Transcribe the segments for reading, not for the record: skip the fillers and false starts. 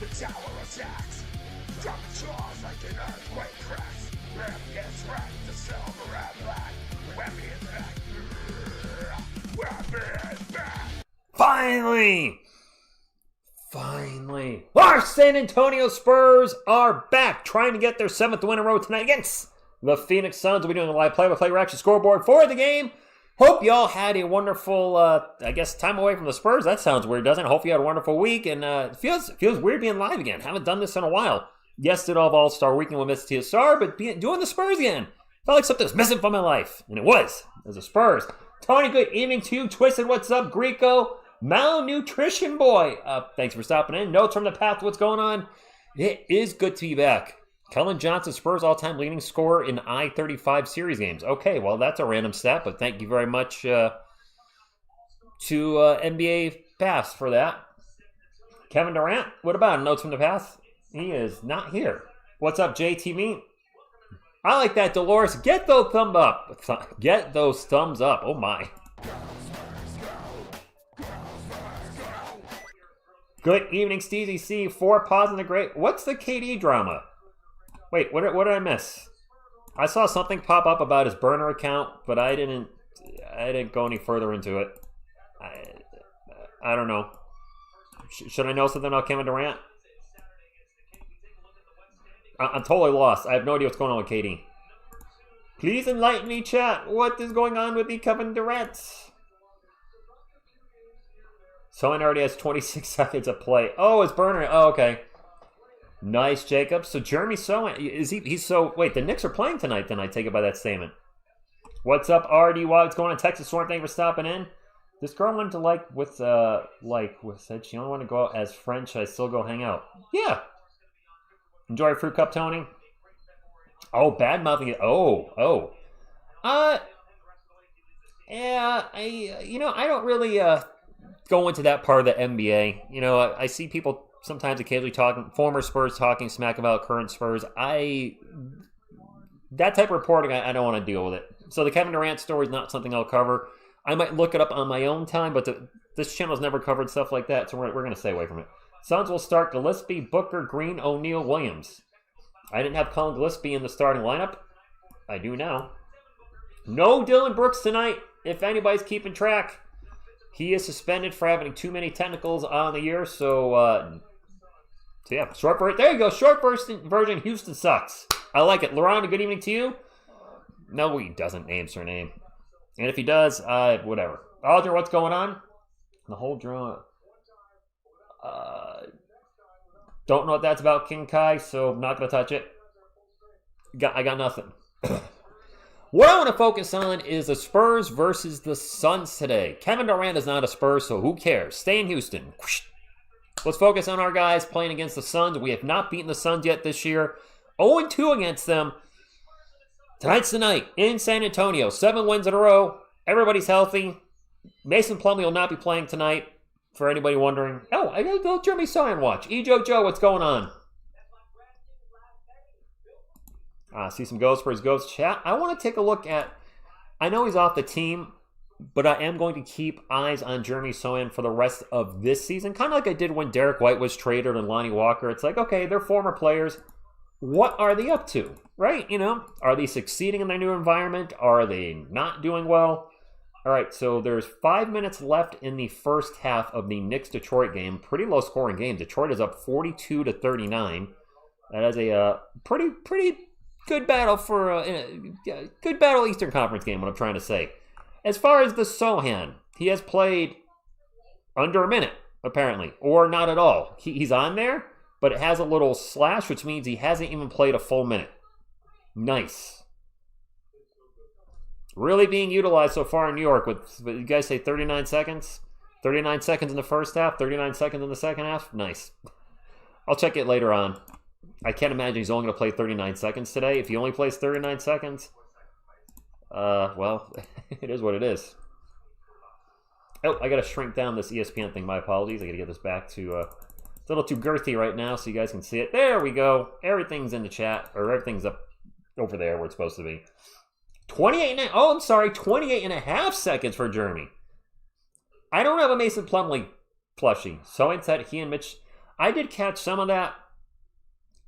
The tower attacks. Drop the jaws like an earthquake cracks. Ram gets wrecked, the silver and black. Webby is back. Webby is back. Finally, our San Antonio Spurs are back, trying to get their 7th win in a row tonight against the Phoenix Suns. We'll be doing a live play-by-play reaction scoreboard for the game. Hope y'all had a wonderful, time away from the Spurs. That sounds weird, doesn't it? Hope you had a wonderful week, and it feels weird being live again. Haven't done this in a while. Yes, did all All-Star Weekend with Miss TSR, but doing the Spurs again. Felt like something was missing from my life, and it was the Spurs. Tony, good evening to you. Twisted, what's up? Greco, Malnutrition Boy. Thanks for stopping in. Notes from the path, what's going on? It is good to be back. Kellen Johnson, Spurs all-time leading scorer in I-35 series games. Okay, well, that's a random stat, but thank you very much to NBA Pass for that. Kevin Durant, what about notes from the past? He is not here. What's up, JT Meat? I like that, Dolores. Get those thumbs up. Get those thumbs up. Oh, my. Good evening, Steezy C. 4 pause in the great. What's the KD drama? Wait, what did I miss? I saw something pop up about his burner account, but I didn't go any further into it. I don't know. Should I know something about Kevin Durant? I'm totally lost. I have no idea what's going on with KD. Please enlighten me, chat. What is going on with the Kevin Durant? Someone already has 26 seconds of play. Oh, it's burner. Oh, okay. Nice, Jacob. So Jeremy Sohan, he's so, wait, the Knicks are playing tonight, then I take it by that statement. What's up, RD? What's going on? Texas Storm, thank you for stopping in. This girl wanted to said she only wanted to go out as friends. Should I still go hang out? Yeah. Enjoy a fruit cup, Tony. Oh, bad mouthing it. Yeah, I don't really go into that part of the NBA. You know, I see people sometimes occasionally former Spurs talking smack about current Spurs. That type of reporting, I don't want to deal with it. So the Kevin Durant story is not something I'll cover. I might look it up on my own time, but this channel's never covered stuff like that, so we're going to stay away from it. Suns will start Gillespie, Booker, Green, O'Neal, Williams. I didn't have Colin Gillespie in the starting lineup. I do now. No Dylan Brooks tonight, if anybody's keeping track. He is suspended for having too many technicals on the year, so yeah, short version. There you go, short version. Houston sucks. I like it. Laurent, good evening to you. No, he doesn't answer her name, and if he does, whatever. Aldrin, what's going on? The whole drama. Don't know what that's about, King Kai, so not gonna touch it. I got nothing. What I want to focus on is the Spurs versus the Suns today. Kevin Durant is not a Spurs, so who cares? Stay in Houston. Let's focus on our guys playing against the Suns. We have not beaten the Suns yet this year. 0-2 against them. Tonight's the night in San Antonio. 7 wins in a row. Everybody's healthy. Mason Plumlee will not be playing tonight, for anybody wondering. Oh, I got to Jeremy Sohan watch. Ejo Joe, what's going on? See some Ghost Spurs Ghost chat. I want to take a look at, I know he's off the team, but I am going to keep eyes on Jeremy Sohan for the rest of this season. Kind of like I did when Derek White was traded and Lonnie Walker. It's like, okay, they're former players. What are they up to? Right? You know, are they succeeding in their new environment? Are they not doing well? All right, so there's 5 minutes left in the first half of the Knicks-Detroit game. Pretty low-scoring game. Detroit is up 42-39. That is a pretty good battle for good battle Eastern Conference game. What I'm trying to say. As far as the Sohan, he has played under a minute apparently, or not at all. He's on there, but it has a little slash, which means he hasn't even played a full minute. Nice. Really being utilized so far in New York with, you guys say 39 seconds? 39 seconds in the first half, 39 seconds in the second half? Nice. I'll check it later on. I can't imagine he's only going to play 39 seconds today. If he only plays 39 seconds, well, it is what it is. Oh, I got to shrink down this ESPN thing. My apologies. I got to get this back to, it's a little too girthy right now so you guys can see it. There we go. Everything's in the chat, or everything's up over there where it's supposed to be. 28 and a half seconds for Jeremy. I don't have a Mason Plumlee plushie. So instead, he and Mitch, I did catch some of that.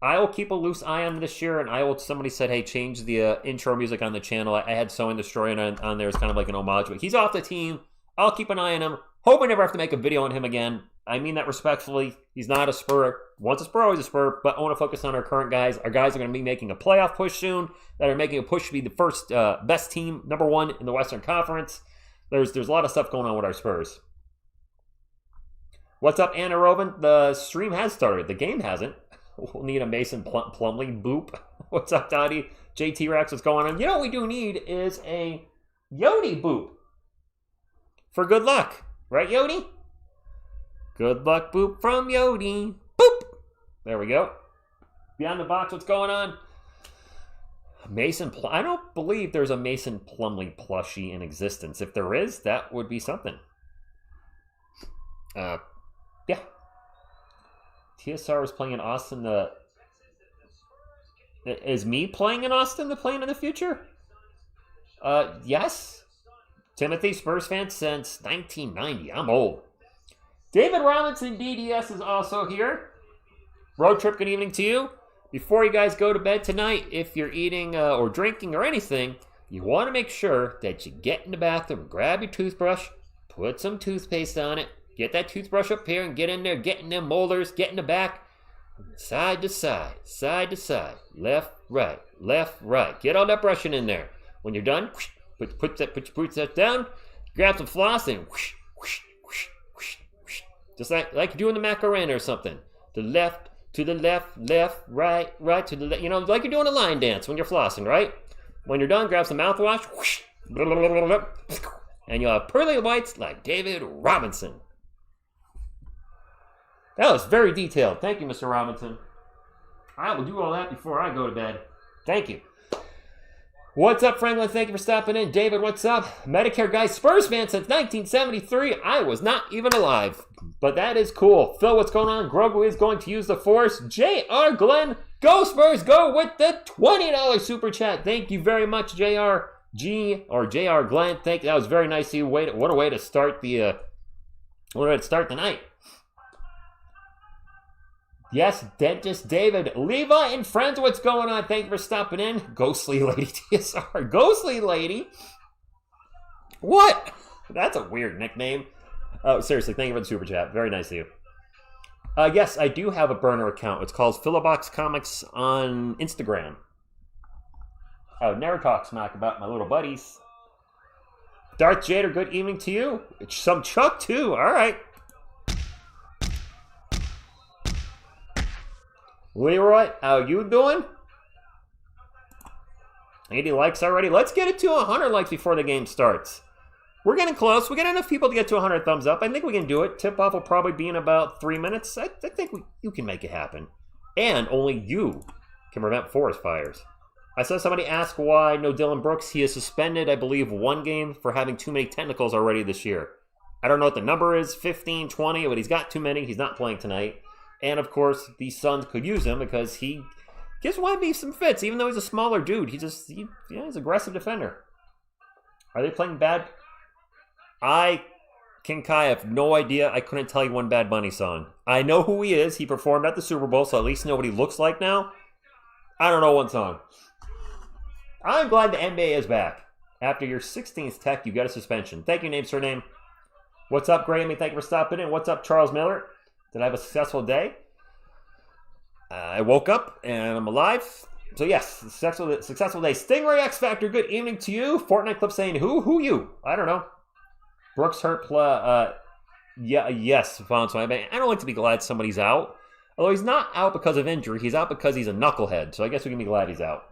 I will keep a loose eye on this year, and somebody said, hey, change the intro music on the channel. I had Sowing Destroying on there as kind of like an homage, but he's off the team. I'll keep an eye on him. Hope I never have to make a video on him again. I mean that respectfully. He's not a Spur. Once a Spur, always a Spur, but I want to focus on our current guys. Our guys are going to be making a playoff push soon, that are making a push to be the first best team, number one in the Western Conference. There's a lot of stuff going on with our Spurs. What's up, Anna Robin? The stream has started. The game hasn't. We'll need a Mason Plumlee boop. What's up, Dottie? JT Rex, what's going on? You know what we do need is a Yodi boop. For good luck. Right, Yodi? Good luck boop from Yodi. Boop! There we go. Beyond the box, what's going on? I don't believe there's a Mason Plumlee plushie in existence. If there is, that would be something. Yeah. TSR is playing in Austin. Is me playing in Austin the plan in the future? Yes. Timothy, Spurs fan since 1990. I'm old. David Robinson, DDS, is also here. Road trip, good evening to you. Before you guys go to bed tonight, if you're eating or drinking or anything, you want to make sure that you get in the bathroom, grab your toothbrush, put some toothpaste on it, get that toothbrush up here and get in there, get in them molars, get in the back, side to side, left, right. Get all that brushing in there. When you're done, put your down, grab some floss and just like you're doing the Macarena or something. To the left, right to the left. You know, like you're doing a line dance when you're flossing, right? When you're done, grab some mouthwash, and you'll have pearly whites like David Robinson. That was very detailed. Thank you, Mr. Robinson. I will do all that before I go to bed. Thank you. What's up, Franklin? Thank you for stopping in. David, what's up? Medicare guy, Spurs fan since 1973. I was not even alive. But that is cool. Phil, what's going on? Grogu is going to use the Force. J.R. Glenn, go Spurs, go with the $20 super chat. Thank you very much, J.R. G or J.R. Glenn. Thank you. That was very nice of you. What a way to start the night. Yes, Dentist David. Levi and friends, what's going on? Thank you for stopping in. Ghostly Lady TSR. Ghostly Lady? What? That's a weird nickname. Oh, seriously, thank you for the super chat. Very nice of you. Yes, I do have a burner account. It's called Philobox Comics on Instagram. I would never talk smack about my little buddies. Darth Jader, good evening to you. It's some Chuck, too. All right. Leroy, how you doing? 80 likes already. Let's get it to 100 likes before the game starts. We're getting close. We got enough people to get to 100 thumbs up. I think we can do it. Tip-off will probably be in about 3 minutes. I think you can make it happen. And only you can prevent forest fires. I saw somebody ask why no Dylan Brooks. He is suspended, I believe, 1 game for having too many technicals already this year. I don't know what the number is, 15, 20, but he's got too many. He's not playing tonight. And, of course, the Suns could use him because he gives Wemby some fits. Even though he's a smaller dude, he's an aggressive defender. Are they playing bad? King Kai, I have no idea. I couldn't tell you one Bad Bunny song. I know who he is. He performed at the Super Bowl, so at least know what he looks like now. I don't know one song. I'm glad the NBA is back. After your 16th tech, you got a suspension. Thank you, name, surname. What's up, Grammy? Thank you for stopping in. What's up, Charles Miller? Did I have a successful day? I woke up and I'm alive. So yes, successful day. Stingray X Factor, good evening to you. Fortnite clip saying who? Who you? I don't know. Brooks hurt. Yes, Fonso. I don't like to be glad somebody's out. Although he's not out because of injury. He's out because he's a knucklehead. So I guess we can be glad he's out.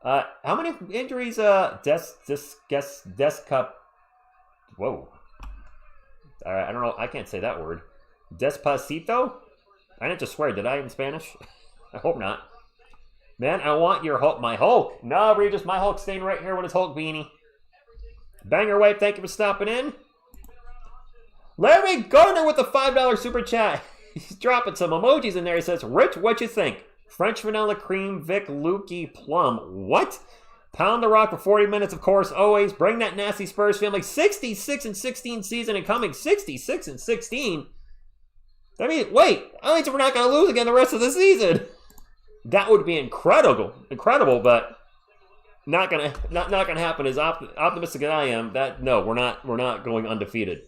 How many injuries? Desk Cup. Whoa. I don't know. I can't say that word. Despacito? I didn't just swear. Did I in Spanish? I hope not. Man, I want your Hulk. My Hulk. No, Regis, my Hulk staying right here with his Hulk beanie. Banger Wipe, thank you for stopping in. Larry Gardner with the $5 super chat. He's dropping some emojis in there. He says, Rich, what you think? French vanilla cream, Vic, Lukey, plum. What? Pound the rock for 40 minutes, of course, always. Bring that nasty Spurs family. 66-16 season and coming. 66-16. I mean, wait, that means we're not going to lose again the rest of the season. That would be incredible, but not gonna happen. As optimistic as I am, we're not going undefeated.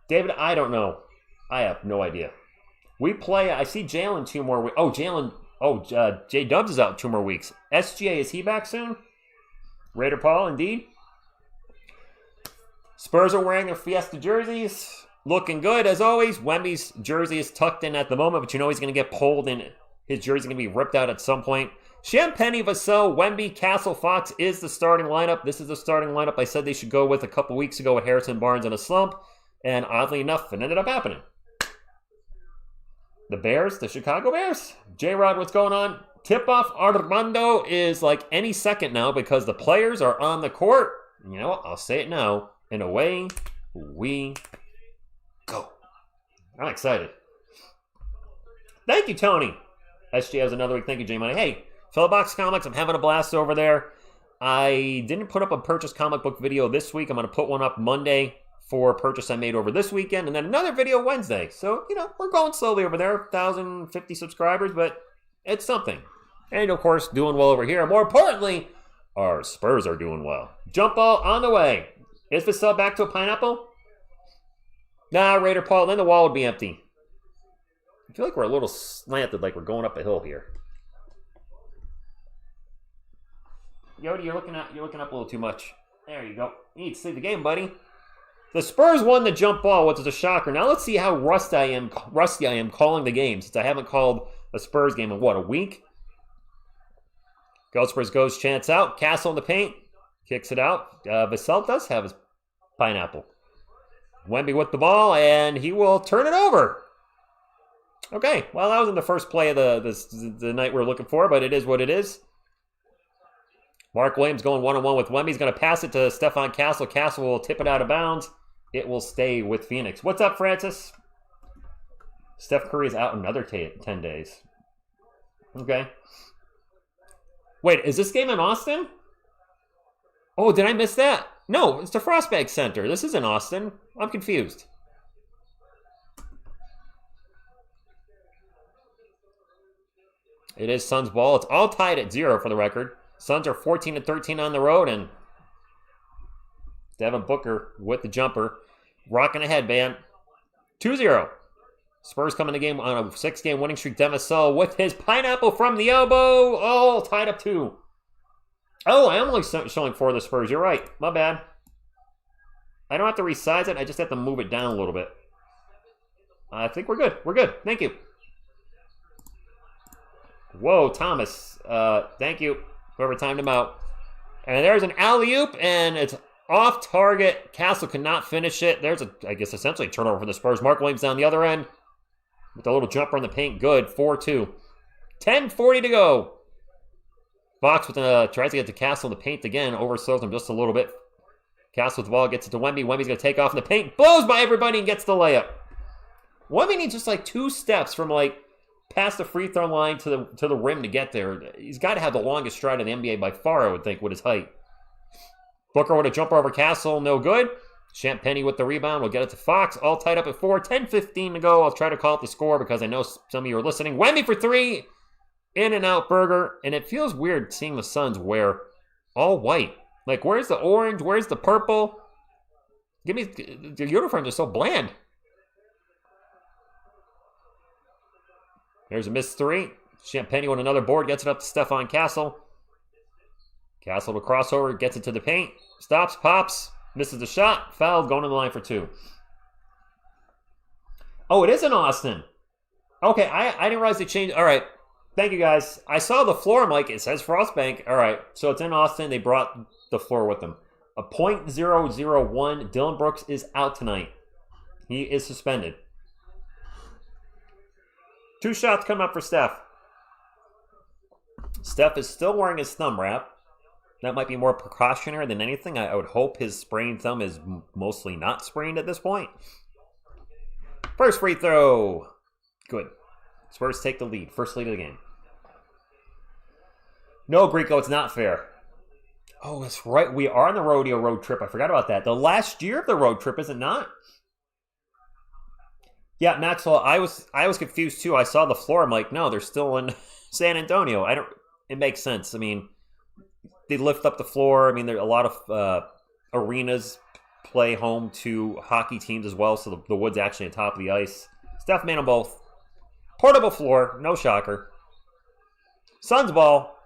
David, I don't know. I have no idea. We play. I see Jalen 2 more weeks. J Dubs is out 2 more weeks. SGA, is he back soon? Raider Paul, indeed. Spurs are wearing their Fiesta jerseys. Looking good, as always. Wemby's jersey is tucked in at the moment, but you know he's going to get pulled and his jersey going to be ripped out at some point. Champagny, Vassell, Wemby, Castle, Fox is the starting lineup. This is the starting lineup I said they should go with a couple weeks ago with Harrison Barnes in a slump. And oddly enough, it ended up happening. The Bears, the Chicago Bears. J-Rod, what's going on? Tip-off Armando is like any second now because the players are on the court. You know what? I'll say it now. And away we go. I'm excited. Thank you, Tony. SG has another week. Thank you, J-Money. Hey, Fillbox Comics, I'm having a blast over there. I didn't put up a purchase comic book video this week. I'm going to put one up Monday for a purchase I made over this weekend, and then another video Wednesday. So, you know, we're going slowly over there. 1,050 subscribers, but it's something. And, of course, doing well over here. More importantly, our Spurs are doing well. Jump ball on the way. Is Vassell back to a pineapple? Nah, Raider Paul. Then the wall would be empty. I feel like we're a little slanted, like we're going up a hill here. Yodi, you're looking up a little too much. There you go. You need to see the game, buddy. The Spurs won the jump ball, which is a shocker. Now let's see how rusty I am calling the game, since I haven't called a Spurs game in, what, a week? Go Spurs goes, chance out. Castle in the paint. Kicks it out. Vassell does have his pineapple. Wemby with the ball, and he will turn it over. Okay, well, that wasn't the first play of the night we were looking for, but it is what it is. Mark Williams going one-on-one with Wemby. He's going to pass it to Stephon Castle. Castle will tip it out of bounds. It will stay with Phoenix. What's up, Francis? Steph Curry is out another 10 days. Okay. Wait, is this game in Austin? Oh, did I miss that? No, it's the Frostbag Center. This isn't Austin. I'm confused. It is Suns ball. It's all tied at 0 for the record. Suns are 14-13 on the road, and Devin Booker with the jumper. Rocking ahead, man. 2-0. Spurs come in the game on a 6-game winning streak. Devin Vassell with his pineapple from the elbow. Oh, tied up 2. Oh, I am only showing 4 of the Spurs. You're right. My bad. I don't have to resize it. I just have to move it down a little bit. I think we're good. We're good. Thank you. Whoa, Thomas. Thank you. Whoever timed him out. And there's an alley-oop, and it's off target. Castle cannot finish it. There's I guess, essentially a turnover for the Spurs. Mark Williams down the other end with a little jumper in the paint. Good. 4-2. 10:40 to go. Fox tries to get to Castle in the paint again. Oversells him just a little bit. Castle with the ball gets it to Wemby. Wemby's going to take off in the paint. Blows by everybody and gets the layup. Wemby needs just like 2 steps from past the free throw line to the rim to get there. He's got to have the longest stride in the NBA by far, I would think, with his height. Booker with a jumper over Castle, no good. Champagny with the rebound. We'll get it to Fox. All tied up at 4. 10:15 to go. I'll try to call it the score because I know some of you are listening. Wemby for 3. In and out burger. And it feels weird seeing the Suns wear all white. Like, where's the orange? Where's the purple? Give me the uniforms are so bland. There's a missed 3. Champagny on another board. Gets it up to Stephon Castle. Castle to crossover. Gets it to the paint. Stops. Pops. Misses the shot. Fouled. Going to the line for 2. Oh, it is in Austin. Okay, I didn't realize they changed. All right. Thank you, guys. I saw the floor. I'm like, it says Frostbank. All right. So it's in Austin. They brought the floor with them. A .001. Dylan Brooks is out tonight. He is suspended. 2 shots coming up for Steph. Steph is still wearing his thumb wrap. That might be more precautionary than anything. I would hope his sprained thumb is mostly not sprained at this point. First free throw. Good. Spurs take the lead. First lead of the game. No, Greco, it's not fair. Oh, that's right. We are on the rodeo road trip. I forgot about that. The last year of the road trip, is it not? Yeah, Maxwell, I was confused too. I saw the floor. I'm like, no, they're still in San Antonio. I don't. It makes sense. I mean, they lift up the floor. I mean, there a lot of arenas play home to hockey teams as well, so the wood's actually on top of the ice. Steph made them both. Portable floor, no shocker. Suns ball.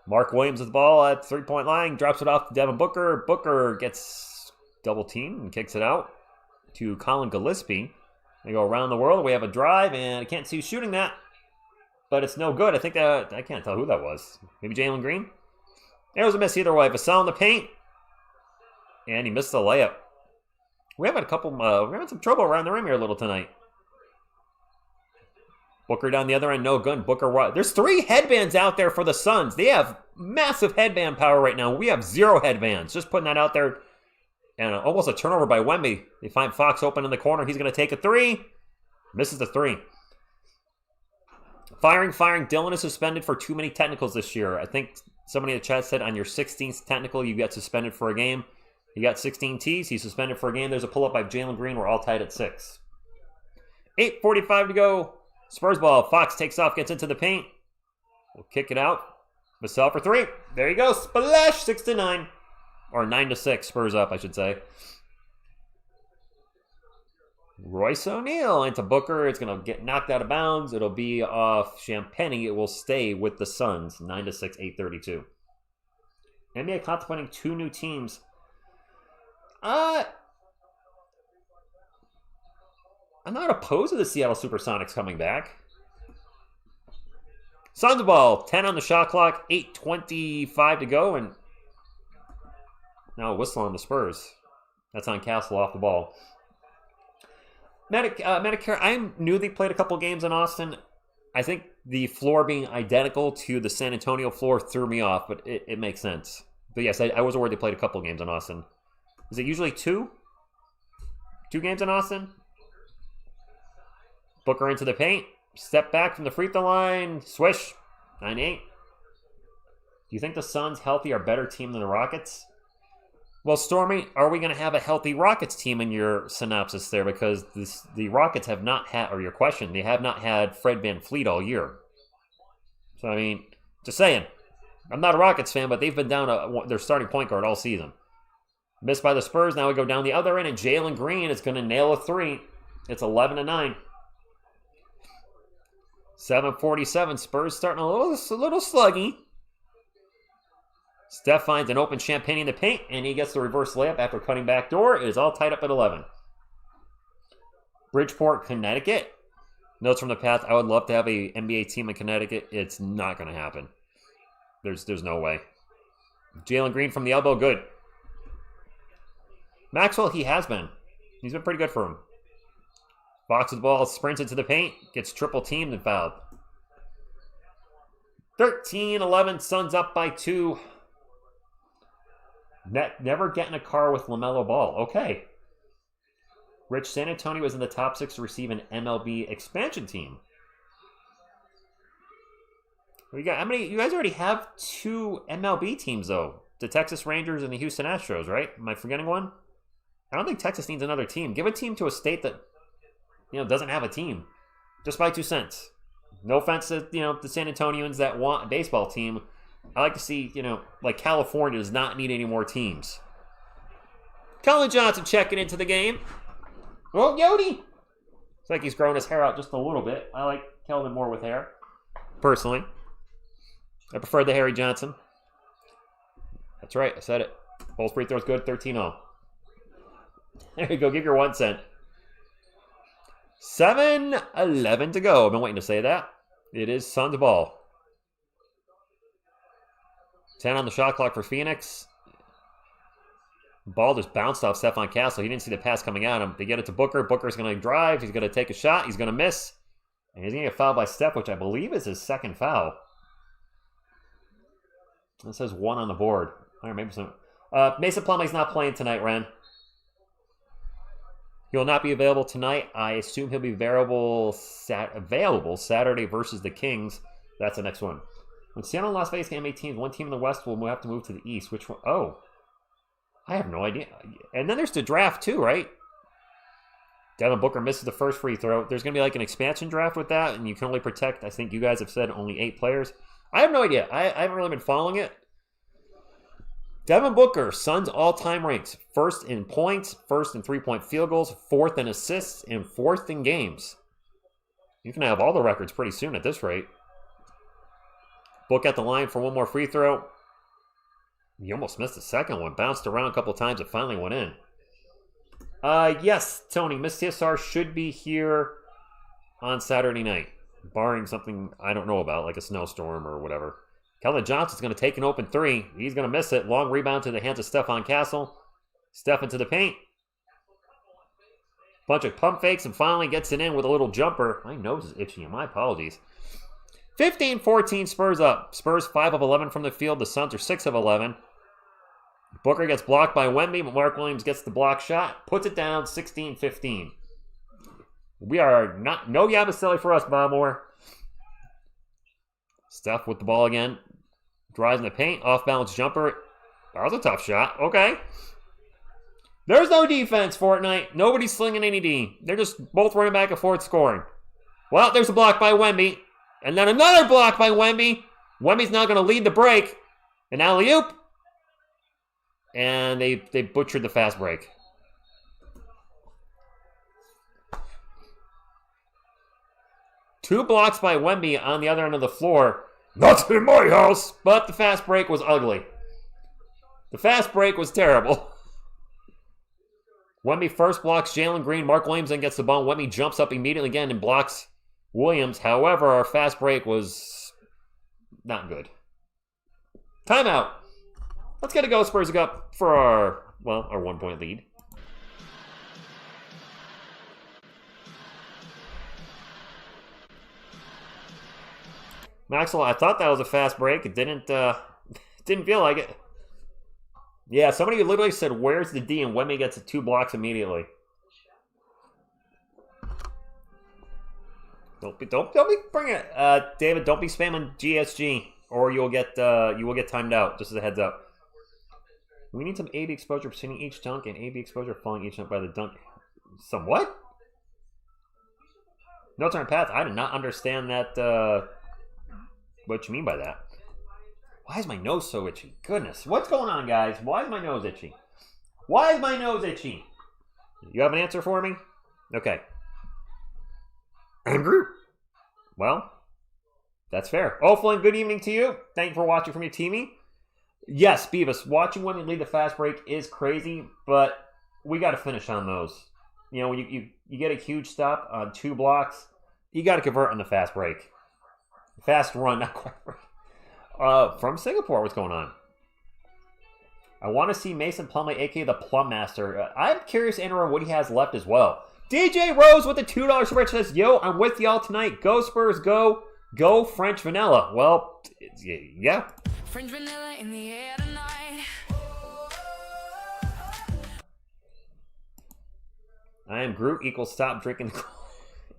Mark Williams with the ball at 3-point line, drops it off to Devin Booker. Booker gets double teamed and kicks it out to Colin Gillespie. They go around the world. We have a drive, and I can't see who's shooting that, but it's no good. I think that I can't tell who that was. Maybe Jalen Green. There was a miss either way. Vassell in the paint, and he missed the layup. We have had we're having some trouble around the rim here a little tonight. Booker down the other end, no good. Booker, there's 3 headbands out there for the Suns. They have massive headband power right now. We have 0 headbands. Just putting that out there. And almost a turnover by Wemby. They find Fox open in the corner. He's going to take a 3. Misses the 3. Firing. Dylan is suspended for too many technicals this year. I think somebody in the chat said on your 16th technical, you got suspended for a game. He got 16 Ts. He's suspended for a game. There's a pull-up by Jalen Green. We're all tied at 6. 8:45 to go. Spurs ball. Fox takes off, gets into the paint. We'll kick it out. Vassell for 3. There you go. Splash. 6-9. Or 9-6. Spurs up, I should say. Royce O'Neal into Booker. It's going to get knocked out of bounds. It'll be off Champagny. It will stay with the Suns. 9-6, 8:32. NBA contemplating 2 new teams. I'm not opposed to the Seattle Supersonics coming back. Suns ball, 10 on the shot clock, 8:25 to go, and now a whistle on the Spurs. That's on Castle off the ball. Medicare, I knew they played a couple games in Austin. I think the floor being identical to the San Antonio floor threw me off, but it makes sense. But yes, I was aware they played a couple games in Austin. Is it usually 2? 2 games in Austin? Booker into the paint. Step back from the free throw line. Swish. 9-8. Do you think the Suns, healthy, are a better team than the Rockets? Well, Stormy, are we going to have a healthy Rockets team in your synopsis there? Because the Rockets have not had, or your question, they have not had Fred VanVleet all year. So, I mean, just saying. I'm not a Rockets fan, but they've been down their starting point guard all season. Missed by the Spurs. Now we go down the other end, and Jalen Green is going to nail a 3. It's 11-9. 7:47. Spurs starting a little sluggy. Steph finds an open Champagne in the paint, and he gets the reverse layup after cutting back door. It is all tied up at 11. Bridgeport, Connecticut. Notes from the past. I would love to have a NBA team in Connecticut. It's not going to happen. There's no way. Jalen Green from the elbow, good. Maxwell, he has been. He's been pretty good for him. Boxes the ball, sprints into the paint, gets triple teamed and fouled. 13-11, Suns up by 2. Never get in a car with LaMelo Ball. Okay. Rich, San Antonio is in the top 6 to receive an MLB expansion team. You guys already have 2 MLB teams, though. The Texas Rangers and the Houston Astros, right? Am I forgetting one? I don't think Texas needs another team. Give a team to a state that doesn't have a team. Just by 2 cents. No offense to, the San Antonians that want a baseball team. I like to see, like California does not need any more teams. Colin Johnson checking into the game. Oh, Yodi! It's like he's growing his hair out just a little bit. I like Kelvin more with hair. Personally. I prefer the Harry Johnson. That's right, I said it. Both free throws good, 13-0. There you go, give your 1 cent. 7:11 to go. I've been waiting to say that. It is Suns ball. 10 on the shot clock for Phoenix. Ball just bounced off Stephon Castle. He didn't see the pass coming at him. They get it to Booker. Booker's going to drive. He's going to take a shot. He's going to miss. And he's going to get fouled by Steph, which I believe is his 2nd foul. It says 1 on the board. All right, maybe some. Mason Plumlee's not playing tonight, Ren. He will not be available tonight. I assume he'll be available Saturday versus the Kings. That's the next one. When Seattle and Las Vegas get NBA teams, one team in the West will have to move to the East. Which one? Oh. I have no idea. And then there's the draft too, right? Devin Booker misses the first free throw. There's going to be like an expansion draft with that, and you can only protect, I think you guys have said, only 8 players. I have no idea. I haven't really been following it. Devin Booker, Suns all-time ranks. First in points, first in three-point field goals, 4th in assists, and 4th in games. You can have all the records pretty soon at this rate. Book at the line for one more free throw. You almost missed the second one. Bounced around a couple times. It finally went in. Yes, Tony. Miss TSR should be here on Saturday night. Barring something I don't know about, like a snowstorm or whatever. Keldon Johnson's going to take an open 3. He's going to miss it. Long rebound to the hands of Stephon Castle. Steph into the paint. Bunch of pump fakes and finally gets it in with a little jumper. My nose is itchy. My apologies. 15-14 Spurs up. Spurs 5 of 11 from the field. The Suns are 6 of 11. Booker gets blocked by Wemby, but Mark Williams gets the block shot. Puts it down 16-15. We are no Yabusele for us, Bob Moore. Steph with the ball again. Drives in the paint. Off-balance jumper. That was a tough shot. Okay. There's no defense, Fortnite. Nobody's slinging any D. They're just both running back and forth scoring. Well, there's a block by Wemby. And then another block by Wemby. Wemby's now going to lead the break. An alley-oop. And they butchered the fast break. Two blocks by Wemby on the other end of the floor. Not in my house! But the fast break was ugly. The fast break was terrible. Wemby first blocks Jalen Green. Mark Williams then gets the ball. Wemby jumps up immediately again and blocks Williams. However, our fast break was not good. Timeout. Let's get a go, Spurs up for our 1-point lead. Maxwell, I thought that was a fast break. It didn't feel like it. Yeah, somebody literally said, "Where's the D?" and Wemby gets 2 blocks immediately. Don't be bring it, David. Don't be spamming GSG, or you will get timed out. Just as a heads up. We need some AB exposure preceding each dunk and AB exposure following each dunk by the dunk. Some what? No turn path. I did not understand that. What you mean by that? Why is my nose so itchy? Goodness, what's going on, guys? Why is my nose itchy? Why is my nose itchy? You have an answer for me? Okay. Andrew? Well, that's fair. Oflin, good evening to you. Thank you for watching from your TV. Yes, Beavis, watching women lead the fast break is crazy, but we got to finish on those. You know, when you get a huge stop on 2 blocks, you got to convert on the fast break. Fast run, not quite right. From Singapore, what's going on? I want to see Mason Plumlee, a.k.a. the Plum Master. I'm curious, Andrew, what he has left as well. DJ Rose with the $2 super says, "Yo, I'm with y'all tonight. Go Spurs, go. Go French Vanilla." Well, yeah. French Vanilla in the air tonight. I am Groot equals stop drinking.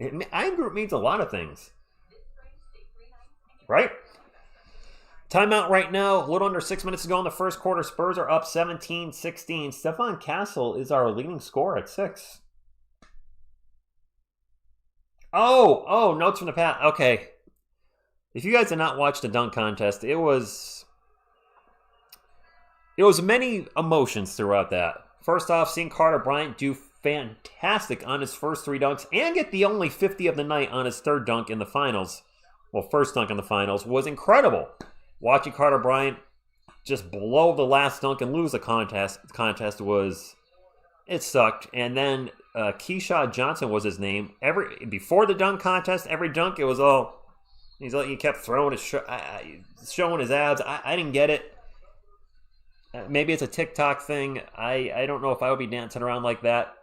I am Groot means a lot of things. Right? Timeout right now. A little under 6 minutes to go in the first quarter. Spurs are up 17-16. Stephon Castle is our leading scorer at 6. Oh, notes from the past. Okay. If you guys did not watch the dunk contest, it was many emotions throughout that. First off, seeing Carter Bryant do fantastic on his first 3 dunks and get the only 50 of the night on his 3rd dunk in the finals. Well, first dunk in the finals was incredible. Watching Carter Bryant just blow the last dunk and lose the contest it sucked. And then Keyshawn Johnson was his name. Before the dunk contest, every dunk it was all he kept throwing showing his abs. I didn't get it. Maybe it's a TikTok thing. I don't know if I would be dancing around like that.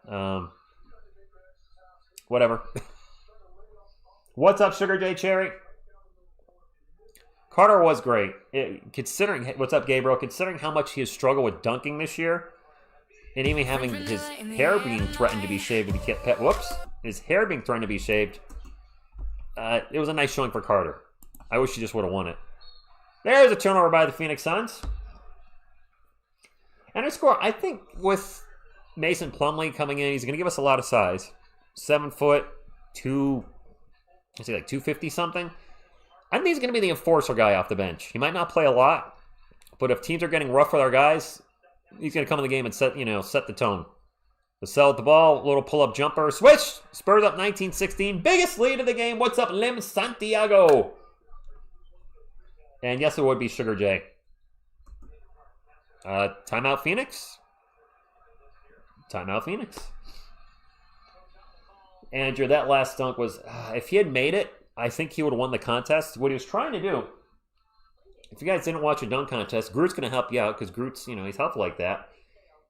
Whatever. What's up, Sugar J Cherry? Carter was great. What's up, Gabriel? Considering how much he has struggled with dunking this year, and even having his hair being threatened to be shaved, his hair being threatened to be shaved. It was a nice showing for Carter. I wish he just would have won it. There's a turnover by the Phoenix Suns. And I think with Mason Plumlee coming in, he's going to give us a lot of size. 7 foot, I say like 250 something. I think he's going to be the enforcer guy off the bench. He might not play a lot, but if teams are getting rough with our guys, he's going to come in the game and set the tone. Vassell with the ball, little pull-up jumper, switch. Spurs up 19-16, biggest lead of the game. What's up, Lim Santiago? And yes, it would be Sugar J. Timeout Phoenix. Timeout Phoenix. Andrew, that last dunk was, if he had made it, I think he would have won the contest. What he was trying to do, if you guys didn't watch a dunk contest, Groot's going to help you out because Groot's, he's helpful like that.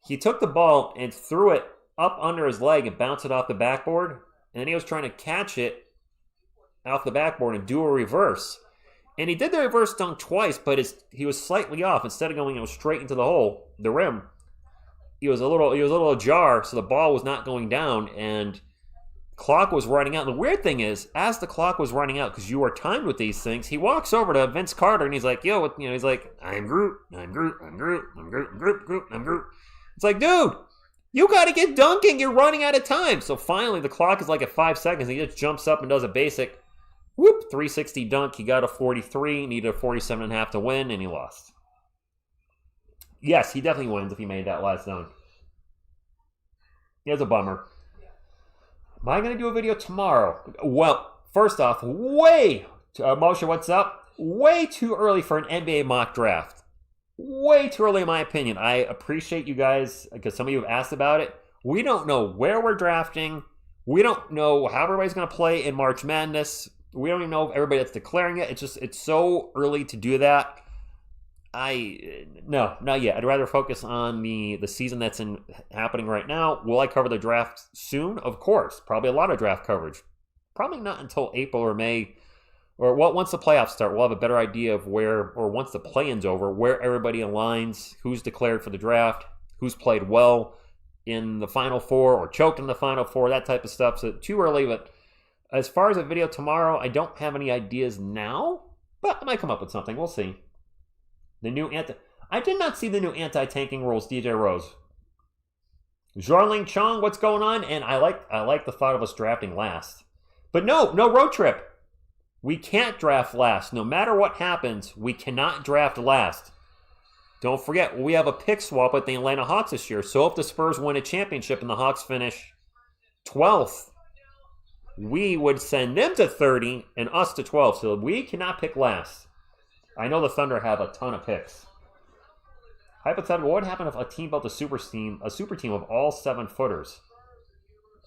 He took the ball and threw it up under his leg and bounced it off the backboard. And then he was trying to catch it off the backboard and do a reverse. And he did the reverse dunk twice, but he was slightly off. Instead of going straight into the rim, he was a little ajar, so the ball was not going down, and clock was running out. And the weird thing is, as the clock was running out, because you are timed with these things, he walks over to Vince Carter and he's like, he's like, I'm Groot, I'm Groot, I'm Groot, I'm Groot, I'm Groot, I'm Groot. It's like, dude, you got to get dunking. You're running out of time. So finally, the clock is like at 5 seconds. And he just jumps up and does a basic, 360 dunk. He got a 43, needed a 47.5 to win, and he lost. Yes, he definitely wins if he made that last dunk. He has a bummer. Am I going to do a video tomorrow? Well, first off, Moshe, what's up? Way too early for an NBA mock draft. Way too early in my opinion. I appreciate you guys, because some of you have asked about it. We don't know where we're drafting. We don't know how everybody's going to play in March Madness. We don't even know if everybody that's declaring it. It's so early to do that. No, not yet. I'd rather focus on the season that's happening right now. Will I cover the draft soon? Of course. Probably a lot of draft coverage. Probably not until April or May. Or once the playoffs start, we'll have a better idea of once the play-in's over, where everybody aligns, who's declared for the draft, who's played well in the Final Four or choked in the Final Four, that type of stuff. So too early, but as far as a video tomorrow, I don't have any ideas now, but I might come up with something. We'll see. I did not see the new anti-tanking rules, DJ Rose. Zharling Chong, what's going on? And I like the thought of us drafting last. But no road trip. We can't draft last. No matter what happens, we cannot draft last. Don't forget, we have a pick swap with the Atlanta Hawks this year. So if the Spurs win a championship and the Hawks finish 12th, we would send them to 30 and us to 12. So we cannot pick last. I know the Thunder have a ton of picks. Hypothetical, what would happen if a team built a super team of all 7-footers?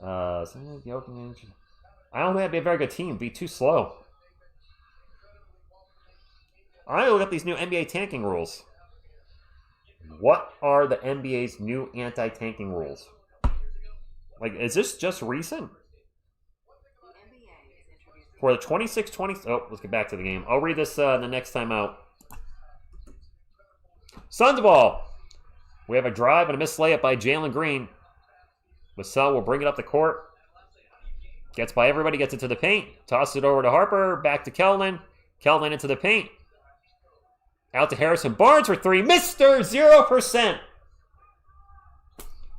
I don't think that'd be a very good team. It'd be too slow. I look at these new NBA tanking rules. What are the NBA's new anti-tanking rules? Like, is this just recent? For the 26-20... Oh, let's get back to the game. I'll read this the next time out. Suns ball. We have a drive and a missed layup by Jalen Green. Vassell will bring it up the court. Gets by everybody, gets into the paint. Tosses it over to Harper. Back to Keldon. Keldon into the paint. Out to Harrison Barnes for 3. Mr. 0%.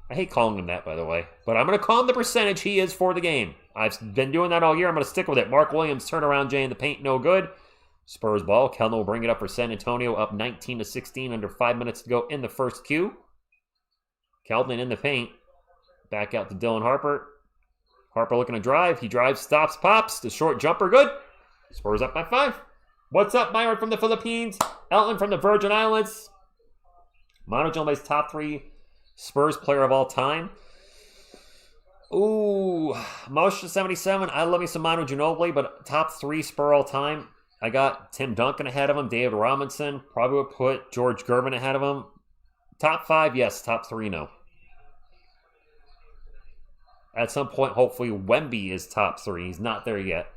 I hate calling him that, by the way. But I'm going to call him the percentage he is for the game. I've been doing that all year. I'm going to stick with it. Mark Williams, turnaround Jay in the paint, no good. Spurs ball. Keldon will bring it up for San Antonio, up 19-16, under 5 minutes to go in the first Q. Keldon in the paint. Back out to Dylan Harper. Harper looking to drive. He drives, stops, pops. The short jumper, good. Spurs up by 5. What's up, Myron from the Philippines? Elton from the Virgin Islands. Manu Ginobili's top 3 Spurs player of all time. Ooh, Moshe 77. I love me some Manu Ginobili, but top 3 Spur all time. I got Tim Duncan ahead of him. David Robinson. Probably would put George Gervin ahead of him. Top 5, yes. Top 3, no. At some point, hopefully, Wemby is top 3. He's not there yet.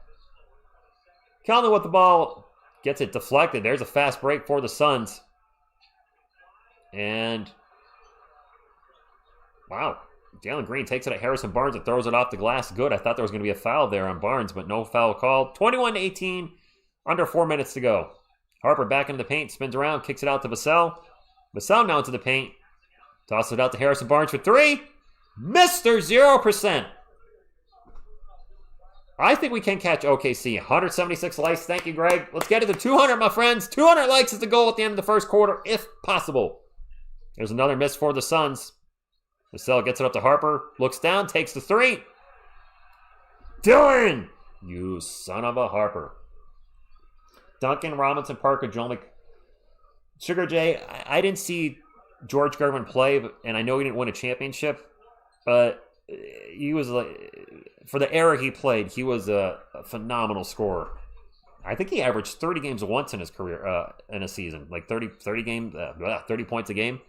Keldon with the ball. Gets it deflected. There's a fast break for the Suns. And, wow. Jalen Green takes it at Harrison Barnes and throws it off the glass. Good. I thought there was going to be a foul there on Barnes, but no foul called. 21-18. Under 4 minutes to go. Harper back into the paint. Spins around. Kicks it out to Vassell. Vassell now into the paint. Tosses it out to Harrison Barnes for 3. Mr. 0%. I think we can catch OKC. 176 likes. Thank you, Greg. Let's get it to 200, my friends. 200 likes is the goal at the end of the first quarter, if possible. There's another miss for the Suns. Vassell gets it up to Harper. Looks down, takes the three. Dylan! You son of a Harper. Duncan, Robinson, Parker, Joel Sugar J, I didn't see George Gervin play, and I know he didn't win a championship, but he was like, for the era he played, he was a phenomenal scorer. I think he averaged 30 games once in his career, in a season, like 30 points a game.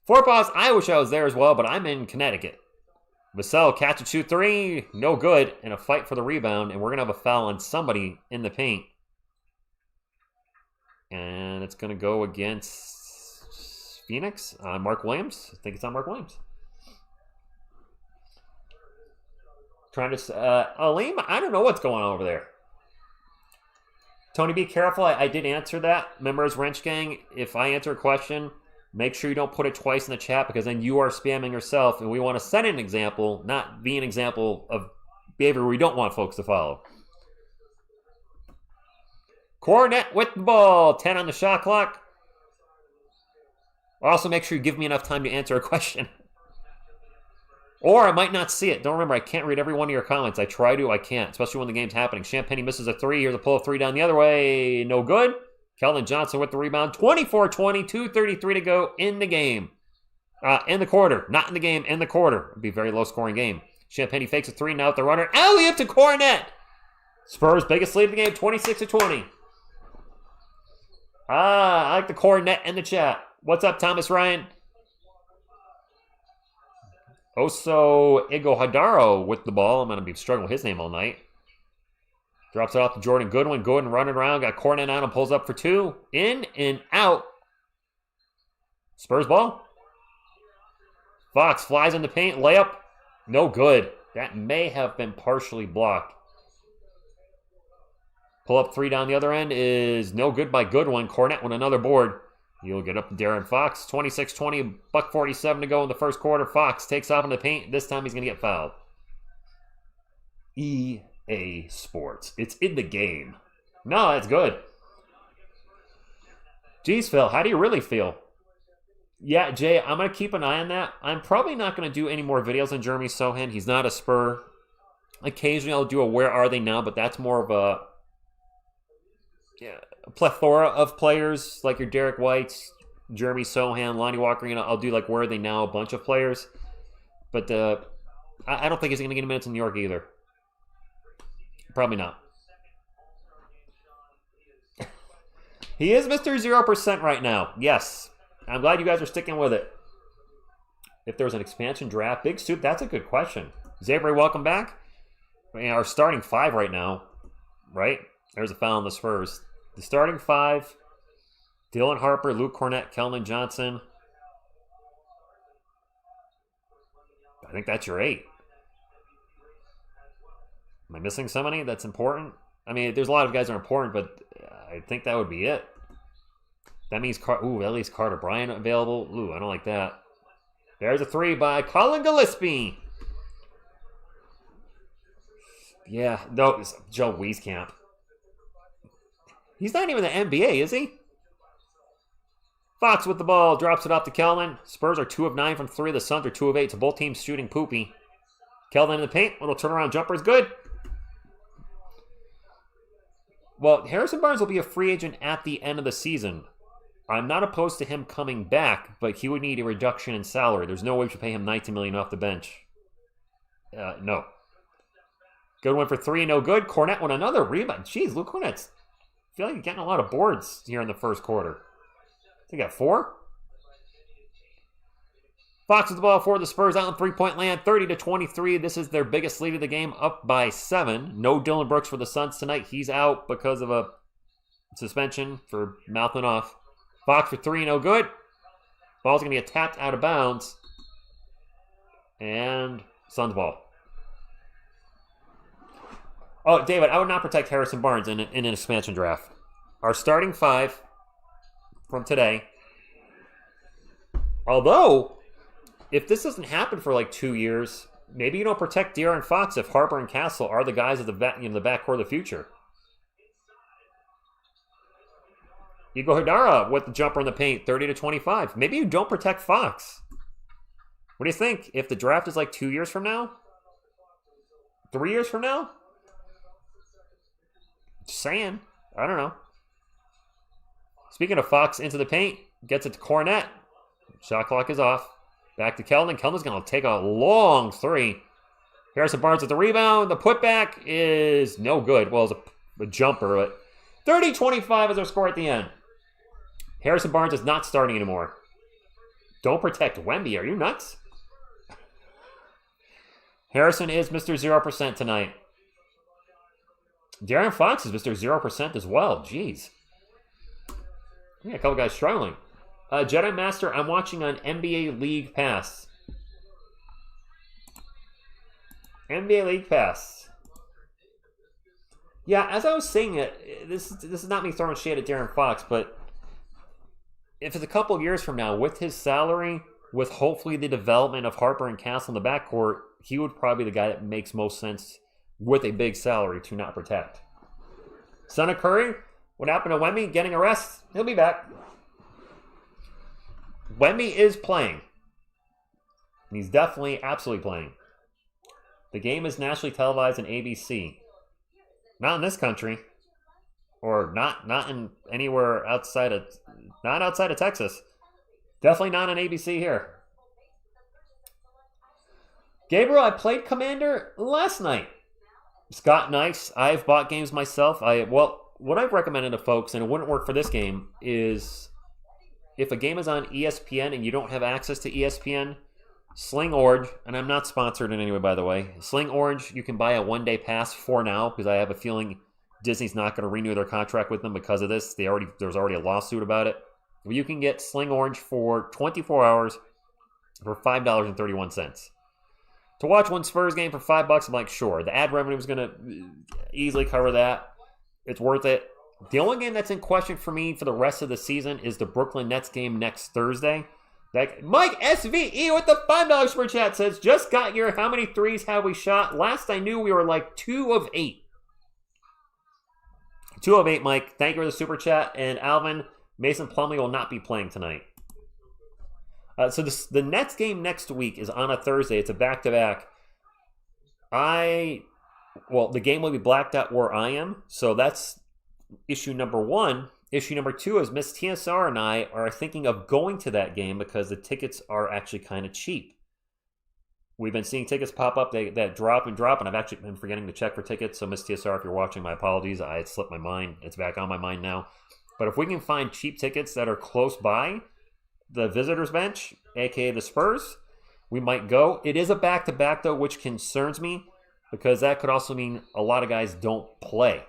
Fort Boss, I wish I was there as well, but I'm in Connecticut. Vassell, catch and shoot three, no good, and a fight for the rebound, and we're going to have a foul on somebody in the paint. And it's going to go against Phoenix on Mark Williams. I think it's on Mark Williams. Trying to, Aleem, I don't know what's going on over there. Tony, be careful. I did answer that. Members Wrench Gang, if I answer a question, make sure you don't put it twice in the chat because then you are spamming yourself, and we want to set an example, not be an example of behavior we don't want folks to follow. Cornet with the ball. 10 on the shot clock. Also, make sure you give me enough time to answer a question. Or I might not see it. Don't remember, I can't read every one of your comments. I try to, I can't, especially when the game's happening. Champagne misses a three. Here's a pull-up three down the other way. No good. Keldon Johnson with the rebound. 24-20, 2:33 to go in the game. In the quarter. Not in the game, in the quarter. It'd be a very low-scoring game. Champagne fakes a three, now with the runner. Alley-up to Cornet! Spurs' biggest lead of the game, 26-20. I like the Cornet in the chat. What's up, Thomas Ryan? Oso Iguodaro with the ball. I'm going to be struggling with his name all night. Drops it off to Jordan Goodwin. Goodwin running around. Got Cornet on him. Pulls up for two. In and out. Spurs ball. Fox flies in the paint. Layup. No good. That may have been partially blocked. Pull up three down the other end is no good by Goodwin. Cornet with another board. You'll get up to Darren Fox. 26-20, $1:47 to go in the first quarter. Fox takes off in the paint. This time he's going to get fouled. EA Sports. It's in the game. No, that's good. Geez, Phil, how do you really feel? Yeah, Jay, I'm going to keep an eye on that. I'm probably not going to do any more videos on Jeremy Sohan. He's not a Spur. Occasionally I'll do a Where Are They Now, but that's more of a plethora of players like your Derek Whites, Jeremy Sohan, Lonnie Walker. I'll do like Where Are They Now, a bunch of players. But I don't think he's going to get minutes in New York either. Probably not. He is Mr. 0% right now. Yes. I'm glad you guys are sticking with it. If there was an expansion draft, Big Soup, that's a good question. Zabri, welcome back. Our starting five right now, right? There's a foul on the Spurs. The starting five, Dylan Harper, Luke Cornett, Keldon Johnson. I think that's your 8. Am I missing somebody that's important? I mean, there's a lot of guys that are important, but I think that would be it. That means, at least Carter Bryant available. Ooh, I don't like that. There's a three by Colin Gillespie. Yeah, no, it's Joe Wieskamp. He's not even the NBA, is he? Fox with the ball, drops it off to Keldon. Spurs are 2 of 9 from 3. The Suns are 2 of 8, so both teams shooting poopy. Keldon in the paint, little turnaround jumper is good. Well, Harrison Barnes will be a free agent at the end of the season. I'm not opposed to him coming back, but he would need a reduction in salary. There's no way we should pay him $19 million off the bench. No. Good one for 3, no good. Cornett won another rebound. Jeez, Luke Cornett's, I feel like you're getting a lot of boards here in the first quarter. They got 4. Fox with the ball for the Spurs out in three-point land, 30-23. This is their biggest lead of the game, up by 7. No Dylan Brooks for the Suns tonight. He's out because of a suspension for mouthing off. Fox for 3, no good. Ball's going to get tapped out of bounds. And Suns ball. Oh, David, I would not protect Harrison Barnes in an expansion draft. Our starting 5 from today. Although, if this doesn't happen for like 2 years, maybe you don't protect De'Aaron Fox if Harper and Castle are the guys of the backcourt of the future. Iguodala with the jumper in the paint, 30-25. Maybe you don't protect Fox. What do you think? If the draft is like 2 years from now? 3 years from now? Just saying. I don't know. Speaking of Fox into the paint, gets it to Cornette. Shot clock is off. Back to Keldon. Keldon's going to take a long three. Harrison Barnes with the rebound. The putback is no good. Well, it's a jumper, but 30-25 is our score at the end. Harrison Barnes is not starting anymore. Don't protect Wemby. Are you nuts? Harrison is Mr. 0% tonight. De'Aaron Fox is Mr. 0% as well. Jeez. Yeah, a couple guys struggling. Jedi Master, I'm watching on NBA League Pass. NBA League Pass. Yeah, as I was saying it, this is not me throwing shade at De'Aaron Fox, but if it's a couple years from now, with his salary, with hopefully the development of Harper and Castle in the backcourt, he would probably be the guy that makes most sense with a big salary to not protect. Son of Curry, what happened to Wemby? Getting a rest? He'll be back. Wemby is playing. And he's definitely, absolutely playing. The game is nationally televised on ABC. Not in this country. Or not in anywhere outside of, not outside of Texas. Definitely not on ABC here. Gabriel, I played Commander last night. Scott, nice. I've bought games myself. What I've recommended to folks, and it wouldn't work for this game, is if a game is on ESPN and you don't have access to ESPN, Sling Orange, and I'm not sponsored in any way, by the way. Sling Orange, you can buy a one-day pass for now, because I have a feeling Disney's not going to renew their contract with them because of this. There's already a lawsuit about it. You can get Sling Orange for 24 hours for $5.31. To watch one Spurs game for $5, I'm like, sure. The ad revenue is going to easily cover that. It's worth it. The only game that's in question for me for the rest of the season is the Brooklyn Nets game next Thursday. Mike SVE with the $5 super chat says, just got your how many threes have we shot? Last I knew we were like 2 of 8. 2 of 8, Mike. Thank you for the super chat. And Alvin, Mason Plumlee will not be playing tonight. So the Nets game next week is on a Thursday. It's a back-to-back. The game will be blacked out where I am. So that's issue number 1. Issue number 2 is Miss TSR and I are thinking of going to that game because the tickets are actually kind of cheap. We've been seeing tickets pop up that drop, and I've actually been forgetting to check for tickets. So Miss TSR, if you're watching, my apologies. It slipped my mind. It's back on my mind now. But if we can find cheap tickets that are close by the visitors bench, aka the Spurs, we might go. It is a back-to-back, though, which concerns me because that could also mean a lot of guys don't play.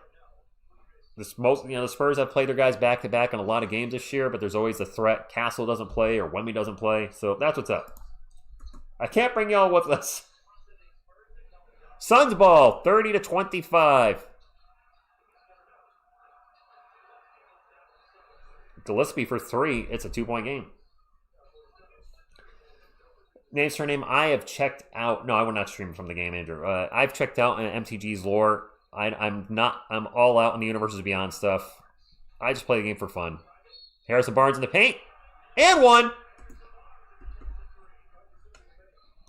The Spurs have played their guys back-to-back in a lot of games this year, but there's always the threat Castle doesn't play or Wemby doesn't play. So that's what's up. I can't bring y'all with us. Suns ball, 30-25. Gillespie for 3. It's a 2-point game. Name's her name. I have checked out. No, I will not stream from the game, Andrew. I've checked out MTG's lore. I'm all out on the Universes Beyond stuff. I just play the game for fun. Harrison Barnes in the paint. And 1.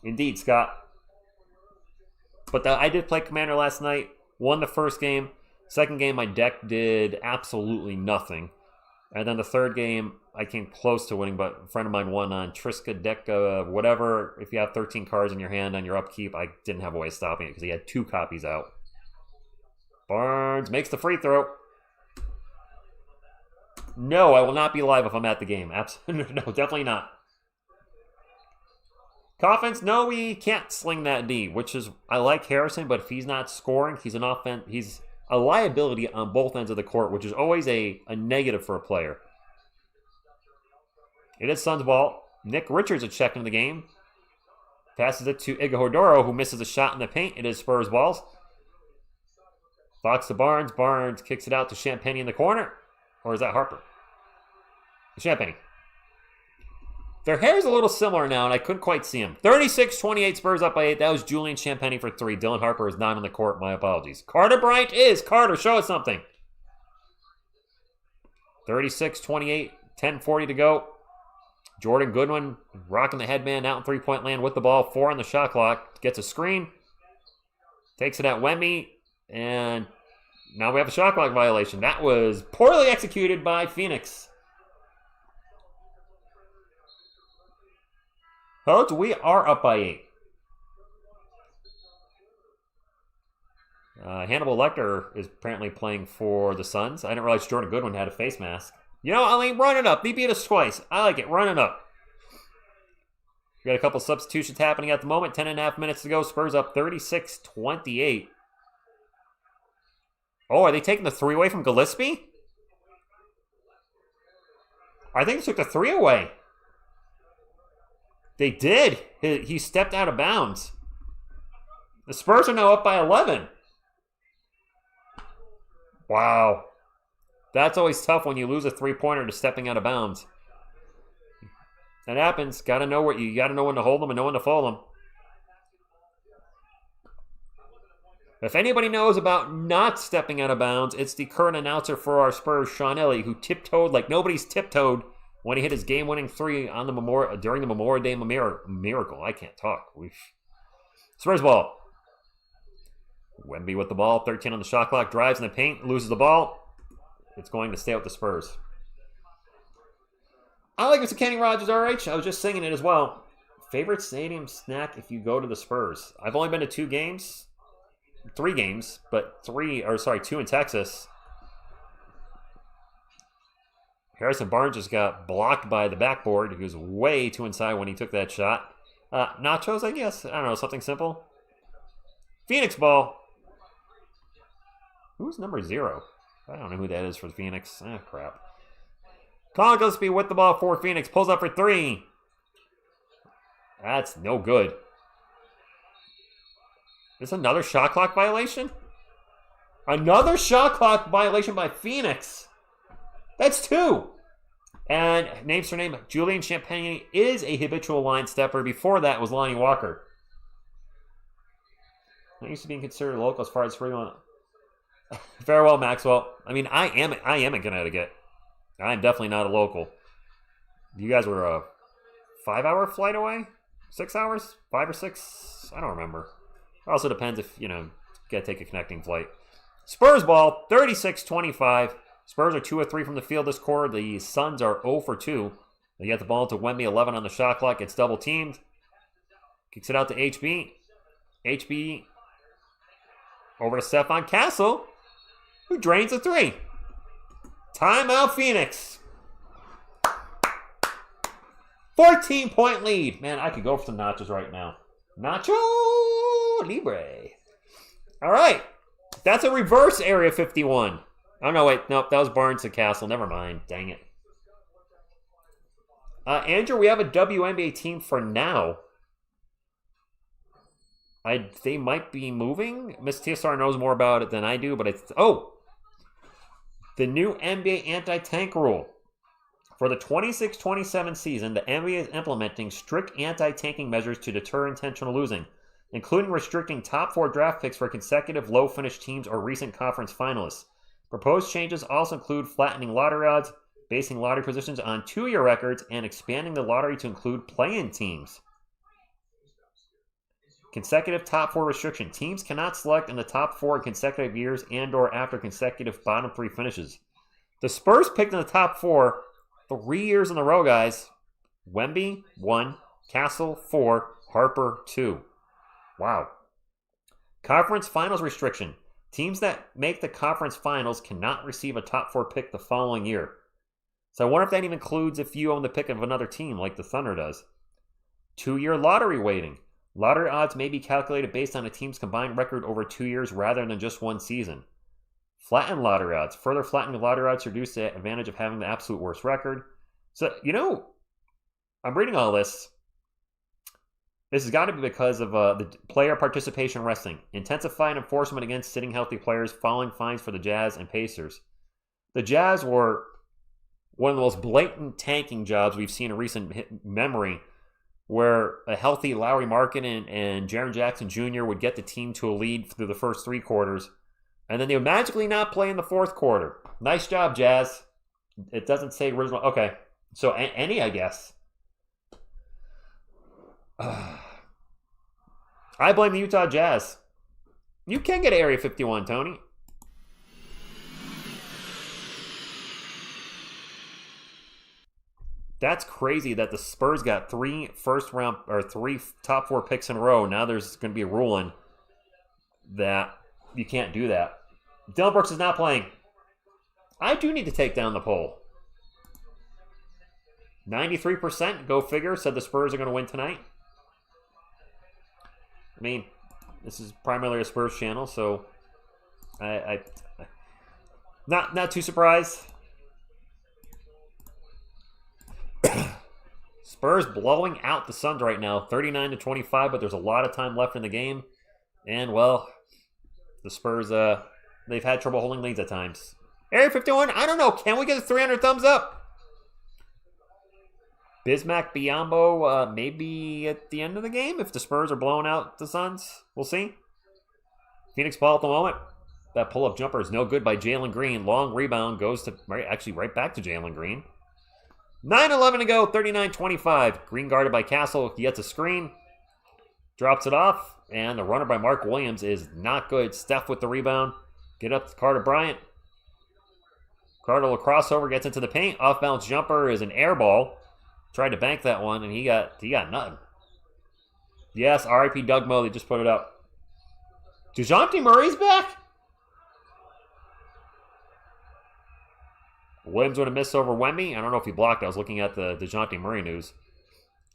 Indeed, Scott. But I did play Commander last night. Won the first game. Second game, my deck did absolutely nothing. And then the third game, I came close to winning, but a friend of mine won on Triska, Deca, whatever. If you have 13 cards in your hand on your upkeep, I didn't have a way of stopping it because he had 2 copies out. Barnes makes the free throw. No, I will not be live if I'm at the game. Absolutely, no, definitely not. Coffins, no, we can't sling that D, which is, I like Harrison, but if he's not scoring, he's a liability on both ends of the court, which is always a negative for a player. It is Suns ball. Nick Richards a check into the game. Passes it to Iguodala, who misses a shot in the paint. It is Spurs balls. Fox to Barnes. Barnes kicks it out to Champagne in the corner. Or is that Harper? Champagne. Their hair's a little similar now, and I couldn't quite see him. 36-28, Spurs up by 8. That was Julian Champagny for 3. Dylan Harper is not on the court. My apologies. Carter Bryant is. Carter, show us something. 36-28, 10:40 to go. Jordan Goodwin rocking the headband out in three-point land with the ball. 4 on the shot clock. Gets a screen. Takes it at Wemby. And now we have a shot clock violation. That was poorly executed by Phoenix. Coach, we are up by 8. Hannibal Lecter is apparently playing for the Suns. I didn't realize Jordan Goodwin had a face mask. You know, I mean, run it up. They beat us twice. I like it. Run it up. We got a couple substitutions happening at the moment. 10.5 minutes to go. Spurs up 36-28. Oh, are they taking the 3 away from Gillespie? I think they took the 3 away. They did. He stepped out of bounds. The Spurs are now up by 11. Wow. That's always tough when you lose a 3-pointer to stepping out of bounds. That happens. Got to know what you got to know when to hold them and know when to fold them. If anybody knows about not stepping out of bounds, it's the current announcer for our Spurs, Sean Ellie, who tiptoed like nobody's tiptoed when he hit his game-winning 3 on the during the Memorial Day miracle. I can't talk. Spurs ball. Wemby with the ball. 13 on the shot clock. Drives in the paint. Loses the ball. It's going to stay with the Spurs. I like Mr. Kenny Rogers, RH. I was just singing it as well. Favorite stadium snack if you go to the Spurs? I've only been to 2 games. 3 games, but 2 in Texas. Harrison Barnes just got blocked by the backboard. He was way too inside when he took that shot. Nachos, I guess. I don't know, something simple. Phoenix ball. Who's number 0? I don't know who that is for Phoenix. Crap. Colin Gillespie with the ball for Phoenix. Pulls up for 3. That's no good. Is this another shot clock violation? Another shot clock violation by Phoenix. That's 2. And name surname, Julian Champagny is a habitual line stepper. Before that was Lonnie Walker. Not used to being considered local as far as free one. Farewell, Maxwell. I mean, I am in Connecticut. I am definitely not a local. You guys were a 5-hour flight away? 6 hours? 5 or 6? I don't remember. It also depends if, you got to take a connecting flight. Spurs ball, 36-25. Spurs are 2 of 3 from the field this quarter. The Suns are 0 for 2. They get the ball to Wemby, 11 on the shot clock. Gets double teamed. Kicks it out to HB. HB over to Stephon Castle, who drains a 3. Timeout, Phoenix. 14-point lead. Man, I could go for some nachos right now. Nacho Libre. All right. That's a reverse Area 51. Oh, no, wait. Nope, that was Barnes to Castle. Never mind. Dang it. Andrew, we have a WNBA team for now. They might be moving. Miss TSR knows more about it than I do, but it's... Oh! The new NBA anti-tank rule. For the 26-27 season, the NBA is implementing strict anti-tanking measures to deter intentional losing, including restricting top 4 draft picks for consecutive low-finish teams or recent conference finalists. Proposed changes also include flattening lottery odds, basing lottery positions on 2-year records, and expanding the lottery to include play-in teams. Consecutive top 4 restriction. Teams cannot select in the top 4 in consecutive years and or after consecutive bottom 3 finishes. The Spurs picked in the top 4 3 years in a row, guys. Wemby, 1. Castle, 4. Harper, 2. Wow. Conference finals restriction. Teams that make the conference finals cannot receive a top 4 pick the following year. So I wonder if that even includes if you own the pick of another team like the Thunder does. 2-year lottery weighting. Lottery odds may be calculated based on a team's combined record over 2 years rather than just 1 season. Flatten lottery odds. Further flattening lottery odds reduce the advantage of having the absolute worst record. So, I'm reading all this. This has got to be because of the player participation wrestling. Intensified enforcement against sitting healthy players following fines for the Jazz and Pacers. The Jazz were one of the most blatant tanking jobs we've seen in recent memory, where a healthy Lauri Markkanen and Jaren Jackson Jr. would get the team to a lead through the first 3 quarters, and then they would magically not play in the 4th quarter. Nice job, Jazz. It doesn't say original. Okay, so any, I guess. I blame the Utah Jazz. You can get Area 51, Tony. That's crazy that the Spurs got 3 first-round or 3 top 4 picks in a row. Now there's going to be a ruling that you can't do that. Dillon Brooks is not playing. I do need to take down the poll. 93%, go figure, said the Spurs are going to win tonight. I mean, this is primarily a Spurs channel, so I not too surprised. Spurs blowing out the Suns right now, 39-25, but there's a lot of time left in the game. And, well, the Spurs, they've had trouble holding leads at times. Area 51, I don't know. Can we get a 300 thumbs up? Bismack Biyombo, maybe at the end of the game if the Spurs are blowing out the Suns. We'll see. Phoenix ball at the moment. That pull-up jumper is no good by Jalen Green. Long rebound goes to, right back to Jalen Green. 9:11 to go, 39-25. Green guarded by Castle. He gets a screen. Drops it off. And the runner by Mark Williams is not good. Steph with the rebound. Get up to Carter Bryant. Carter will crossover, gets into the paint. Off-balance jumper is an air ball. Tried to bank that one, and he got nothing. Yes, R.I.P. Doug Moe. They just put it up. DeJounte Murray's back? Williams would have missed over Wemby. I don't know if he blocked. I was looking at the DeJounte Murray news.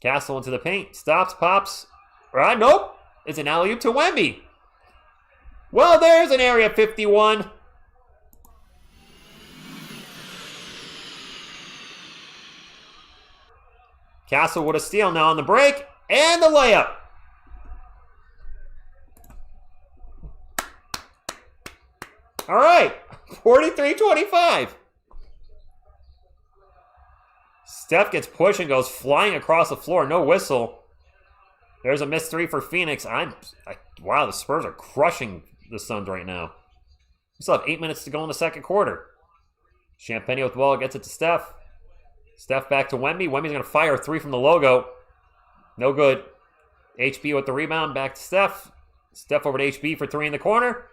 Castle into the paint. Stops, pops. Right, nope. It's an alley-oop to Wemby. Well, there's an Area 51. Castle with a steal now on the break. And the layup. All right. 43-25. Steph gets pushed and goes flying across the floor. No whistle. There's a missed 3 for Phoenix. Wow, the Spurs are crushing the Suns right now. We still have 8 minutes to go in the second quarter. Champagne with the ball, gets it to Steph. Steph back to Wemby. Wemby's going to fire a 3 from the logo. No good. HB with the rebound, back to Steph. Steph over to HB for 3 in the corner.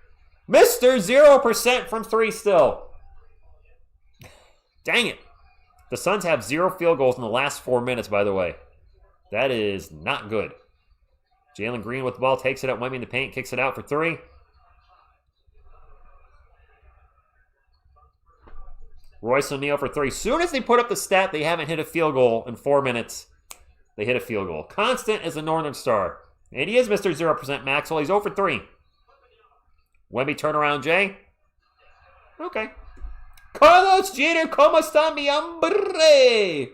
Mr. 0% from 3 still. Dang it. The Suns have 0 field goals in the last 4 minutes, by the way. That is not good. Jalen Green with the ball, takes it up, Wemby in the paint, kicks it out for 3. Royce O'Neal for 3. Soon as they put up the stat, they haven't hit a field goal in 4 minutes. They hit a field goal. Constant as a Northern Star. And he is Mr. 0% Maxwell. He's 0 for 3. Wemby turnaround, Jay. Okay. Carlos Jeter, ¿cómo está mi hombre?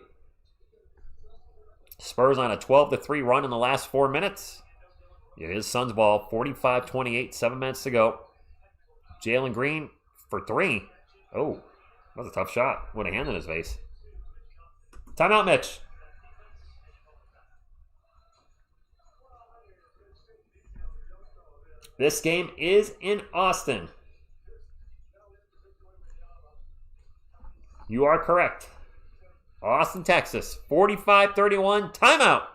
Spurs on a 12-3 run in the last 4 minutes. It is Suns ball, 45-28, 7 minutes to go. Jalen Green for 3. Oh, that was a tough shot. With a hand in his face. Timeout, Mitch. This game is in Austin. You are correct. Austin, Texas. 45-31. Timeout.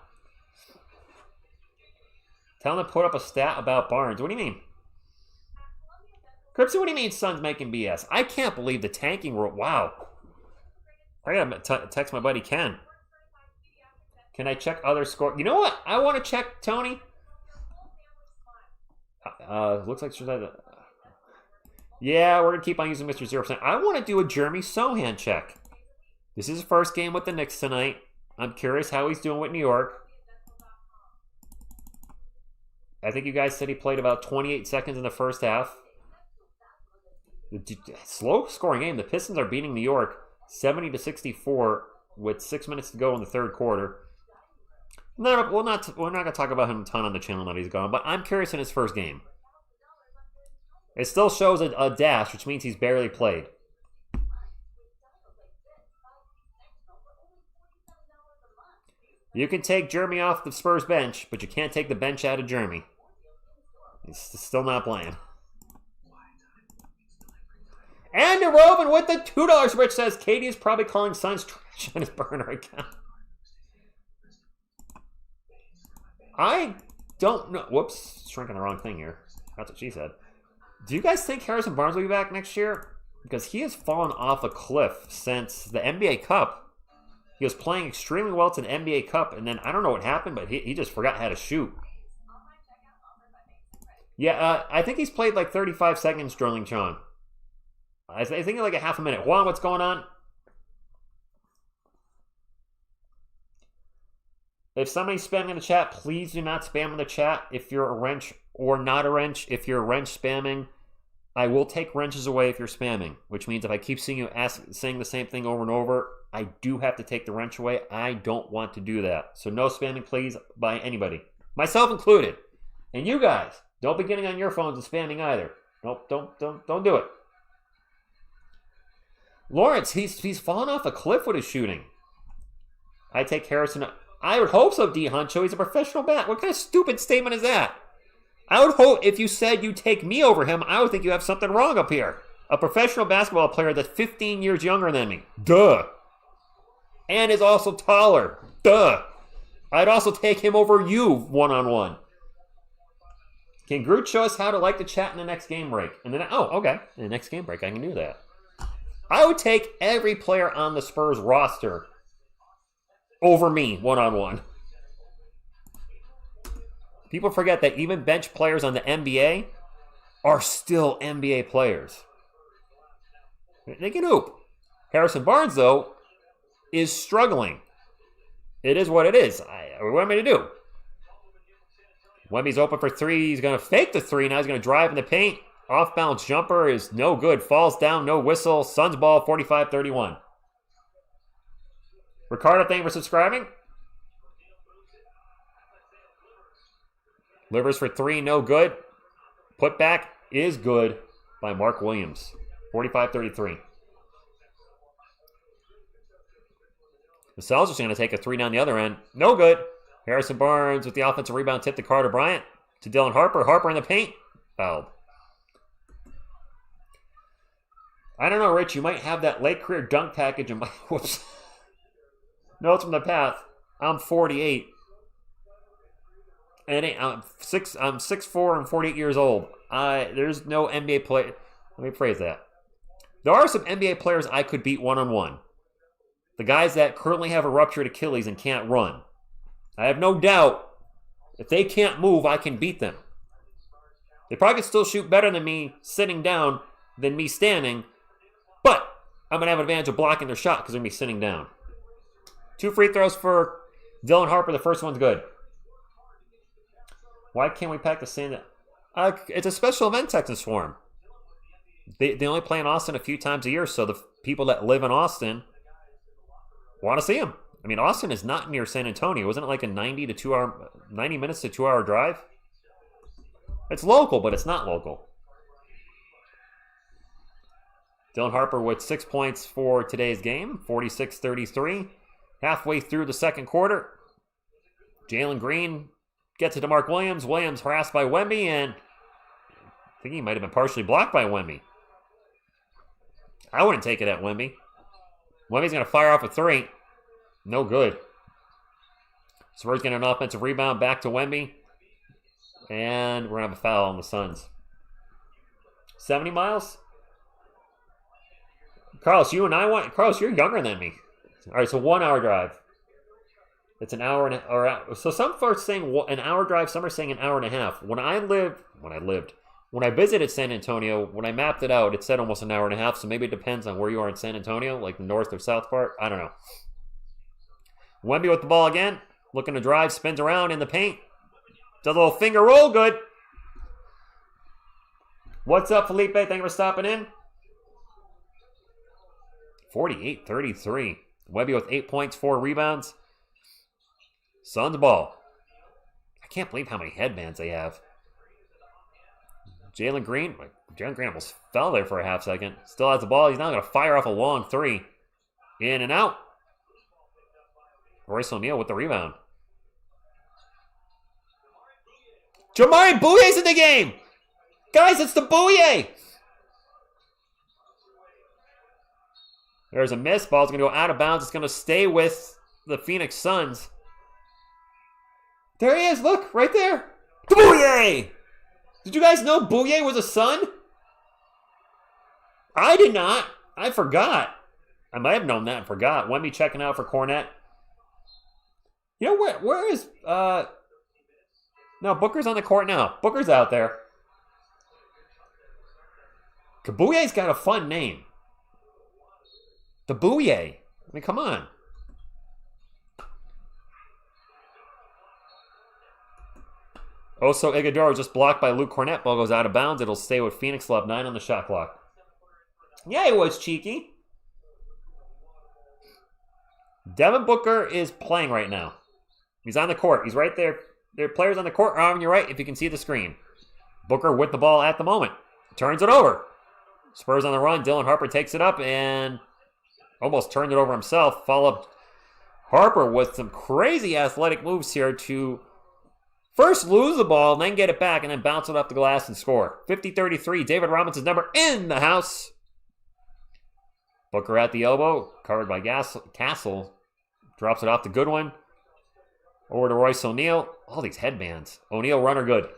Tell them to put up a stat about Barnes. What do you mean? Cripsy, what do you mean Suns making BS? I can't believe the tanking rule. Wow. I gotta text my buddy Ken. Can I check other score? You know what? I want to check, Tony. Looks like yeah, we're going to keep on using Mr. 0%. I want to do a Jeremy Sohan check. This is his first game with the Knicks tonight. I'm curious how he's doing with New York. I think you guys said he played about 28 seconds in the first half. Slow scoring game. The Pistons are beating New York 70-64 with 6 minutes to go in the third quarter. We're not going to talk about him a ton on the channel that he's gone, but I'm curious in his first game. It still shows a dash, which means he's barely played. You can take Jeremy off the Spurs bench, but you can't take the bench out of Jeremy. He's still not playing. And Robin with the $2, which says Katie is probably calling Suns trash on his burner account. I don't know. Whoops, shrinking the wrong thing here. That's what she said. Do you guys think Harrison Barnes will be back next year? Because he has fallen off a cliff since the NBA Cup. He was playing extremely well to the NBA Cup, and then I don't know what happened, but he just forgot how to shoot. Yeah, I think he's played like 35 seconds, Sterling Sean. I think like a half a minute. Juan, what's going on? If somebody's spamming in the chat, please do not spam in the chat if you're a wrench or not a wrench. If you're a wrench spamming, I will take wrenches away if you're spamming, which means if I keep seeing you saying the same thing over and over, I do have to take the wrench away. I don't want to do that. So no spamming, please, by anybody, myself included. And you guys, don't be getting on your phones and spamming either. Nope, don't do it. Lawrence, he's fallen off a cliff with his shooting. I take Harrison. I would hope so, D. Huncho. He's a professional bat. What kind of stupid statement is that? I would hope if you said you take me over him, I would think you have something wrong up here. A professional basketball player that's 15 years younger than me. Duh. And is also taller. Duh. I'd also take him over you one-on-one. Can Groot show us how to like the chat in the next game break? And then, oh, okay. In the next game break, I can do that. I would take every player on the Spurs roster over me one-on-one. People forget that even bench players on the NBA are still NBA players. They can hoop. Harrison Barnes, though, is struggling. It is what it is. What am I to do? Wemby's open for three. He's going to fake the three. Now he's going to drive in the paint. Off-balance jumper is no good. Falls down, no whistle. Suns ball, 45-31. Ricardo, thank you for subscribing. Livers for three, no good. Putback is good by Mark Williams. 45-33. The Celtics are going to take a three down the other end. No good. Harrison Barnes with the offensive rebound tip to Carter Bryant. To Dylan Harper. Harper in the paint. Fouled. I don't know, Rich. You might have that late career dunk package in my... Whoops. Notes from the path. I'm 48. And I'm 6'4" and 48 years old. There's no NBA player. Let me phrase that. There are some NBA players I could beat one-on-one. The guys that currently have a ruptured Achilles and can't run. I have no doubt if they can't move, I can beat them. They probably can still shoot better than me sitting down than me standing, but I'm going to have an advantage of blocking their shot because they're going to be sitting down. 2 free throws for Dylan Harper. The first one's good. Why can't we pack the sand? It's a special event Texas Swarm. They only play in Austin a few times a year, so the people that live in Austin want to see them. I mean, Austin is not near San Antonio. Wasn't it like a 90 minutes to 2 hour drive? It's local, but it's not local. Dylan Harper with 6 points for today's game, 46-33. Halfway through the second quarter, Jalen Green gets it to Mark Williams. Williams harassed by Wemby, and I think he might have been partially blocked by Wemby. I wouldn't take it at Wemby. Wemby's going to fire off a three. No good. Spurs getting an offensive rebound back to Wemby. And we're going to have a foul on the Suns. 70 miles? Carlos, Carlos, you're younger than me. All right, so 1 hour drive. It's an hour and so some folks saying an hour drive, some are saying an hour and a half. When I visited San Antonio, when I mapped it out, it said almost an hour and a half, so maybe it depends on where you are in San Antonio, like the north or south part. I don't know. Wemby with the ball again, looking to drive, spins around in the paint. Does a little finger roll, good. What's up, Felipe? Thank you for stopping in. 48-33. Wemby with 8 points, 4 rebounds. Suns ball. I can't believe how many headbands they have. Jalen Green almost fell there for a half second. Still has the ball. He's now going to fire off a long three. In and out. Royce O'Neal with the rebound. Jamari Bouyer's in the game! Guys, it's the Bouye! There's a miss. Ball's going to go out of bounds. It's going to stay with the Phoenix Suns. There he is. Look, right there. Bouye! Did you guys know Bouye was a Sun? I did not. I forgot. I might have known that and forgot. Wemby checking out for Cornet. You know, where is... No, Booker's on the court now. Booker's out there. Kabouye's got a fun name. The Bouye. I mean, come on. Also, Iguodala just blocked by Luke Cornet. Ball goes out of bounds. It'll stay with Phoenix. They'll have 9 on the shot clock. Yeah, he was cheeky. Devin Booker is playing right now. He's on the court. He's right there. There are players on the court on your right if you can see the screen. Booker with the ball at the moment. Turns it over. Spurs on the run. Dylan Harper takes it up and almost turned it over himself. Followed Harper with some crazy athletic moves here to first lose the ball, then get it back, and then bounce it off the glass and score. 50-33. David Robinson's number in the house. Booker at the elbow. Covered by Castle. Drops it off to Goodwin. Over to Royce O'Neal. All these headbands. O'Neal runner good.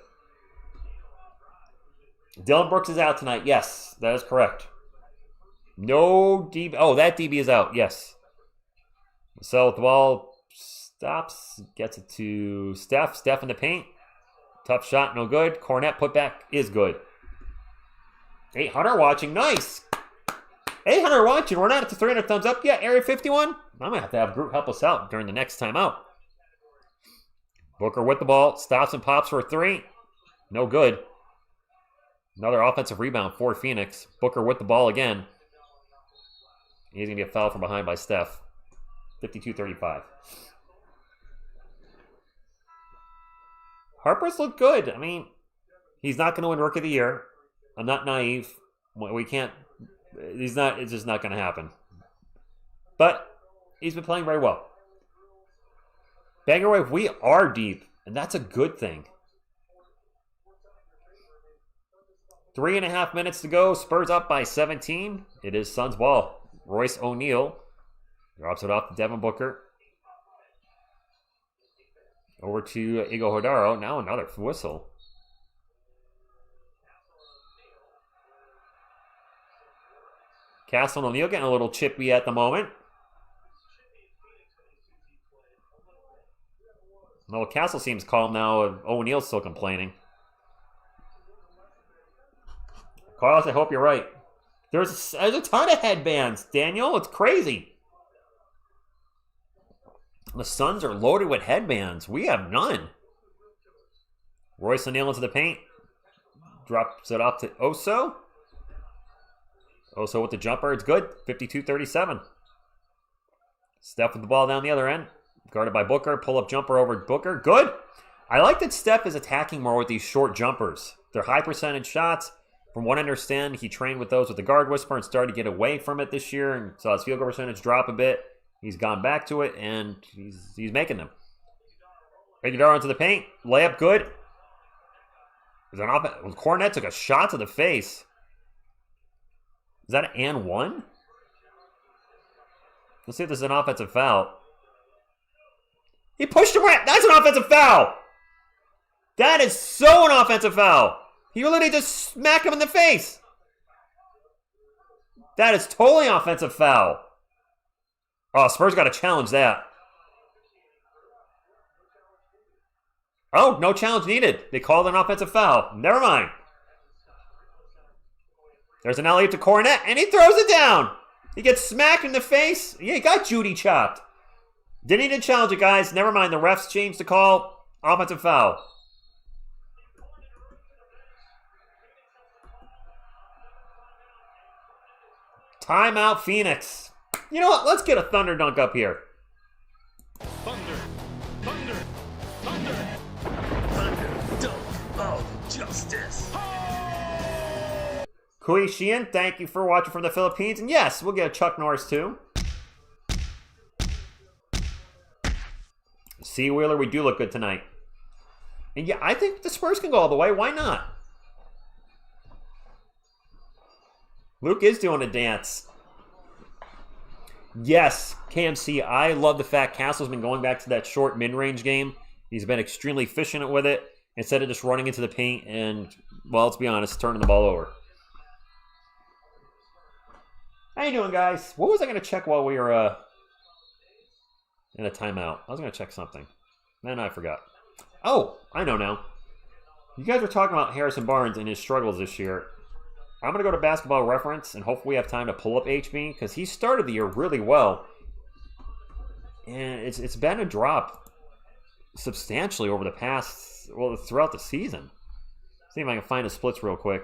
Dylan Brooks is out tonight. Yes, that is correct. No DB. Oh, that DB is out. Yes. So the ball stops. Gets it to Steph. Steph in the paint. Tough shot. No good. Cornet putback is good. 800 watching. Nice. 800 watching. We're not at the 300 thumbs up yet. Area 51. I'm going to have group help us out during the next time out. Booker with the ball. Stops and pops for a 3. No good. Another offensive rebound for Phoenix. Booker with the ball again. He's going to get fouled from behind by Steph. 52-35. Harper's looked good. I mean, he's not going to win Rookie of the Year. I'm not naive. We can't. It's just not going to happen. But he's been playing very well. Banger Wave, we are deep, and that's a good thing. 3.5 minutes to go. Spurs up by 17. It is Suns ball. Royce O'Neal drops it off to Devin Booker. Over to Iguodala. Now another whistle. Castle and O'Neal getting a little chippy at the moment. Well, Castle seems calm now. O'Neal's still complaining. Carlos, I hope you're right. There's a ton of headbands, Daniel. It's crazy. The Suns are loaded with headbands. We have none. Royce O'Neal into the paint. Drops it off to Oso. Oso with the jumper. It's good. 52-37. Steph with the ball down the other end. Guarded by Booker. Pull-up jumper over Booker. Good. I like that Steph is attacking more with these short jumpers. They're high percentage shots. From what I understand, he trained with those with the guard whisper and started to get away from it this year and saw his field goal percentage drop a bit. He's gone back to it, and he's making them. Iguodala into the paint. Layup good. Cornet took a shot to the face. Is that an and one? Let's see if this is an offensive foul. He pushed him right. That's an offensive foul. That is so an offensive foul. He literally just smacked him in the face. That is totally an offensive foul. Oh, Spurs got to challenge that. Oh, no challenge needed. They called an offensive foul. Never mind. There's an alley to Cornet, and he throws it down. He gets smacked in the face. Yeah, he got Judy chopped. Didn't need to challenge it, guys. Never mind. The refs changed the call. Offensive foul. Timeout, Phoenix. You know what? Let's get a Thunder dunk up here. Thunder, thunder, thunder. Thunder dunk of justice. Kui Sheehan, thank you for watching from the Philippines. And yes, we'll get a Chuck Norris too. See, Wheeler, we do look good tonight. And yeah, I think the Spurs can go all the way. Why not? Luke is doing a dance. Yes, KMC, I love the fact Castle's been going back to that short mid-range game. He's been extremely efficient with it instead of just running into the paint and, well, let's be honest, turning the ball over. How you doing, guys? What was I going to check while we were in a timeout? I was going to check something. Then I forgot. Oh, I know now. You guys were talking about Harrison Barnes and his struggles this year. I'm going to go to Basketball Reference and hopefully we have time to pull up HB because he started the year really well. And it's been a drop substantially over the past, well, throughout the season. See if I can find his splits real quick.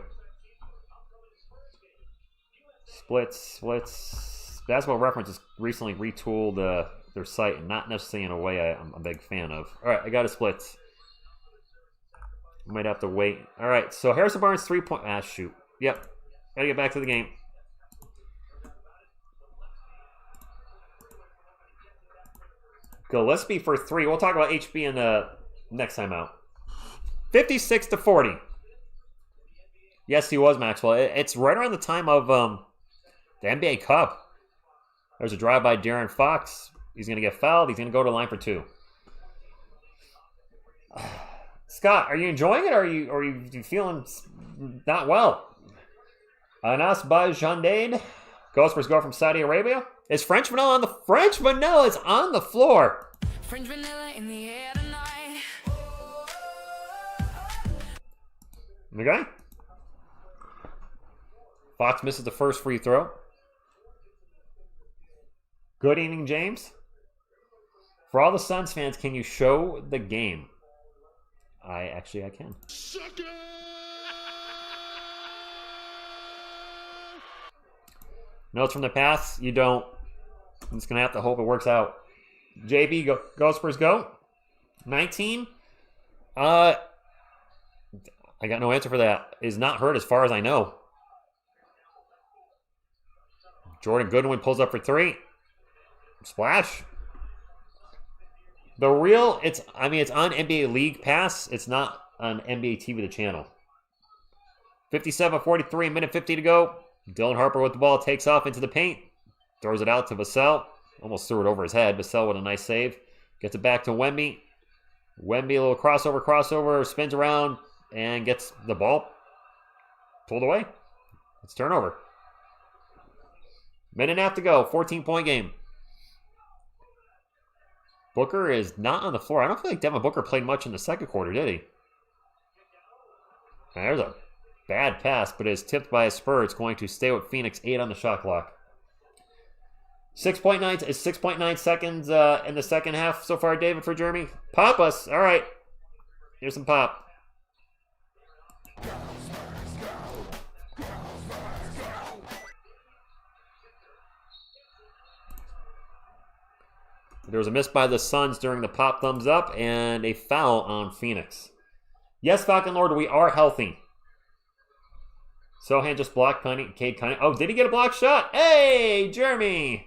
Splits. Basketball Reference has recently retooled their site, and not necessarily in a way I'm a big fan of. All right, I got his splits. Might have to wait. All right, so Harrison Barnes 3-point. Ah, shoot. Yep. Gotta get back to the game. Gillespie for 3. We'll talk about HB in the next time out. 56-40. Yes, he was, Maxwell. It's right around the time of the NBA Cup. There's a drive by De'Aaron Fox. He's going to get fouled. He's going to go to the line for 2. Scott, are you enjoying it, or are you feeling not well? Anas Bajandade. Ghost Spurs go from Saudi Arabia. Is French Vanilla on the French Vanilla is on the floor. French vanilla in the air tonight. Okay. Fox misses the first free throw. Good evening, James. For all the Suns fans, can you show the game? I can. Notes from the past, you don't. I'm just going to have to hope it works out. JB, go Spurs, go. 19. I got no answer for that. Is not hurt as far as I know. Jordan Goodwin pulls up for 3. Splash. The real, it's on NBA League Pass. It's not on NBA TV, the channel. 57-43, minute 50 to go. Dylan Harper with the ball, takes off into the paint. Throws it out to Vassell. Almost threw it over his head. Vassell with a nice save. Gets it back to Wemby. Wemby, a little crossover, spins around, and gets the ball pulled away. It's turnover. Minute and a half to go. 14-point game. Booker is not on the floor. I don't feel like Devin Booker played much in the second quarter, did he? And there's a bad pass, but it is tipped by a Spur. It's going to stay with Phoenix. 8 on the shot clock. 6.9 seconds in the second half so far, David, for Jeremy. Pop us. All right. Here's some pop. There was a miss by the Suns during the pop thumbs up and a foul on Phoenix. Yes, Falcon Lord, we are healthy. Sohan just blocked Cade Cunningham. Oh, did he get a block shot? Hey, Jeremy.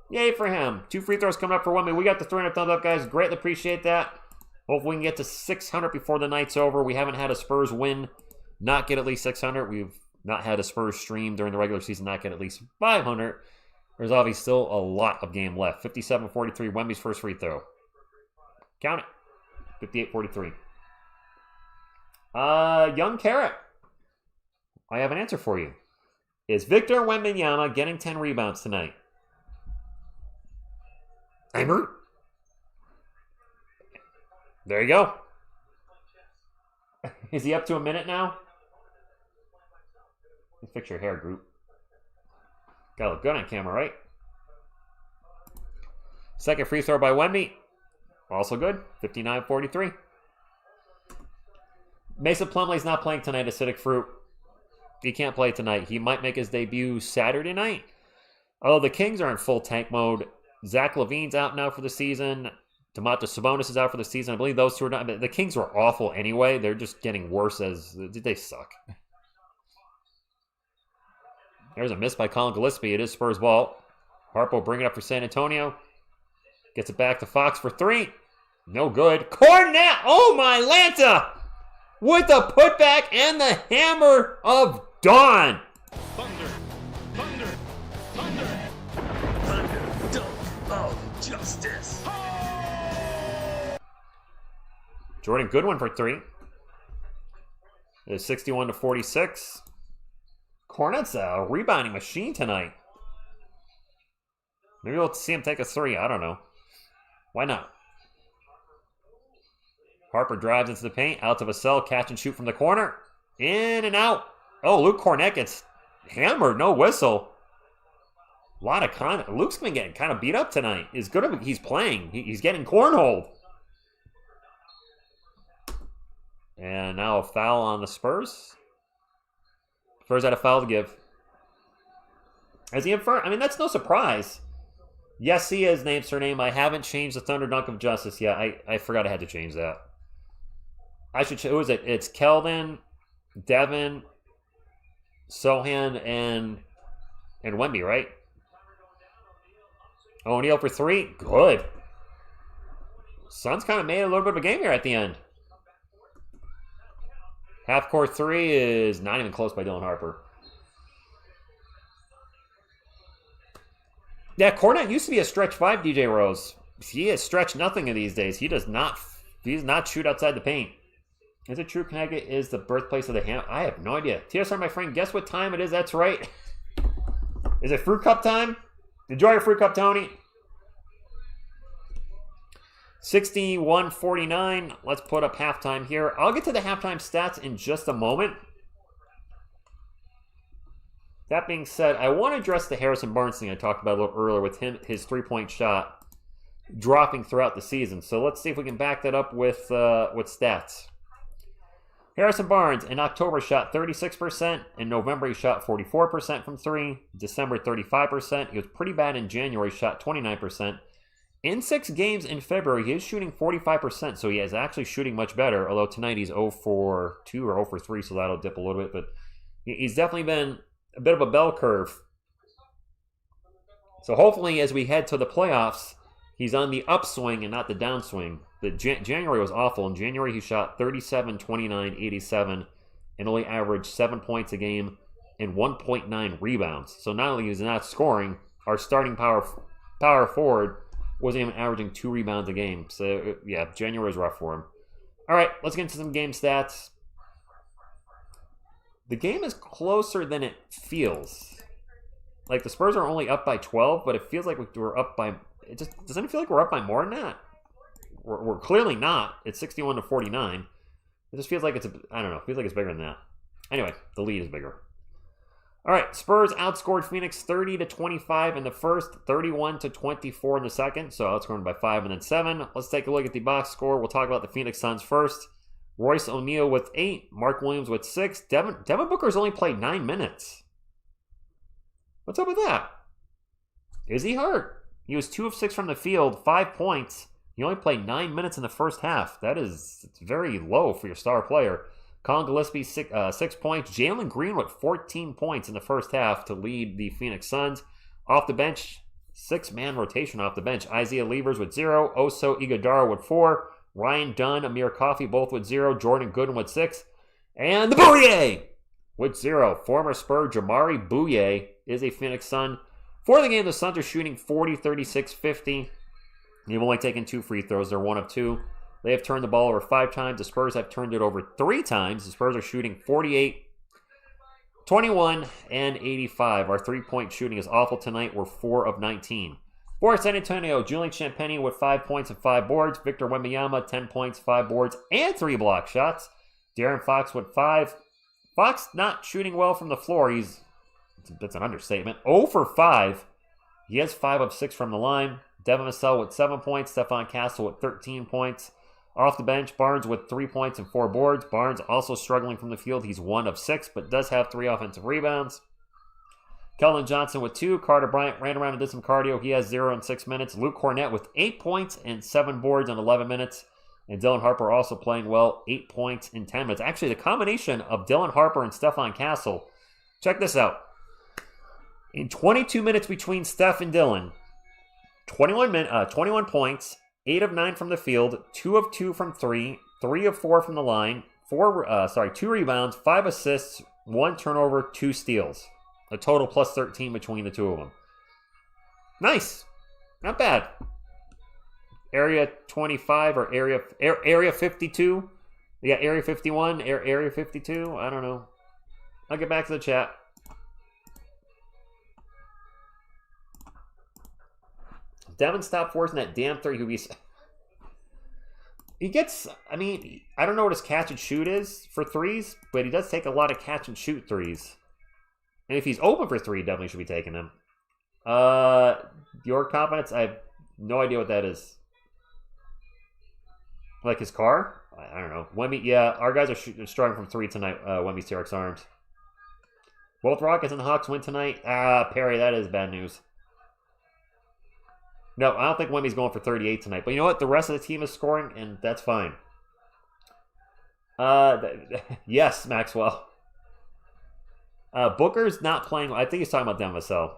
Yay for him. 2 free throws coming up for Wemby. We got the 300 thumbs up, guys. Greatly appreciate that. Hopefully we can get to 600 before the night's over. We haven't had a Spurs win not get at least 600. We've not had a Spurs stream during the regular season not get at least 500. There's obviously still a lot of game left. 57-43, Wemby's first free throw. Count it. 58-43. Young Carrot. I have an answer for you. Is Victor Wembanyama getting 10 rebounds tonight? I'm hurt. There you go. Is he up to a minute now? Let's fix your hair, group. Gotta look good on camera, right? Second free throw by Wemby. Also good. 59-43. Mason Plumlee's not playing tonight, Acidic Fruit. He can't play tonight. He might make his debut Saturday night. Oh, the Kings are in full tank mode. Zach LaVine's out now for the season. Domantas Sabonis is out for the season. I believe those two are not. The Kings were awful anyway. They're just getting worse as they suck. There's a miss by Colin Gillespie. It is Spurs ball. Harpo bring it up for San Antonio. Gets it back to Fox for 3. No good. Cornet! Oh my Lanta! With the putback and the hammer of dawn. Thunder, thunder, thunder, thunder, dunk of justice. Jordan Goodwin for 3. It's 61-46. Cornet's a rebounding machine tonight. Maybe we'll see him take a 3. I don't know. Why not? Harper drives into the paint. Out to Vassell. Catch and shoot from the corner. In and out. Oh, Luke Cornet gets hammered. No whistle. A lot of Luke's been getting kind of beat up tonight. He's good. He's playing. He's getting cornholed. And now a foul on the Spurs. Spurs had a foul to give. Is he in front? I mean, that's no surprise. Yes, he is named surname. I haven't changed the Thunder Dunk of Justice yet. I forgot I had to change that. I should. Who is it? It's Keldon, Devin, Sohan, and Wemby, right? O'Neal for 3. Good. Suns kind of made a little bit of a game here at the end. Half-court 3 is not even close by Dylan Harper. Yeah, Cornet used to be a stretch 5, DJ Rose. He is stretch nothing in these days. He does not shoot outside the paint. Is it true Connecticut is the birthplace of the ham? I have no idea. TSR, my friend, guess what time it is? That's right. Is it Fruit Cup time? Enjoy your Fruit Cup, Tony. 61-49. Let's put up halftime here. I'll get to the halftime stats in just a moment. That being said, I want to address the Harrison Barnes thing I talked about a little earlier with his three-point shot dropping throughout the season. So let's see if we can back that up with stats. Harrison Barnes in October shot 36%. In November he shot 44% from 3. December 35%. He was pretty bad in January, shot 29%. In 6 games in February, he is shooting 45%, so he is actually shooting much better, although tonight he's 0 for 2 or 0 for 3, so that'll dip a little bit. But he's definitely been a bit of a bell curve. So hopefully as we head to the playoffs, he's on the upswing and not the downswing. But January was awful. In January, he shot 37, 29, 87, and only averaged 7 points a game and 1.9 rebounds. So not only is he not scoring, our starting power forward wasn't even averaging 2 rebounds a game. So, yeah, January was rough for him. All right, let's get into some game stats. The game is closer than it feels. Like, the Spurs are only up by 12, but it feels like we're up by... Doesn't it feel like we're up by more than that? We're clearly not. It's 61-49. It just feels like it's... I don't know. It feels like it's bigger than that. Anyway, the lead is bigger. All right, Spurs outscored Phoenix 30-25 in the first, 31-24 in the second. So outscored by 5 and then 7. Let's take a look at the box score. We'll talk about the Phoenix Suns first. Royce O'Neal with 8. Mark Williams with 6. Devin Booker's only played 9 minutes. What's up with that? Is he hurt? He was 2 of 6 from the field, 5 points. He only played 9 minutes in the first half. It's very low for your star player. Colin Gillespie, 6 points. Jalen Green with 14 points in the first half to lead the Phoenix Suns. Off the bench, 6-man rotation off the bench. Isaiah Levers with 0. Oso Iguodala with 4. Ryan Dunn, Amir Coffey both with 0. Jordan Goodwin with 6. And the Bouye with 0. Former Spur Jamari Bouye is a Phoenix Sun. For the game, the Suns are shooting 40, 36, 50. They've only taken 2 free throws. They're 1 of 2. They have turned the ball over 5 times. The Spurs have turned it over 3 times. The Spurs are shooting 48, 21, and 85. Our three-point shooting is awful tonight. We're 4 of 19. For San Antonio, Julian Champagnie with 5 points and 5 boards. Victor Wembanyama, 10 points, 5 boards, and 3 block shots. De'Aaron Fox with 5. Fox not shooting well from the floor. That's an understatement. 0 for 5. He has 5 of 6 from the line. Devin Vassell with 7 points. Stephon Castle with 13 points. Off the bench, Barnes with 3 points and 4 boards. Barnes also struggling from the field. He's 1 of 6, but does have 3 offensive rebounds. Keldon Johnson with 2. Carter Bryant ran around and did some cardio. He has 0 in 6 minutes. Luke Cornet with 8 points and 7 boards in 11 minutes. And Dylan Harper also playing well, 8 points in 10 minutes. Actually, the combination of Dylan Harper and Stephon Castle, check this out. In 22 minutes between Steph and Dylan, 21 points 8 of 9 from the field, 2 of 2 from 3, 3 of 4 from the line, 2 rebounds, 5 assists, 1 turnover, 2 steals. A total plus 13 between the two of them. Nice. Not bad. Area 25 or area 52. Yeah, area 51, area 52. I don't know. I'll get back to the chat. Devin, stop forcing that damn 3. He gets, I mean, I don't know what his catch and shoot is for threes, but he does take a lot of catch and shoot threes. And if he's open for 3, he definitely should be taking them. Your confidence, I have no idea what that is. Like his car? I don't know. Wemby, yeah, our guys are starting from 3 tonight. Wemby's TRX Arms. Both Rockets and the Hawks win tonight. Perry, that is bad news. No, I don't think Wemby's going for 38 tonight. But you know what? The rest of the team is scoring, and that's fine. Yes, Maxwell. Booker's not playing. I think he's talking about Devin Vassell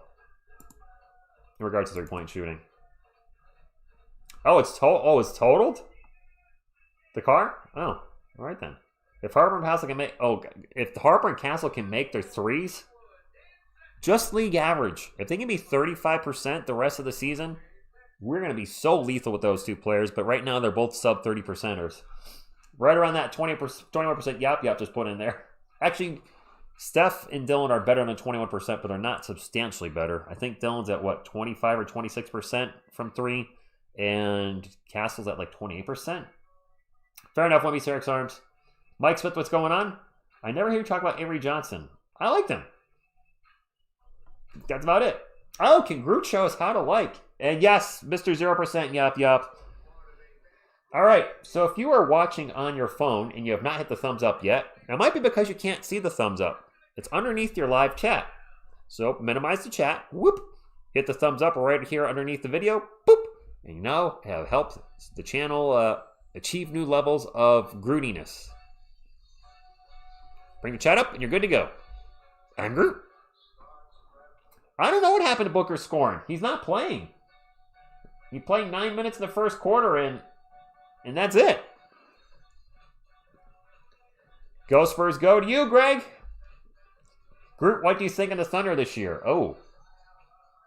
in regards to 3-point shooting. Oh, it's totaled? The car? Oh, all right then. If Harper and Castle can make, if Harper and Castle can make their threes, just league average. If they can be 35% the rest of the season, we're going to be so lethal with those two players. But right now, they're both sub 30%ers. Right around that 21% yap just put in there. Actually, Steph and Dylan are better than 21%, but they're not substantially better. I think Dylan's at, 25 or 26% from 3, and Castle's at, 28%. Fair enough, Wemby Sarix Arms. Mike Smith, what's going on? I never hear you talk about Avery Johnson. I liked him. That's about it. Oh, can Groot show us how to like? And yes, Mr. 0%, yup. All right, so if you are watching on your phone and you have not hit the thumbs up yet, it might be because you can't see the thumbs up. It's underneath your live chat. So minimize the chat, whoop, hit the thumbs up right here underneath the video, boop, and you know, have helped the channel achieve new levels of Grootiness. Bring the chat up and you're good to go. I'm Groot. I don't know what happened to Booker scoring. He's not playing. He played 9 minutes in the first quarter and that's it. Go Spurs, go to you, Greg. Groot, what do you think of the Thunder this year? Oh.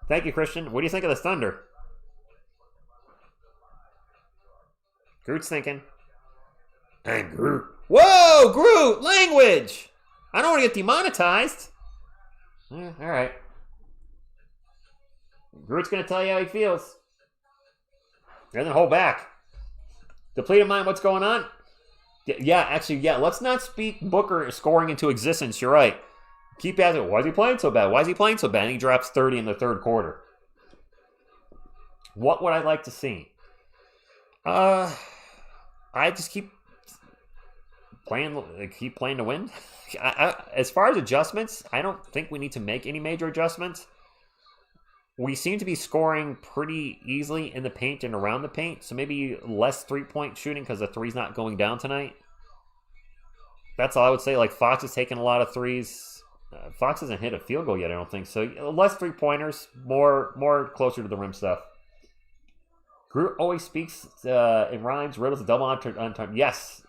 Thank you, Christian. What do you think of the Thunder? Groot's thinking. I'm Groot. Whoa, Groot! Language! I don't want to get demonetized. All right. Groot's going to tell you how he feels. Doesn't hold back. Depleted mind, what's going on? Yeah, let's not speak Booker scoring into existence. You're right. Keep asking, why is he playing so bad? And he drops 30 in the third quarter. What would I like to see? I just keep playing to win. As far as adjustments, I don't think we need to make any major adjustments. We seem to be scoring pretty easily in the paint and around the paint, so maybe less 3-point shooting because the three's not going down tonight. That's all I would say. Fox is taking a lot of threes. Fox hasn't hit a field goal yet, I don't think. So less 3-pointers, more closer to the rim stuff. Groot always speaks in rhymes, riddles, a double entendre. Yes.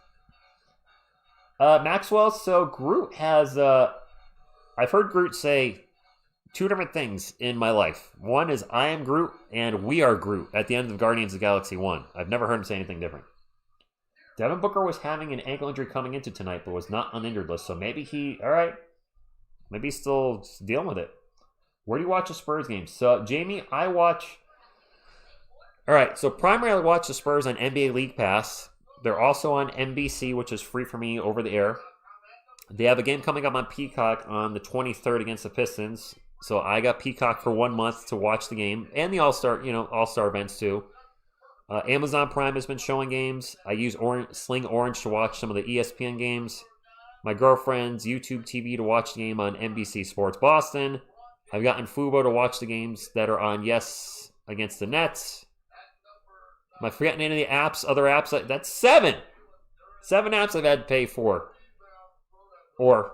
Maxwell, so Groot has... I've heard Groot say 2 different things in my life. One is I am Groot and we are Groot at the end of Guardians of the Galaxy 1. I've never heard him say anything different. Devin Booker was having an ankle injury coming into tonight, but was not on injured list. So maybe maybe he's still dealing with it. Where do you watch the Spurs games? So Jamie, I watch... All right, so primarily I watch the Spurs on NBA League Pass. They're also on NBC, which is free for me over the air. They have a game coming up on Peacock on the 23rd against the Pistons. So I got Peacock for 1 month to watch the game and the All-Star events too. Amazon Prime has been showing games. I use Sling Orange to watch some of the ESPN games. My girlfriend's YouTube TV to watch the game on NBC Sports Boston. I've gotten Fubo to watch the games that are on Yes against the Nets. Am I forgetting any of the apps, other apps? That's 7. 7 apps I've had to pay for. Or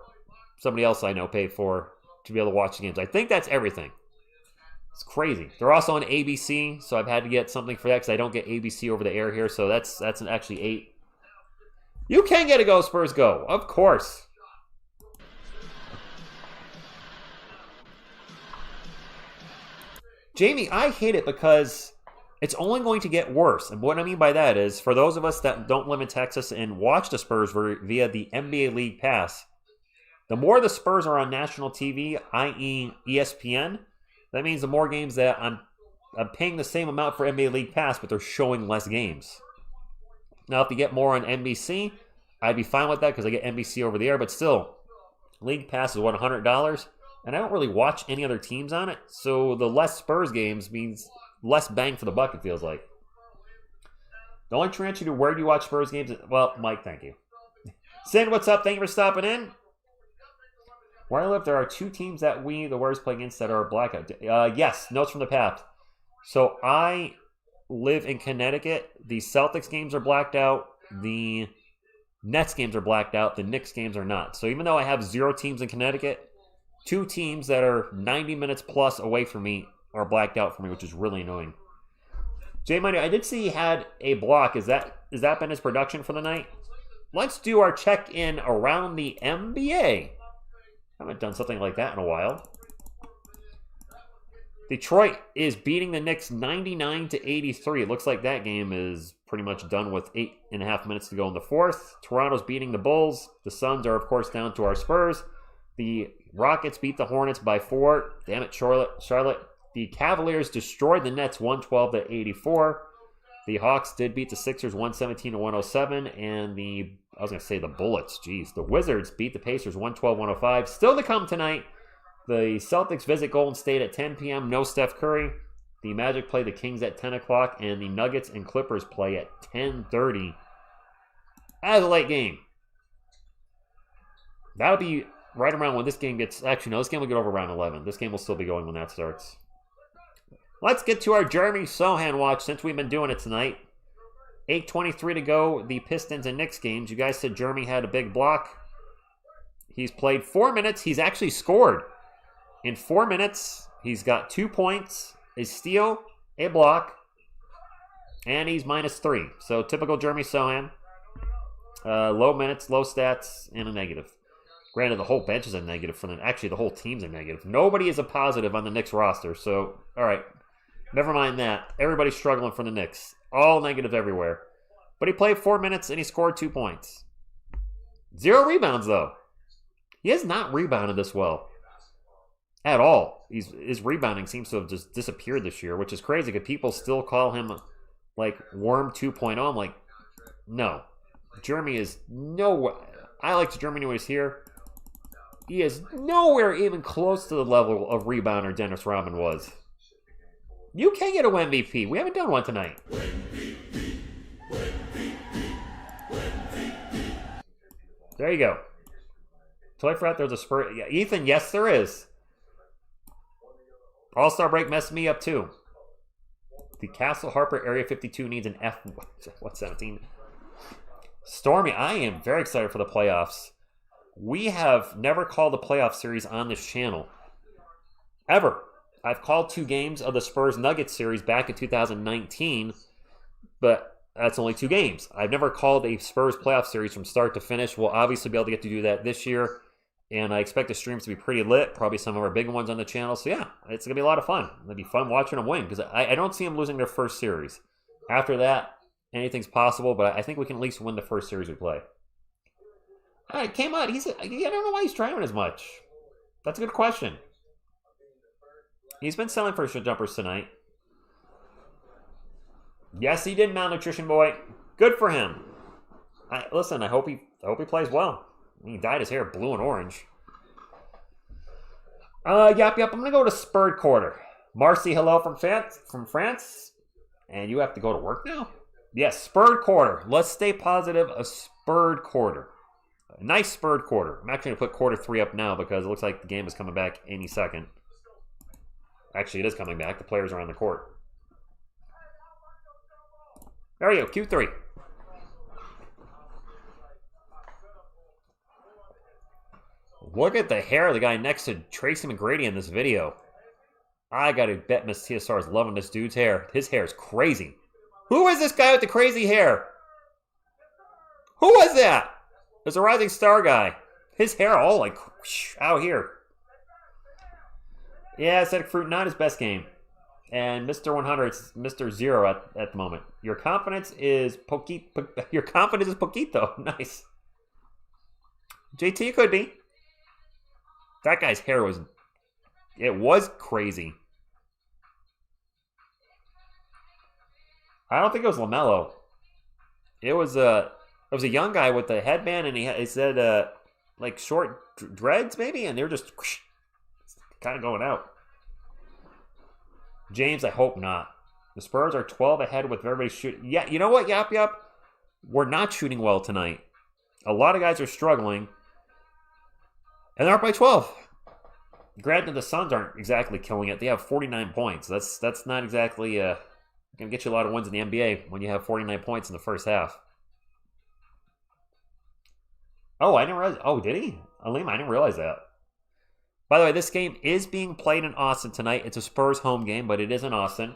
somebody else I know paid for to be able to watch the games. I think that's everything. It's crazy. They're also on ABC, so I've had to get something for that because I don't get ABC over the air here. So that's actually 8. You can get a Go Spurs Go, of course. Jamie, I hate it because it's only going to get worse. And what I mean by that is, for those of us that don't live in Texas and watch the Spurs via the NBA League Pass, the more the Spurs are on national TV, i.e. ESPN, that means the more games that I'm paying the same amount for NBA League Pass, but they're showing less games. Now, if you get more on NBC, I'd be fine with that because I get NBC over the air, but still, League Pass is, what, $100? And I don't really watch any other teams on it, so the less Spurs games means less bang for the buck, it feels like. The only transfer to where do you watch Spurs games? Well, Mike, thank you. Sin, what's up? Thank you for stopping in. Where I live, there are 2 teams that we, the Warriors, play against that are blackout. Yes, notes from the past. So I live in Connecticut. The Celtics games are blacked out. The Nets games are blacked out. The Knicks games are not. So even though I have 0 teams in Connecticut, 2 teams that are 90 minutes plus away from me are blacked out for me, which is really annoying. Jay Money, I did see he had a block. Is that been his production for the night? Let's do our check-in around the NBA. I haven't done something like that in a while. Detroit is beating the Knicks 99-83. It looks like that game is pretty much done with 8.5 minutes to go in the fourth. Toronto's beating the Bulls. The Suns are, of course, down to our Spurs. The Rockets beat the Hornets by 4. Damn it, Charlotte. The Cavaliers destroyed the Nets 112-84. The Hawks did beat the Sixers 117-107. And the Bullets. Jeez. The Wizards beat the Pacers 112-105. Still to come tonight. The Celtics visit Golden State at 10 p.m. No Steph Curry. The Magic play the Kings at 10 o'clock. And the Nuggets and Clippers play at 10:30. As a late game. That'll be right around when this game gets... Actually, no, this game will get over around 11. This game will still be going when that starts. Let's get to our Jeremy Sohan watch since we've been doing it tonight. 8:23 to go, the Pistons and Knicks games. You guys said Jeremy had a big block. He's played 4 minutes. He's actually scored. In 4 minutes, he's got 2 points, a steal, a block, and he's -3. So typical Jeremy Sohan. Low minutes, low stats, and a negative. Granted, the whole bench is a negative for them. Actually, the whole team's a negative. Nobody is a positive on the Knicks roster. So, all right. Never mind that. Everybody's struggling for the Knicks. All negative everywhere. But he played 4 minutes and he scored 2 points. 0 rebounds, though. He has not rebounded this well. At all. His rebounding seems to have just disappeared this year, which is crazy because people still call him like Worm 2.0. I'm like, no. Jeremy is nowhere. I liked Jeremy when he was here. He is nowhere even close to the level of rebounder Dennis Rodman was. You can get a MVP. We haven't done one tonight. There you go. Totally forgot there's a Spurs. Yeah, Ethan, yes, there is. All-Star break messed me up, too. The Castle Harper Area 52 needs an F. What, 17? Stormy, I am very excited for the playoffs. We have never called a playoff series on this channel. Ever. I've called 2 games of the Spurs-Nuggets series back in 2019, but that's only 2 games. I've never called a Spurs playoff series from start to finish. We'll obviously be able to get to do that this year, and I expect the streams to be pretty lit, probably some of our big ones on the channel. So yeah, it's going to be a lot of fun. It'll be fun watching them win, because I don't see them losing their first series. After that, anything's possible, but I think we can at least win the first series we play. All right, came out. I don't know why he's trying as much. That's a good question. He's been selling first jumpers tonight. Yes, he did, malnutrition boy. Good for him. Listen, I hope he plays well. He dyed his hair blue and orange. Yep. I'm gonna go to Spurred Quarter. Marcy, hello from France. And you have to go to work now? Yes, Spurred Quarter. Let's stay positive. A Spurred Quarter. A nice Spurred Quarter. I'm actually gonna put quarter 3 up now because it looks like the game is coming back any second. Actually, it is coming back. The players are on the court. There you go, Q3. Look at the hair of the guy next to Tracy McGrady in this video. I gotta bet Miss TSR is loving this dude's hair. His hair is crazy. Who is this guy with the crazy hair? Who was that? There's a Rising Star guy. His hair all like whoosh, out here. Yeah, Aesthetic Fruit, not his best game. And Mr. 100, Mr. 0 at the moment. Your confidence is Your confidence is Poquito. Nice. JT could be. That guy's hair was... It was crazy. I don't think it was LaMelo. It was a young guy with a headband, and he said like short dreads maybe, and they were just whoosh, kind of going out. James, I hope not. The Spurs are 12 ahead with everybody shooting. Yeah, you know what? Yap. We're not shooting well tonight. A lot of guys are struggling, and they're up by 12. Granted, the Suns aren't exactly killing it. They have 49 points. That's not exactly going to get you a lot of wins in the NBA when you have 49 points in the first half. Oh, I didn't realize. Oh, did he? Alim, I didn't realize that. By the way, this game is being played in Austin tonight. It's a Spurs home game, but it is in Austin.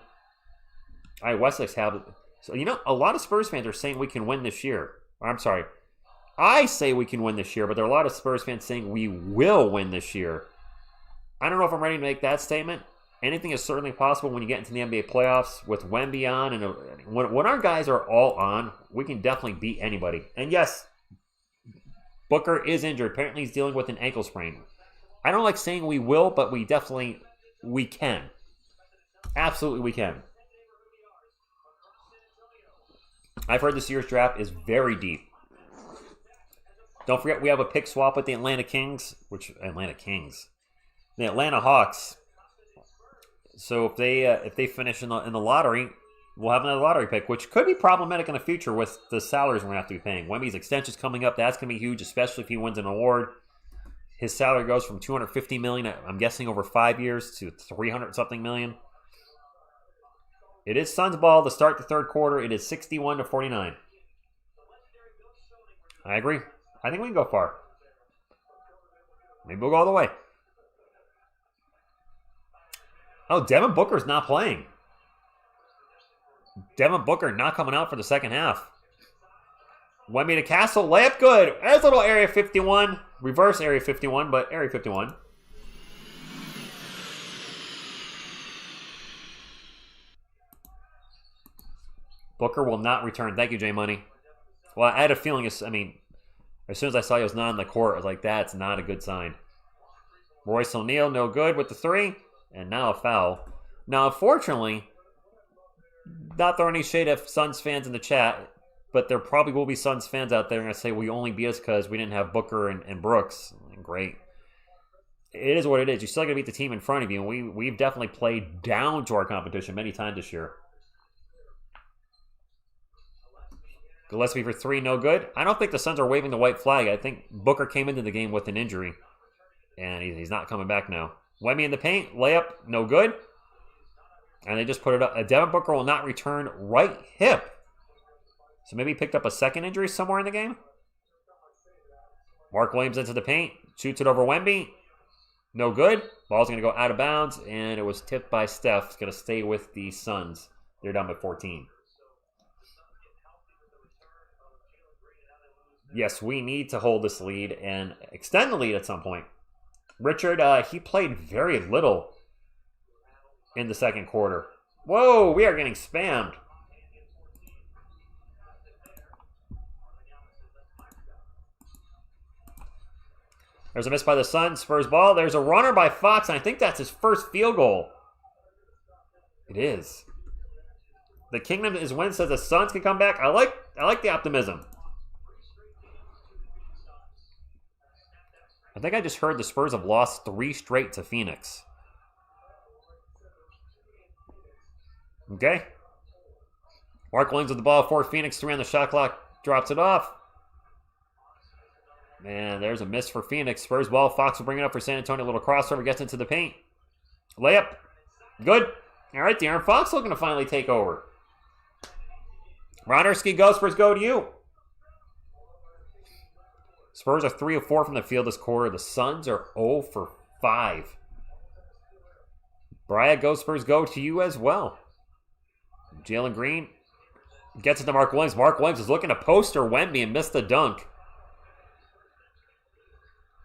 All right, Westlakes have it. So, you know, a lot of Spurs fans are saying we can win this year. I'm sorry. I say we can win this year, but there are a lot of Spurs fans saying we will win this year. I don't know if I'm ready to make that statement. Anything is certainly possible when you get into the NBA playoffs with Wemby on. And when our guys are all on, we can definitely beat anybody. And yes, Booker is injured. Apparently he's dealing with an ankle sprain. I don't like saying we will, but we can. Absolutely we can. I've heard this year's draft is very deep. Don't forget we have a pick swap with the Atlanta Hawks. So if they finish in the lottery, we'll have another lottery pick, which could be problematic in the future with the salaries we're going to have to be paying. Wemby's extension's coming up. That's going to be huge, especially if he wins an award. His salary goes from $250 million, I'm guessing over 5 years, to $300-something million. It is Suns ball to start the third quarter. It is 61-49. I agree. I think we can go far. Maybe we'll go all the way. Oh, Devin Booker's not playing. Devin Booker not coming out for the second half. Wemby to Castle, layup good. There's a little Area 51. Reverse Area 51, but Area 51. Booker will not return. Thank you, J Money. Well, I had a feeling, as soon as I saw he was not on the court, I was like, that's not a good sign. Royce O'Neal, no good with the three. And now a foul. Now, unfortunately, not throwing any shade at Suns fans in the chat, but there probably will be Suns fans out there and going to say we only beat us because we didn't have Booker and Brooks. Great. It is what it is. You're still going to beat the team in front of you, and we've definitely played down to our competition many times this year. Gillespie for three, no good. I don't think the Suns are waving the white flag. I think Booker came into the game with an injury, and he's not coming back now. Wemby in the paint, layup, no good. And they just put it up. Devin Booker will not return right hip. So maybe he picked up a second injury somewhere in the game. Mark Williams into the paint, shoots it over Wemby. No good. Ball's going to go out of bounds, and it was tipped by Steph. It's going to stay with the Suns. They're down by 14. Yes, we need to hold this lead and extend the lead at some point. Richard, he played very little in the second quarter. Whoa, we are getting spammed. There's a miss by the Suns. Spurs ball. There's a runner by Fox, and I think that's his first field goal. It is. The Kingdom is win, says the Suns can come back. I like the optimism. I think I just heard the Spurs have lost 3 straight to Phoenix. Okay. Mark Williams with the ball for Phoenix. 3 on the shot clock. Drops it off. Man, there's a miss for Phoenix. Spurs ball. Fox will bring it up for San Antonio. A little crossover. Gets into the paint. Layup. Good. All right, De'Aaron Fox looking to finally take over. Ronerski, go. Spurs go to you. Spurs are 3 of 4 from the field this quarter. The Suns are 0 for 5. Brian, go Spurs, go to you as well. Jalen Green gets it to Mark Williams. Mark Williams is looking to poster Wemby and missed the dunk.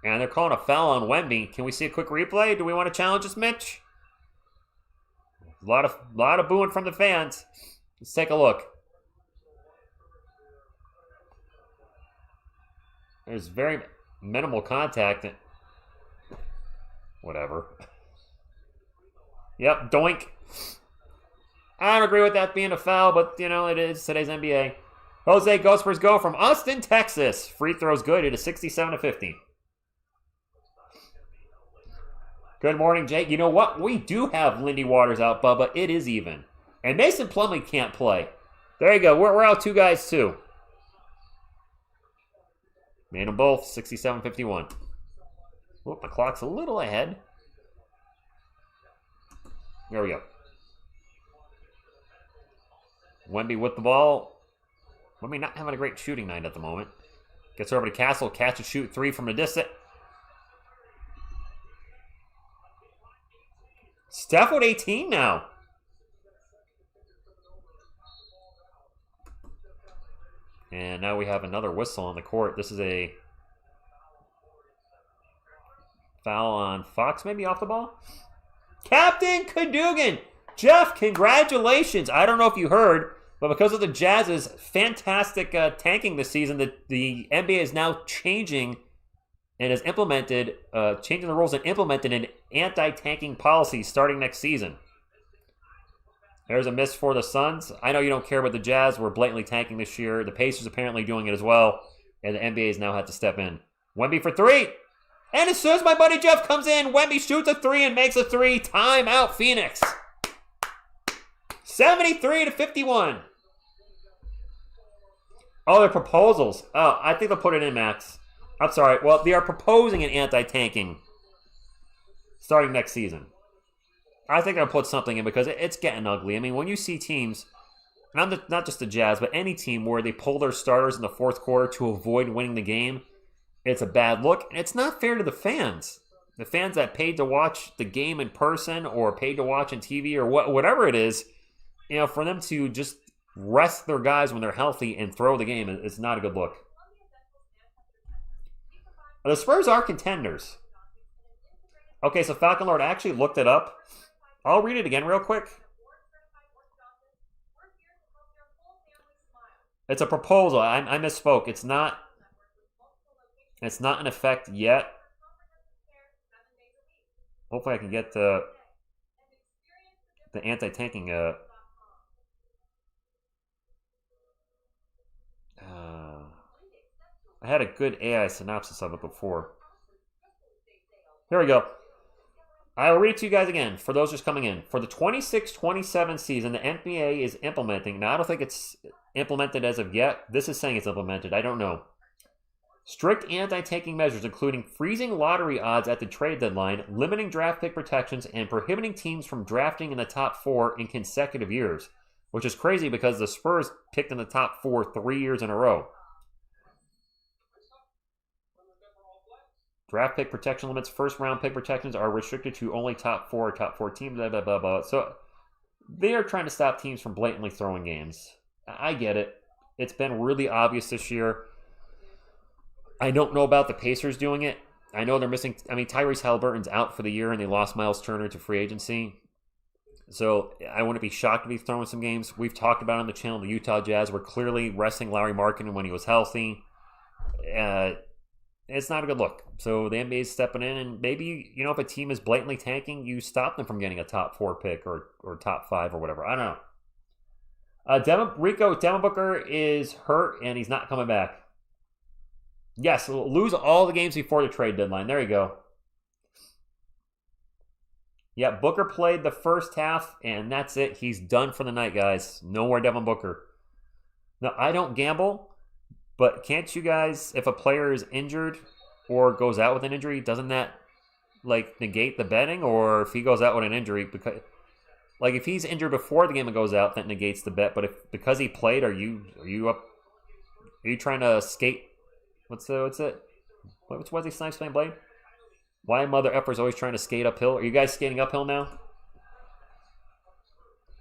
And they're calling a foul on Wemby. Can we see a quick replay? Do we want to challenge this, Mitch? A lot of booing from the fans. Let's take a look. There's very minimal contact. Whatever. Yep, doink. I don't agree with that being a foul, but, you know, it is today's NBA. Jose Go Spurs go from Austin, Texas. Free throws good. It is 67-50. Good morning, Jake. You know what? We do have Lindy Waters out, Bubba. It is even. And Mason Plumlee can't play. There you go. We're out 2 guys, too. Made them both. 67-51. Whoop, the clock's a little ahead. There we go. Wemby with the ball. Wemby not having a great shooting night at the moment. Gets over to Castle. Catch and shoot 3 from the distance. Steph with 18 now. And now we have another whistle on the court. This is a foul on Fox, maybe off the ball. Captain Cadogan. Jeff, congratulations. I don't know if you heard, but because of the Jazz's fantastic tanking this season, the NBA is now changing and has implemented, changing the rules and implemented an anti-tanking policy starting next season. There's a miss for the Suns. I know you don't care about the Jazz. We're blatantly tanking this year. The Pacers apparently doing it as well, and the NBA has now had to step in. Wemby for 3. And as soon as my buddy Jeff comes in, Wemby shoots a 3 and makes a 3. Timeout, Phoenix. 73-51. Oh, they're proposals. Oh, I think they'll put it in, Max. I'm sorry. Well, they are proposing an anti-tanking starting next season. I think I'll put something in because it's getting ugly. I mean, when you see teams, and not just the Jazz, but any team where they pull their starters in the fourth quarter to avoid winning the game, it's a bad look. And it's not fair to the fans. The fans that paid to watch the game in person or paid to watch on TV or whatever it is, you know, for them to just rest their guys when they're healthy and throw the game, it's not a good look. The Spurs are contenders. Okay, so Falcon Lord actually looked it up. I'll read it again real quick. It's a proposal. I misspoke. It's not in effect yet. Hopefully I can get the anti-tanking I had a good AI synopsis of it before. Here we go. I will read it to you guys again, for those just coming in. For the 26-27 season, the NBA is implementing, now I don't think it's implemented as of yet. This is saying it's implemented. I don't know. Strict anti-tanking measures, including freezing lottery odds at the trade deadline, limiting draft pick protections, and prohibiting teams from drafting in the top 4 in consecutive years, which is crazy because the Spurs picked in the top 4 3 years in a row. Draft pick protection limits, first round pick protections are restricted to only top 4 teams, blah, blah, blah, blah. So they are trying to stop teams from blatantly throwing games. I get it. It's been really obvious this year. I don't know about the Pacers doing it. I know they're missing, Tyrese Halliburton's out for the year and they lost Miles Turner to free agency. So I wouldn't be shocked to be throwing some games. We've talked about on the channel, the Utah Jazz were clearly resting Lauri Markkanen when he was healthy. It's not a good look. So the NBA is stepping in, and maybe, you know, if a team is blatantly tanking, you stop them from getting a top 4 pick or top 5 or whatever. I don't know. Devin Booker is hurt, and he's not coming back. Yes, lose all the games before the trade deadline. There you go. Yeah, Booker played the first half, and that's it. He's done for the night, guys. No more Devin Booker. Now, I don't gamble. But can't you guys, if a player is injured or goes out with an injury, doesn't that negate the betting? Or if he goes out with an injury, because if he's injured before the game goes out, that negates the bet. But because he played, are you trying to skate? What's it? What's Wesley Snipes playing Blade? Why mother effer's always trying to skate uphill? Are you guys skating uphill now?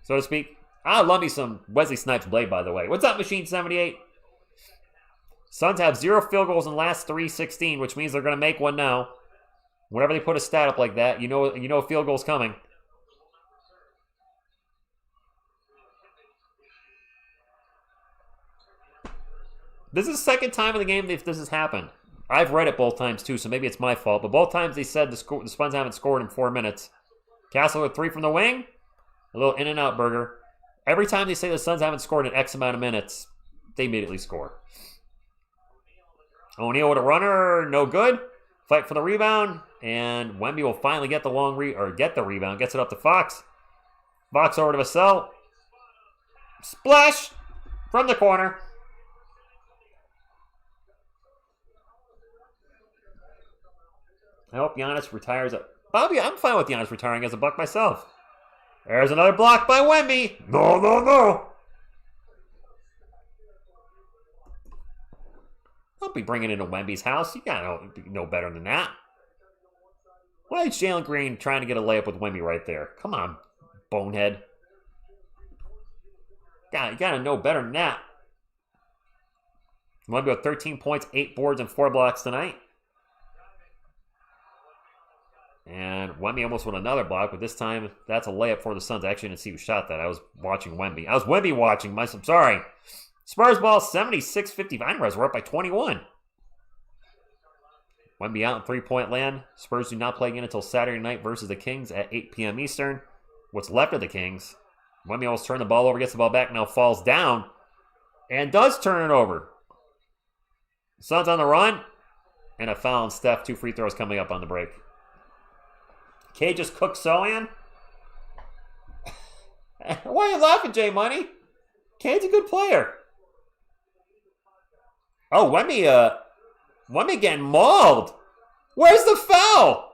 so to speak. I love me some Wesley Snipes Blade, by the way. What's up, Machine 78? Suns have 0 field goals in the last 3-16, which means they're going to make one now. Whenever they put a stat up like that, you know a field goal's coming. This is the second time in the game if this has happened. I've read it both times too, so maybe it's my fault. But both times they said the Suns haven't scored in 4 minutes. Castle with 3 from the wing. A little in-and-out burger. Every time they say the Suns haven't scored in X amount of minutes, they immediately score. O'Neal with a runner, no good. Fight for the rebound, and Wemby will finally get the get the rebound. Gets it up to Fox. Fox over to Vassell. Splash from the corner. I hope Giannis retires. Bobby, I'm fine with Giannis retiring as a Buck myself. There's another block by Wemby. No, no, no. Don't be bringing it into Wemby's house. You gotta know better than that. Why is Jalen Green trying to get a layup with Wemby right there? Come on, bonehead. God, you gotta know better than that. Wemby with 13 points, 8 boards, and 4 blocks tonight. And Wemby almost with another block, but this time that's a layup for the Suns. I actually didn't see who shot that. I was watching Wemby. I was Wemby watching. I'm sorry. Spurs ball 76-55. We're up by 21. Wemby out in three-point land. Spurs do not play again until Saturday night versus the Kings at 8 p.m. Eastern. What's left of the Kings. Wemby almost turned the ball over, gets the ball back, now falls down, and does turn it over. Suns on the run, and a foul on Steph. 2 free throws coming up on the break. K just cooked Sohan. Why are you laughing, J Money? K's a good player. Oh, Wemby getting mauled. Where's the foul?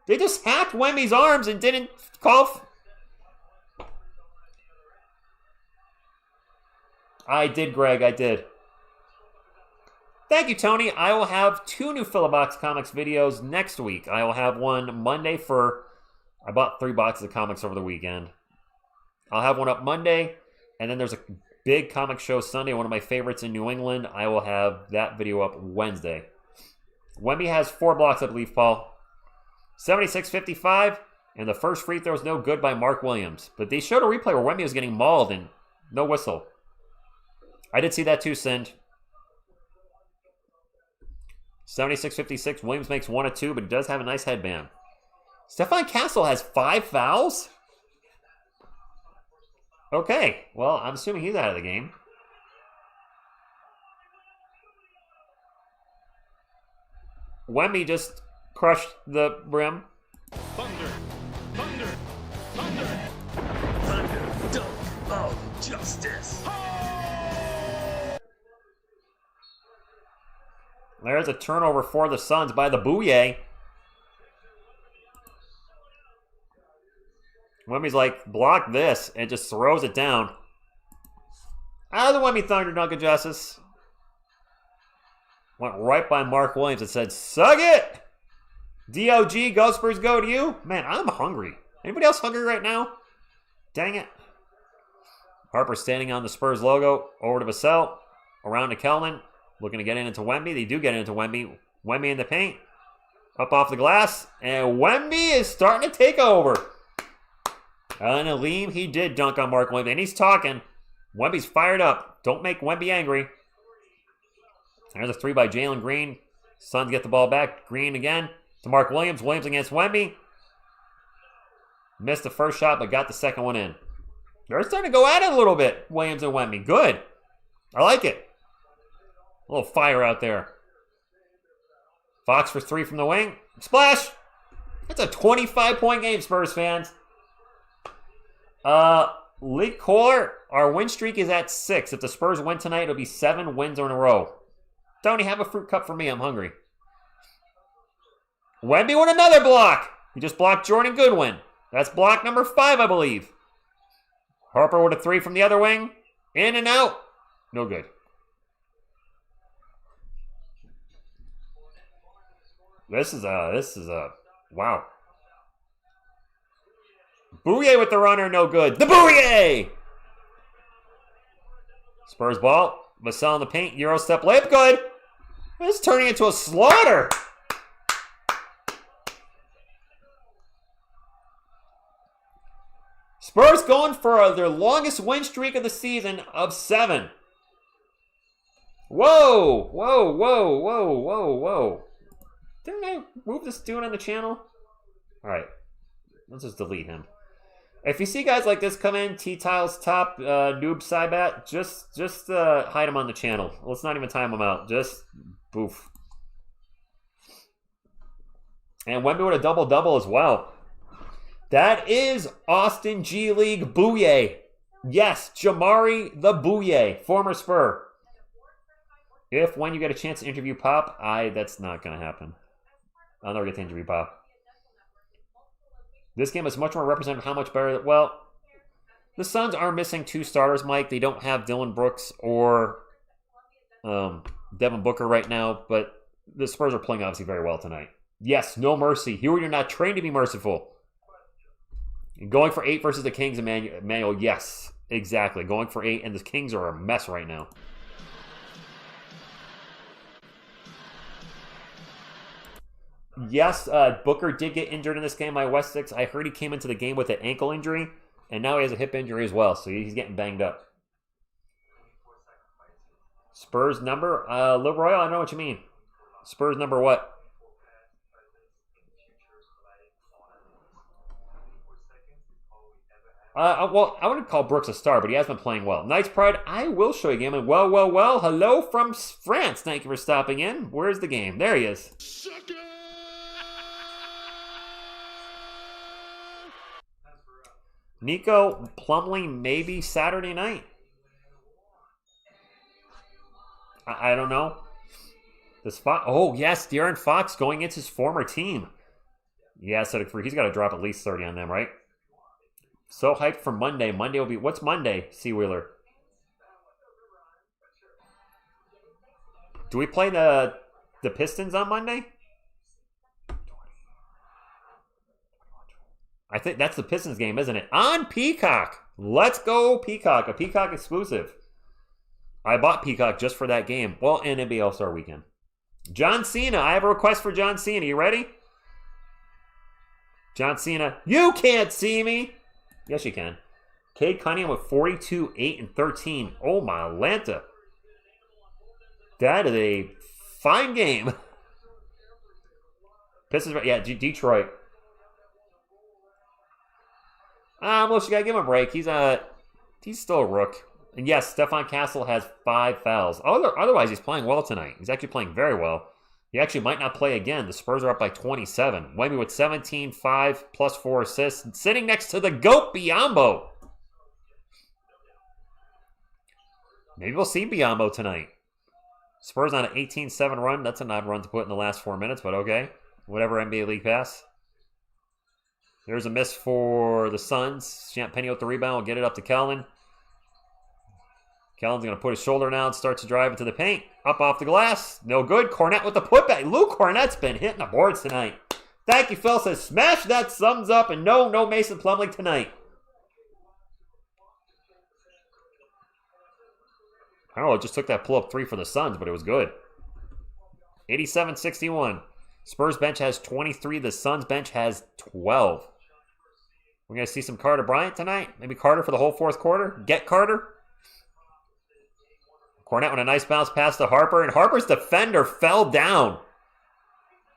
They just hacked Wemby's arms and didn't call. I did, Greg. I did. Thank you, Tony. I will have 2 new Philobox Comics videos next week. I will have one Monday I bought 3 boxes of comics over the weekend. I'll have one up Monday, and then there's a big comic show Sunday, one of my favorites in New England. I will have that video up Wednesday. Wemby has 4 blocks, I believe, Paul. 76-55, and the first free throw is no good by Mark Williams. But they showed a replay where Wemby was getting mauled and no whistle. I did see that too, Sind. 76-56, Williams makes 1 of 2, but he does have a nice headband. Stefan Castle has 5 fouls? Okay, well, I'm assuming he's out of the game. Wemby just crushed the rim. Thunder, thunder, thunder, thunder, dunk of justice. There's a turnover for the Suns by the Bouye. Wemby's like, block this, and just throws it down. Out of the Wemby Thunder dunk of justice. Went right by Mark Williams and said, suck it! DOG, go Spurs, go to you. Man, I'm hungry. Anybody else hungry right now? Dang it. Harper standing on the Spurs logo. Over to Vassell. Around to Kelman. Looking to get into Wemby. They do get into Wemby. Wemby in the paint. Up off the glass. And Wemby is starting to take over. And Aleem, he did dunk on Mark Wemby. And he's talking. Wemby's fired up. Don't make Wemby angry. There's a 3 by Jalen Green. Suns get the ball back. Green again to Mark Williams. Williams against Wemby. Missed the first shot, but got the second one in. They're starting to go at it a little bit, Williams and Wemby. Good. I like it. A little fire out there. Fox for 3 from the wing. Splash! That's a 25-point game, Spurs fans. League Core, our win streak is at 6. If the Spurs win tonight, it'll be 7 wins in a row. Tony, have a fruit cup for me. I'm hungry. Wemby with another block. He just blocked Jordan Goodwin. That's block number 5, I believe. Harper with a 3 from the other wing. In and out. No good. This is a wow. Bouye with the runner, no good. The Bouye! Spurs ball. Vassell in the paint. Euro step layup, good. This is turning into a slaughter. Spurs going for their longest win streak of the season of 7. Whoa, whoa, whoa, whoa, whoa, whoa. Didn't I move this dude on the channel? Alright, let's just delete him. If you see guys like this come in, T-Tiles top, noob Cybat, just hide him on the channel. Let's not even time him out. Just boof. And Wemby with a double-double as well. That is Austin G League Bouye. Yes, Jamari the Bouye, former Spur. When you get a chance to interview Pop, that's not going to happen. I'll never get to interview Pop. This game is much more representative of how much better... Well, the Suns are missing 2 starters, Mike. They don't have Dylan Brooks or Devin Booker right now, but the Spurs are playing obviously very well tonight. Yes, no mercy. Here you're not trained to be merciful. Going for 8 versus the Kings, Emmanuel, yes, exactly. Going for 8, and the Kings are a mess right now. Yes, Booker did get injured in this game by West 6. I heard he came into the game with an ankle injury, and now he has a hip injury as well, so he's getting banged up. Spurs number? Lil Royal, I don't know what you mean. Spurs number what? Well, I wouldn't call Brooks a star, but he has been playing well. Knights Pride, I will show you a game. And well, hello from France. Thank you for stopping in. Where's the game? There he is. Nico Plumlee, maybe Saturday night. I don't know. This Fox. Oh, yes, De'Aaron Fox going against his former team. Yeah, so he's got to drop at least 30 on them, right? So hyped for Monday. Monday will be... What's Monday, Seawheeler? Do we play the Pistons on Monday? I think that's the Pistons game, isn't it? On Peacock. Let's go Peacock. A Peacock exclusive. I bought Peacock just for that game. Well, and NBA All-Star Weekend. John Cena. I have a request for John Cena. You ready? John Cena. You can't see me. Yes, you can. Cade Cunningham with 42, 8, and 13. Oh, my Lanta. That is a fine game. Pistons, yeah, Detroit. Well, you got to give him a break. He's still a rook. And yes, Stephon Castle has 5 fouls. Otherwise, he's playing well tonight. He's actually playing very well. He actually might not play again. The Spurs are up by 27. Wemby with 17, 5, plus 4 assists. Sitting next to the GOAT, Biyombo. Maybe we'll see Biyombo tonight. Spurs on an 18-7 run. That's an odd run to put in the last 4 minutes, but okay. Whatever, NBA League Pass. There's a miss for the Suns. Champagnie with the rebound. Will get it up to Kellen. Kellen's going to put his shoulder down, starts to drive into the paint. Up off the glass. No good. Cornette with the putback. Luke Cornette's been hitting the boards tonight. Thank you, Phil. Says, smash that thumbs up. And no Mason Plumlee tonight. I don't know. It just took that pull-up 3 for the Suns, but it was good. 87-61. Spurs bench has 23. The Suns bench has 12. We're going to see some Carter Bryant tonight. Maybe Carter for the whole 4th quarter. Get Carter. Cornette with a nice bounce pass to Harper, and Harper's defender fell down.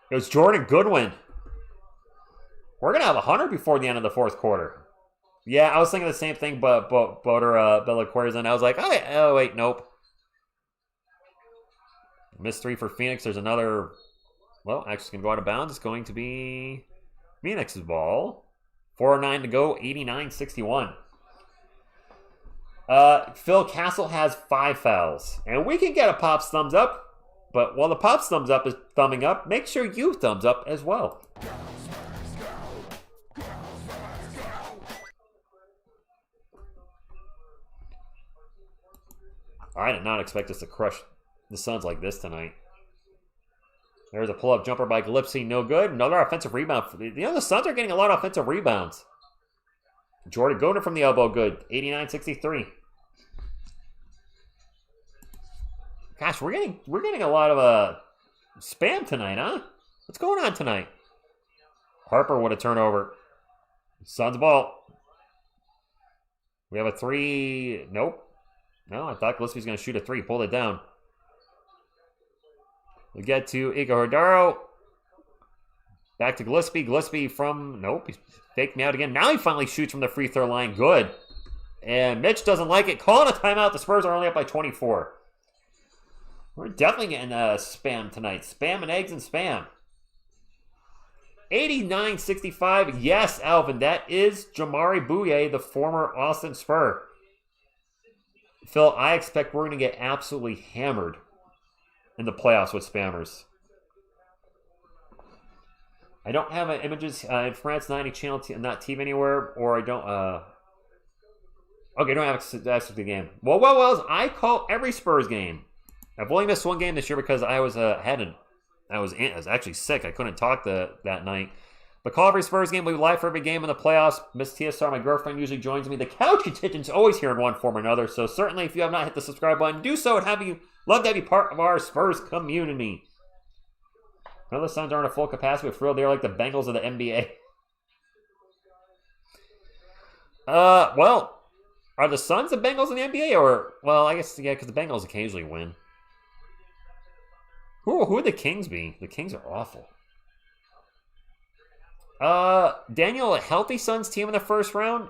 It was Jordan Goodwin. We're going to have a 100 before the end of the 4th quarter. Yeah, I was thinking the same thing, but Bella Queers, and I was like, oh, wait, nope. Missed 3 for Phoenix. There's another, well, actually it's going to go out of bounds. It's going to be Phoenix's ball. 4:09 to go, 89-61. Phil Castle has 5 fouls. And we can get a Pops thumbs up. But while the Pops thumbs up is thumbing up, make sure you thumbs up as well. I did not expect us to crush the Suns like this tonight. There's a pull-up jumper by Gillespie, no good. Another offensive rebound. The Suns are getting a lot of offensive rebounds. Jordan Goner from the elbow, good. 89-63. Gosh, we're getting a lot of spam tonight, huh? What's going on tonight? Harper with a turnover. Suns ball. We have a three. Nope. No, I thought Gillespie's going to shoot a three. Pulled it down. We get to Ika Hordaro. Back to Gillespie. Gillespie from... Nope. He faked me out again. Now he finally shoots from the free throw line. Good. And Mitch doesn't like it. Calling a timeout. The Spurs are only up by 24. We're definitely getting spam tonight. Spam and eggs and spam. 89-65. Yes, Alvin. That is Jamari Bouye, the former Austin Spur. Phil, I expect we're going to get absolutely hammered in the playoffs with spammers. I don't have images in France 90 channel, not TV anywhere, or I don't. Okay, I don't have access to the game. Well, I call every Spurs game. I've only missed one game this year because I was I was actually sick. I couldn't talk that night. But call every Spurs game. We live for every game in the playoffs. Miss TSR, my girlfriend, usually joins me. The couch attention's always here in one form or another. So certainly, if you have not hit the subscribe button, do so. And love to have you part of our Spurs community. I know the Suns aren't at full capacity, but for real, they're like the Bengals of the NBA. Well, are the Suns the Bengals in the NBA? Or, well, I guess, yeah, because the Bengals occasionally win. Who would the Kings be? The Kings are awful. Daniel, a healthy Suns team in the first round?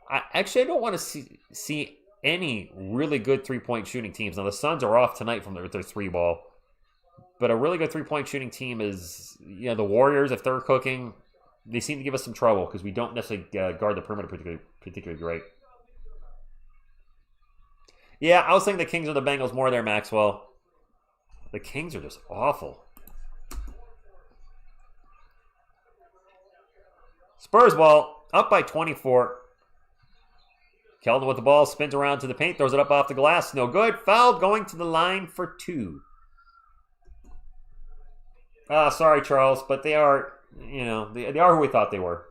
I don't want to see any really good three-point shooting teams. Now, the Suns are off tonight from their three ball. But a really good three-point shooting team is, the Warriors, if they're cooking, they seem to give us some trouble because we don't necessarily guard the perimeter particularly great. Yeah, I was thinking the Kings or the Bengals more there, Maxwell. The Kings are just awful. Spurs ball, up by 24. Keldon with the ball, spins around to the paint, throws it up off the glass. No good. Fouled, going to the line for two. Sorry, Charles, but they are, they are who we thought they were.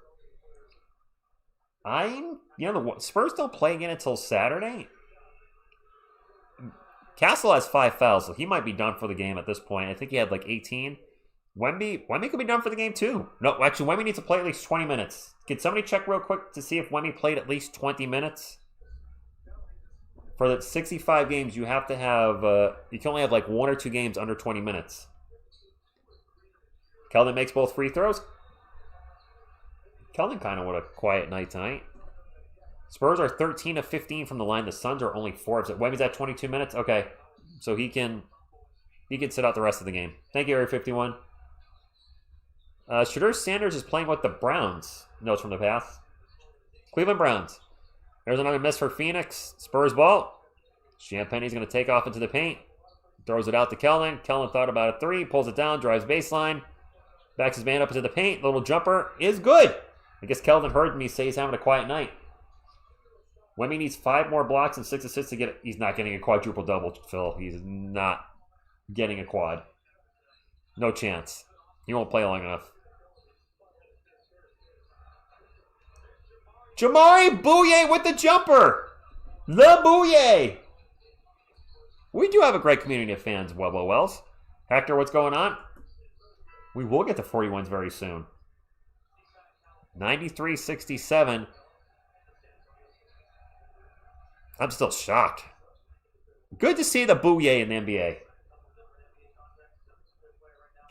The Spurs don't play again until Saturday. Castle has 5 fouls, so he might be done for the game at this point. I think he had like 18. Wemby could be done for the game too. No, actually, Wemby needs to play at least 20 minutes. Can somebody check real quick to see if Wemby played at least 20 minutes? For the 65 games, you have to have, you can only have like 1 or 2 games under 20 minutes. Keldon makes both free throws. Keldon kind of with a quiet night tonight. Spurs are 13 of 15 from the line. The Suns are only 4 of 6. Wemby's at 22 minutes. Okay, so he can sit out the rest of the game. Thank you, Area 51. Shedeur Sanders is playing with the Browns. Notes from the past. Cleveland Browns. There's another miss for Phoenix. Spurs ball. Champagne's going to take off into the paint. Throws it out to Keldon. Keldon thought about a 3. Pulls it down. Drives baseline. Backs his man up into the paint. Little jumper is good. I guess Keldon heard me say he's having a quiet night. Wemby needs 5 more blocks and 6 assists to get it. He's not getting a quadruple double, Phil. He's not getting a quad. No chance. He won't play long enough. Jamari Bouye with the jumper. The Bouye. We do have a great community of fans, Wells. Hector, what's going on? We will get to 41s very soon. 93-67. I'm still shocked. Good to see the Bouye in the NBA.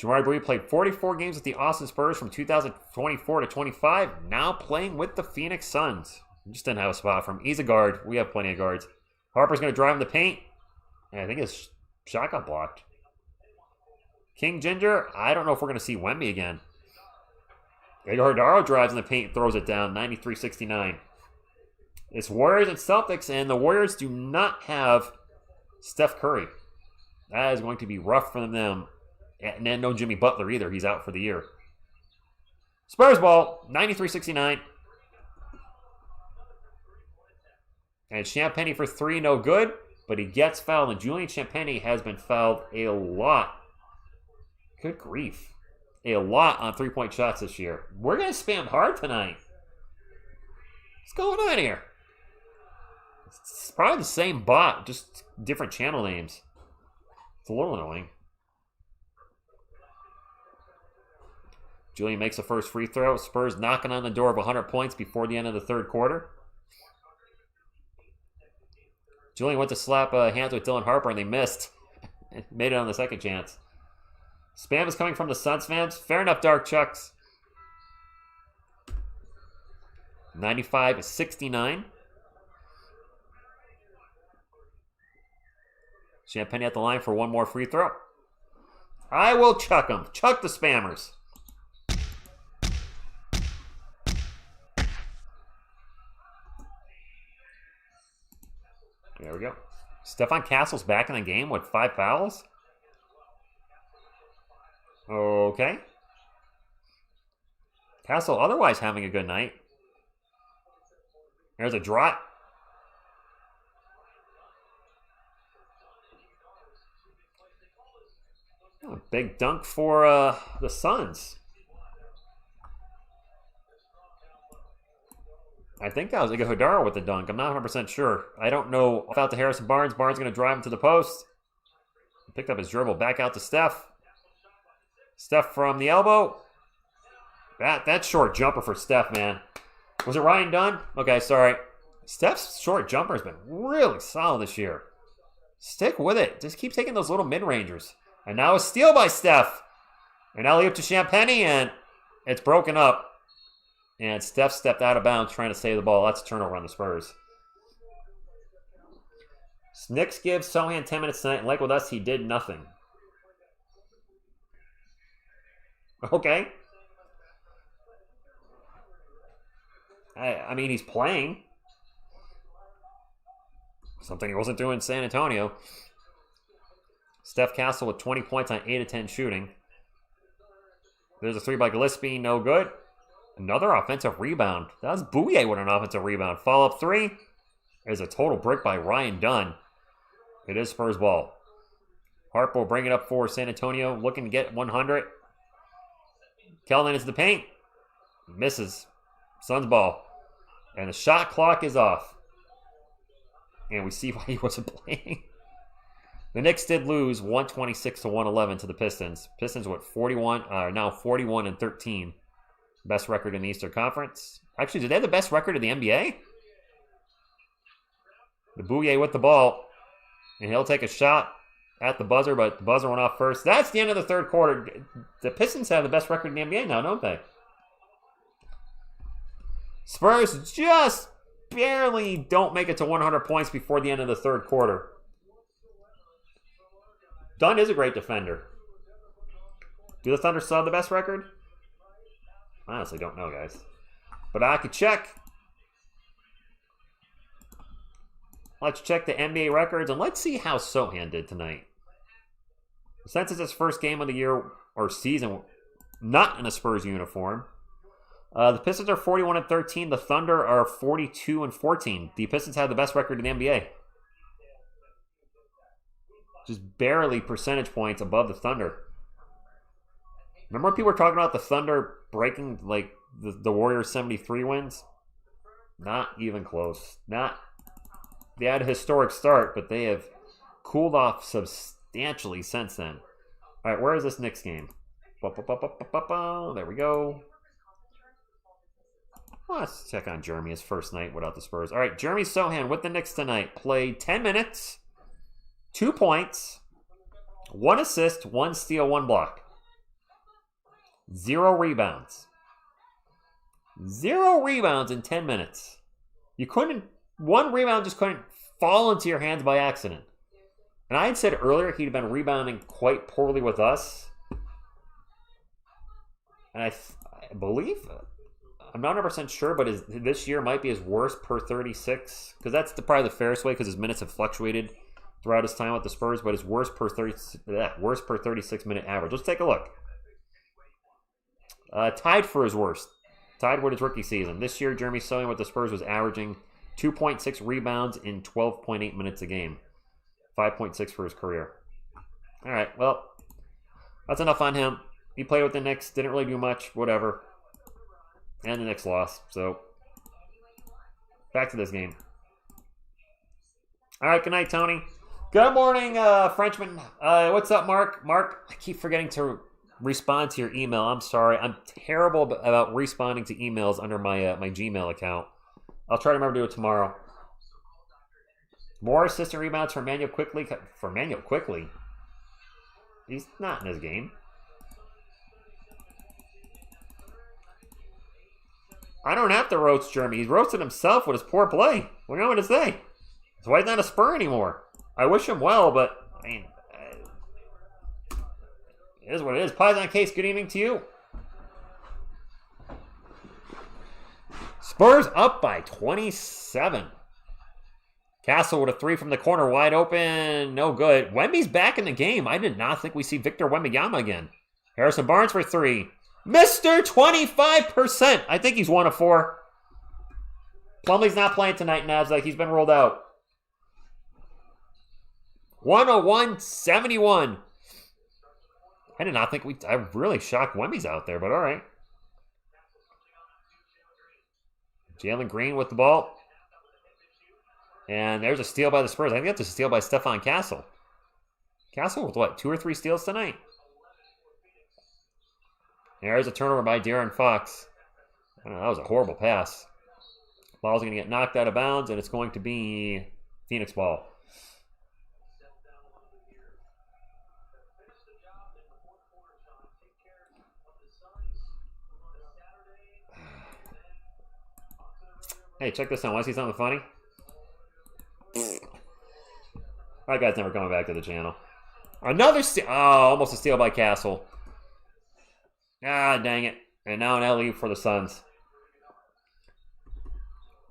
Jamari Bouye played 44 games with the Austin Spurs from 2024 to 25. Now playing with the Phoenix Suns. Just didn't have a spot for him. He's a guard. We have plenty of guards. Harper's going to drive in the paint. And I think his shot got blocked. King Ginger, I don't know if we're going to see Wemby again. Hordaro drives in the paint and throws it down. 93-69. It's Warriors and Celtics, and the Warriors do not have Steph Curry. That is going to be rough for them. And then no Jimmy Butler either. He's out for the year. Spurs ball, 93-69. And Champagnie for 3, no good. But he gets fouled, and Julian Champagnie has been fouled a lot. Good grief. A lot on three-point shots this year. We're going to spam hard tonight. What's going on here? It's probably the same bot, just different channel names. It's a little annoying. Julian makes the first free throw. Spurs knocking on the door of 100 points before the end of the third quarter. Julian went to slap hands with Dylan Harper and they missed. Made it on the second chance. Spam is coming from the Suns fans. Fair enough, Dark Chucks. 95-69. Champagne at the line for one more free throw. I will chuck them. Chuck the spammers. There we go. Stefan Castle's back in the game with 5 fouls. Okay. Castle otherwise having a good night. There's a drop. Oh, big dunk for the Suns. I think that was Iguodala with the dunk. I'm not 100% sure. I don't know. Off out to Harrison Barnes. Barnes going to drive him to the post. Picked up his dribble. Back out to Steph. Steph from the elbow. That short jumper for Steph, man. Was it Ryan Dunn? Okay, sorry. Steph's short jumper has been really solid this year. Stick with it. Just keep taking those little mid-rangers. And now a steal by Steph. And alley-oop to Champagne, and it's broken up. And Steph stepped out of bounds trying to save the ball. That's a turnover on the Spurs. Knicks gives Sohan 10 minutes tonight, and like with us, he did nothing. Okay. I mean, he's playing. Something he wasn't doing in San Antonio. Steph Castle with 20 points on 8 of 10 shooting. There's a 3 by Gillespie, no good. Another offensive rebound. That was Bouye with an offensive rebound. Follow-up 3. There's a total brick by Ryan Dunn. It is Spurs ball. Harper will bring it up for San Antonio, looking to get 100. Kelvin into the paint. Misses. Suns ball. And the shot clock is off. And we see why he wasn't playing. The Knicks did lose 126-111 to the Pistons. Pistons with 41, now 41-13. Best record in the Eastern Conference. Actually, did they have the best record in the NBA? The Bouye with the ball. And he'll take a shot at the buzzer, but the buzzer went off first. That's the end of the third quarter. The Pistons have the best record in the NBA now, don't they? Spurs just barely don't make it to 100 points before the end of the third quarter. Dunn is a great defender. Do the Thunder still have the best record? I honestly don't know, guys. But I could check. Let's check the NBA records, and let's see how Sohan did tonight. Since it's his first game of the year or season, not in a Spurs uniform. The Pistons are 41-13. The Thunder are 42-14. The Pistons have the best record in the NBA. Just barely percentage points above the Thunder. Remember when people were talking about the Thunder breaking like the Warriors 73 wins? Not even close. They had a historic start, but they have cooled off substantially since then. All right, where is this Knicks game? There we go. Well, let's check on Jeremy, his first night without the Spurs. All right, Jeremy Sohan with the Knicks tonight. Played 10 minutes, 2 points, 1 assist, 1 steal, 1 block. 0 rebounds. 0 rebounds in 10 minutes. One rebound just couldn't fall into your hands by accident. And I had said earlier he'd been rebounding quite poorly with us. And I believe, I'm not 100% sure, but this year might be his worst per 36. Because that's probably the fairest way, because his minutes have fluctuated throughout his time with the Spurs. But his worst per 36 minute average. Let's take a look. Tied for his worst. Tied with his rookie season. This year, Jeremy Sohan with the Spurs was averaging 2.6 rebounds in 12.8 minutes a game. 5.6 for his career. All right, well, that's enough on him. He played with the Knicks, didn't really do much, whatever. And the Knicks lost, so Back to this game. All right, good night, Tony. Good morning, Frenchman. What's up, Mark? Mark, I keep forgetting to respond to your email. I'm sorry. I'm terrible about responding to emails under my my Gmail account. I'll try to remember to do it tomorrow. More assistant rebounds for Manuel Quickly. For Manuel Quickly? He's not in this game. I don't have to roast Jeremy. He's roasted himself with his poor play. What do you want me to say? That's why he's not a Spur anymore. I wish him well, but, I mean, it is what it is. Pies on Case, good evening to you. Spurs up by 27. Castle with a 3 from the corner, wide open, no good. Wemby's back in the game. I did not think we see Victor Wembanyama again. Harrison Barnes for 3. Mr. 25%. I think he's 1 of 4. Plumlee's not playing tonight, Nasdaq. He's been rolled out. 101-71. I did not think I really shocked Wemby's out there, but all right. Jalen Green with the ball. And there's a steal by the Spurs. I think that's a steal by Stephon Castle. Castle with what, 2 or 3 steals tonight? There's a turnover by De'Aaron Fox. I don't know, that was a horrible pass. Ball's going to get knocked out of bounds, and it's going to be Phoenix ball. Hey, check this out. Want to see something funny? That guy's never coming back to the channel. Another steal. Oh, almost a steal by Castle. Ah, dang it. And now an alley for the Suns.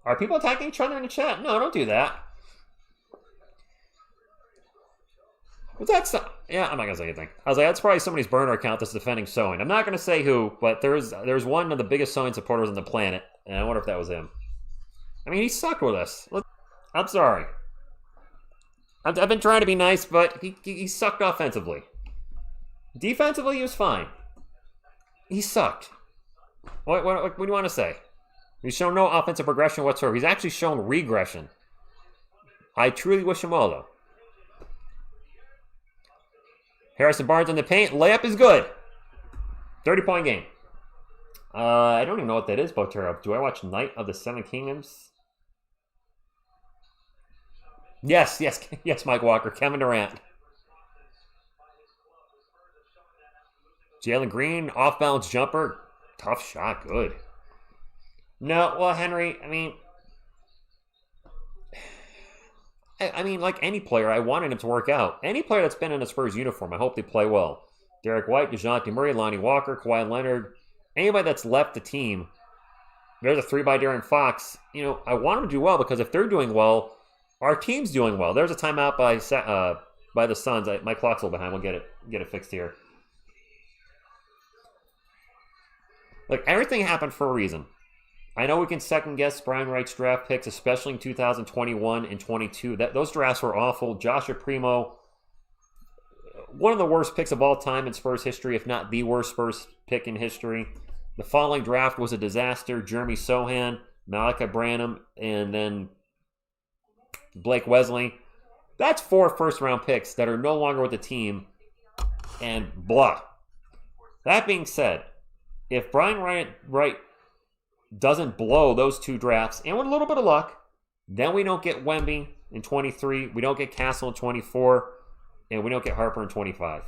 Are people attacking each other in the chat? No, don't do that. What's that stuff? Yeah, I'm not going to say anything. I was like, that's probably somebody's burner account that's defending Sewing. I'm not going to say who, but there's one of the biggest Sewing supporters on the planet, and I wonder if that was him. I mean, he sucked with us. I'm sorry. I've been trying to be nice, but he sucked offensively. Defensively, he was fine. He sucked. What do you want to say? He's shown no offensive progression whatsoever. He's actually shown regression. I truly wish him well, though. Harrison Barnes in the paint. Layup is good. 30-point game. I don't even know what that is, Botero. Do I watch Night of the Seven Kingdoms? Yes, Mike Walker. Kevin Durant. Jalen Green, off-balance jumper. Tough shot, good. No, well, Henry, I mean, like any player, I wanted him to work out. Any player that's been in a Spurs uniform, I hope they play well. Derek White, DeJounte Murray, Lonnie Walker, Kawhi Leonard, anybody that's left the team. There's a 3 by De'Aaron Fox. You know, I want them to do well because if they're doing well, our team's doing well. There's a timeout by the Suns. My clock's a little behind. We'll get it fixed here. Look, everything happened for a reason. I know we can second guess Brian Wright's draft picks, especially in 2021 and 22. Those drafts were awful. Joshua Primo, one of the worst picks of all time in Spurs history, if not the worst Spurs pick in history. The following draft was a disaster. Jeremy Sohan, Malika Branham, and then Blake Wesley. That's 4 first-round picks that are no longer with the team, and blah. That being said, if Brian Wright doesn't blow those 2 drafts, and with a little bit of luck, then we don't get Wemby in 23, we don't get Castle in 24, and we don't get Harper in 25.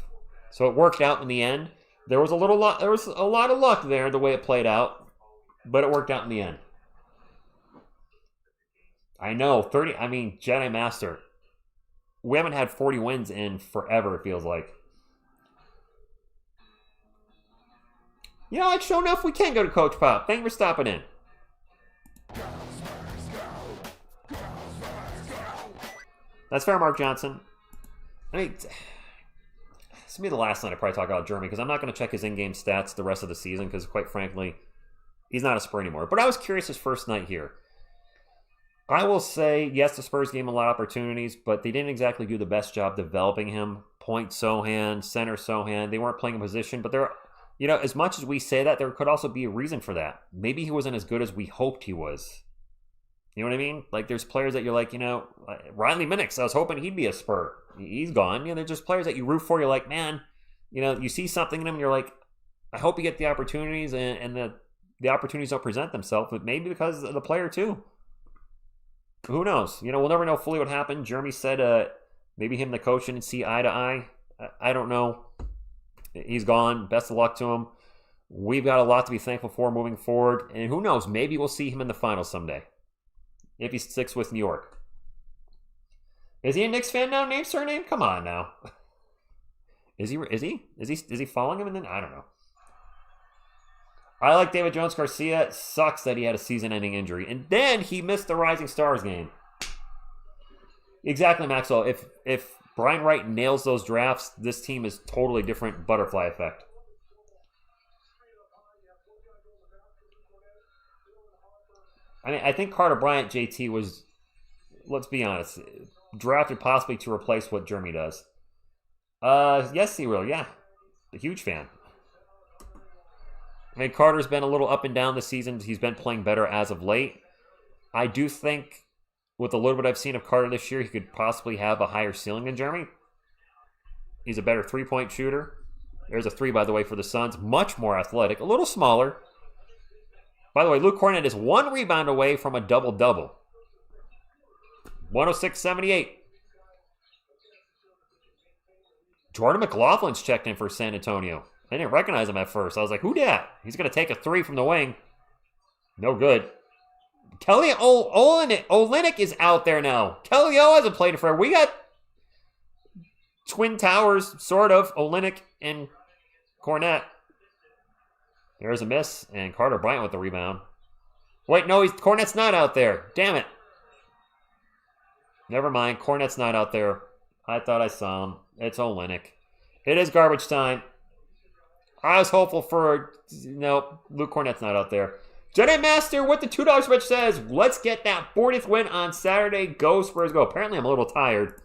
So it worked out in the end. There was a lot of luck there the way it played out, but it worked out in the end. I know, Jedi Master. We haven't had 40 wins in forever, it feels like. You know, sure enough, we can go to Coach Pop. Thank you for stopping in. That's fair, Mark Johnson. I mean, this will be the last night I probably talk about Jeremy because I'm not going to check his in-game stats the rest of the season because, quite frankly, he's not a Spur anymore. But I was curious his first night here. I will say, yes, the Spurs gave him a lot of opportunities, but they didn't exactly do the best job developing him. Point Sohan, center Sohan. They weren't playing a position, but they're... You know, as much as we say that, there could also be a reason for that. Maybe he wasn't as good as we hoped he was. You know what I mean? Like, there's players that you're like, Riley Minix, I was hoping he'd be a Spur. He's gone. They're just players that you root for. You're like, man, you see something in him, and you're like, I hope you get the opportunities, and the opportunities don't present themselves, but maybe because of the player, too. Who knows? We'll never know fully what happened. Jeremy said maybe him and the coach didn't see eye to eye. I don't know. He's gone. Best of luck to him. We've got a lot to be thankful for moving forward. And who knows? Maybe we'll see him in the finals someday. If he sticks with New York. Is he a Knicks fan now? Name, surname? Come on now. Is he following him? And then I don't know. I like David Jones Garcia. It sucks that he had a season-ending injury. And then he missed the Rising Stars game. Exactly, Maxwell. If Brian Wright nails those drafts, this team is totally different butterfly effect. I mean, I think Carter Bryant, JT, was, let's be honest, drafted possibly to replace what Jeremy does. Yes, he will, yeah. A huge fan. I mean, Carter's been a little up and down this season. He's been playing better as of late. I do think, with a little bit I've seen of Carter this year, he could possibly have a higher ceiling than Jeremy. He's a better three-point shooter. There's a three, by the way, for the Suns. Much more athletic. A little smaller. By the way, Luke Cornett is one rebound away from a double-double. 106-78. Jordan McLaughlin's checked in for San Antonio. I didn't recognize him at first. I was like, who dat? He's going to take a three from the wing. No good. Kelly Olynyk is out there now. Kelly O hasn't played for. We got Twin Towers, sort of. Olynyk and Cornett. There's a miss, and Carter Bryant with the rebound. Wait, no, Cornett's not out there. Damn it. Never mind, Cornett's not out there. I thought I saw him. It's Olynyk. It is garbage time. I was hopeful for... No, Luke Cornett's not out there. Jedi Master with the $2 switch says, let's get that 40th win on Saturday. Go Spurs go. Apparently I'm a little tired.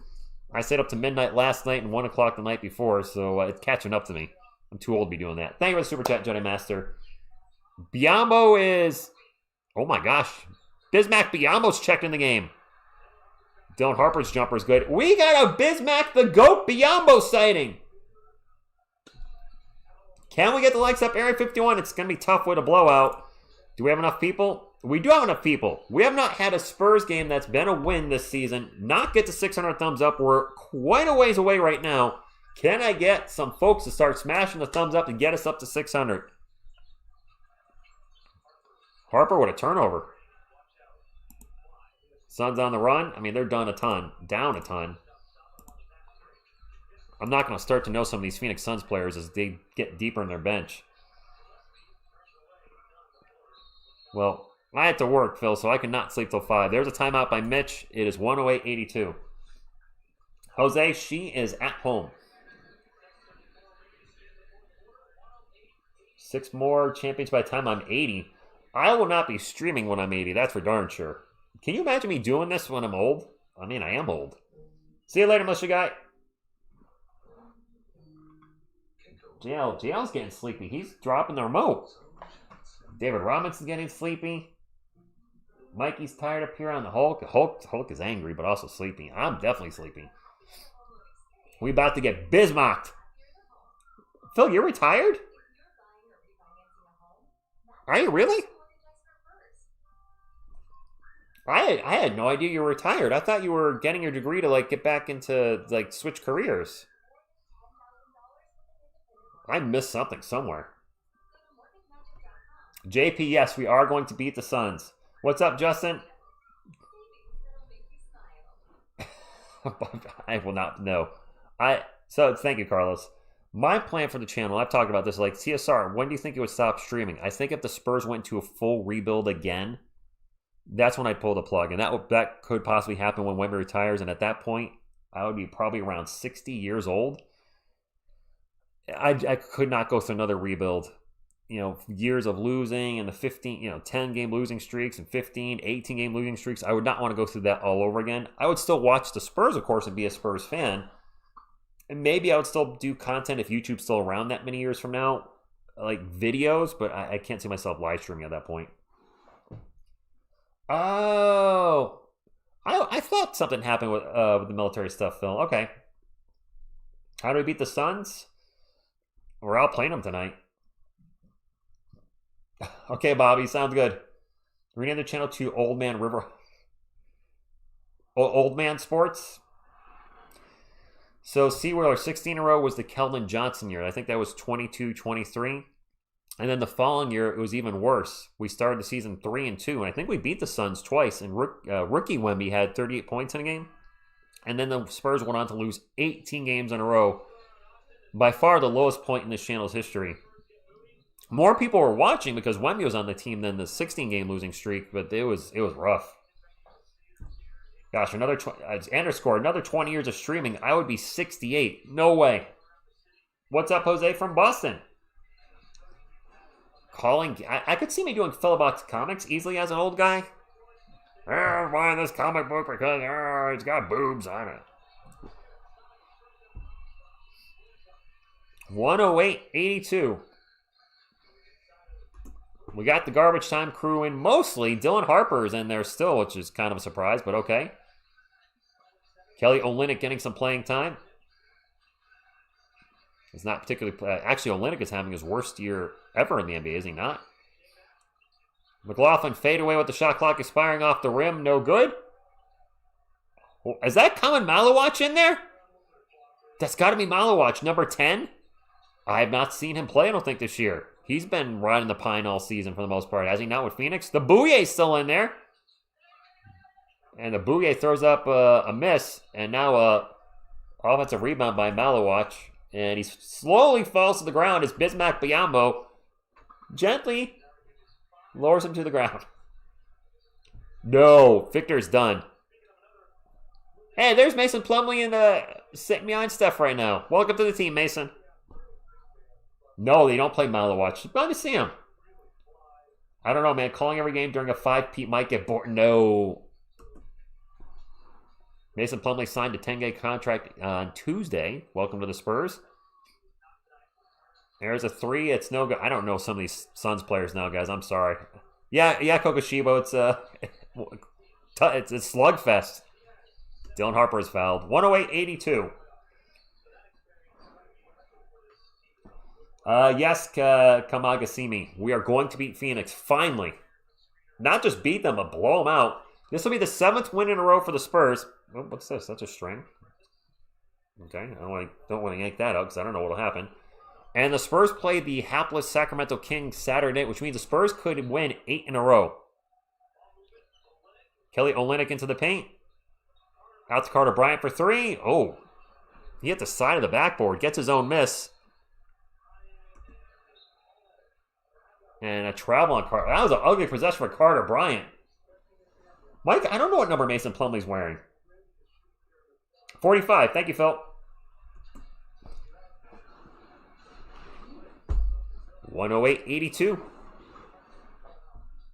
I stayed up to midnight last night and 1 o'clock the night before, so it's catching up to me. I'm too old to be doing that. Thank you for the super chat, Jedi Master. Biombo is... Oh my gosh. Bismack Biombo's checked in the game. Dylan Harper's jumper is good. We got a Bismack the GOAT Biombo sighting. Can we get the likes up? Area 51. It's going to be tough with a blowout. Do we have enough people? We do have enough people. We have not had a Spurs game that's been a win this season not get to 600 thumbs up. We're quite a ways away right now. Can I get some folks to start smashing the thumbs up and get us up to 600? Harper with a turnover. Suns on the run. I mean, they're down a ton. I'm not going to start to know some of these Phoenix Suns players as they get deeper in their bench. Well, I had to work, Phil, so I could not sleep till 5. There's a timeout by Mitch. It is 108-82. Jose, she is at home. 6 more champions by the time I'm 80. I will not be streaming when I'm 80. That's for darn sure. Can you imagine me doing this when I'm old? I mean, I am old. See you later, militia guy. JL's getting sleepy. He's dropping the remote. David Robinson's getting sleepy. Mikey's tired up here on the Hulk. Hulk is angry, but also sleepy. I'm definitely sleepy. We about to get bismocked. Phil, you're retired? Are you really? I had no idea you were retired. I thought you were getting your degree to get back into switch careers. I missed something somewhere. JP, yes, we are going to beat the Suns. What's up, Justin? I will not know. So thank you, Carlos. My plan for the channel, I've talked about this, TSR, when do you think it would stop streaming? I think if the Spurs went to a full rebuild again, that's when I'd pull the plug. And that could possibly happen when Wemby retires. And at that point, I would be probably around 60 years old. I could not go through another rebuild. Years of losing and the 10-game losing streaks and 15, 18-game losing streaks. I would not want to go through that all over again. I would still watch the Spurs, of course, and be a Spurs fan. And maybe I would still do content if YouTube's still around that many years from now, videos, but I can't see myself live streaming at that point. Oh, I thought something happened with the military stuff, Phil. Okay. How do we beat the Suns? We're out playing them tonight. Okay, Bobby, sounds good. Rename the channel to Old Man River. Old Man Sports. So, Seawheeler, 16 in a row was the Keldon Johnson year. I think that was 22-23. And then the following year, it was even worse. We started the season 3-2, and I think we beat the Suns twice. And rookie Wemby had 38 points in a game. And then the Spurs went on to lose 18 games in a row. By far the lowest point in this channel's history. More people were watching because Wemby was on the team than the 16-game losing streak, but it was rough. Gosh, another 20 years of streaming, I would be 68. No way. What's up, Jose from Boston? I could see me doing Philobox Comics easily as an old guy. I'm buying this comic book because it's got boobs on it. 108.82. We got the garbage time crew in mostly. Dylan Harper's in there still, which is kind of a surprise, but okay. Kelly Olynyk getting some playing time. It's not particularly... actually, Olynyk is having his worst year ever in the NBA, is he not? McLaughlin fade away with the shot clock expiring off the rim. No good. Is that Kaman Malawach in there? That's got to be Malawach, number 10. I have not seen him play, I don't think, this year. He's been riding the pine all season for the most part, has he not, with Phoenix? The Bouye's still in there. And the Bouye throws up a miss. And now offensive rebound by Malawach. And he slowly falls to the ground as Bismack Biyombo gently lowers him to the ground. No, Victor's done. Hey, there's Mason Plumlee sitting behind Steph right now. Welcome to the team, Mason. No, they don't play Malawach. Glad to see him. I don't know, man. Calling every game during a 5-peat might get bored. No. Mason Plumlee signed a 10-game contract on Tuesday. Welcome to the Spurs. There's a 3. It's no good. I don't know some of these Suns players now, guys. I'm sorry. Yeah, Kokoshibo. It's a slugfest. Dylan Harper is fouled. 108.82. Yes, Kamagasimi. We are going to beat Phoenix, finally. Not just beat them, but blow them out. This will be the 7th win in a row for the Spurs. Oh, what's this? That's a string. Okay, I don't want to yank that out because I don't know what will happen. And the Spurs play the hapless Sacramento Kings Saturday, which means the Spurs could win 8 in a row. Kelly Olynyk into the paint. Out to Carter Bryant for 3. Oh, he hit the side of the backboard. Gets his own miss. And a travel on Carter. That was an ugly possession for Carter Bryant. Mike, I don't know what number Mason Plumlee's wearing. 45. Thank you, Phil. 108.82.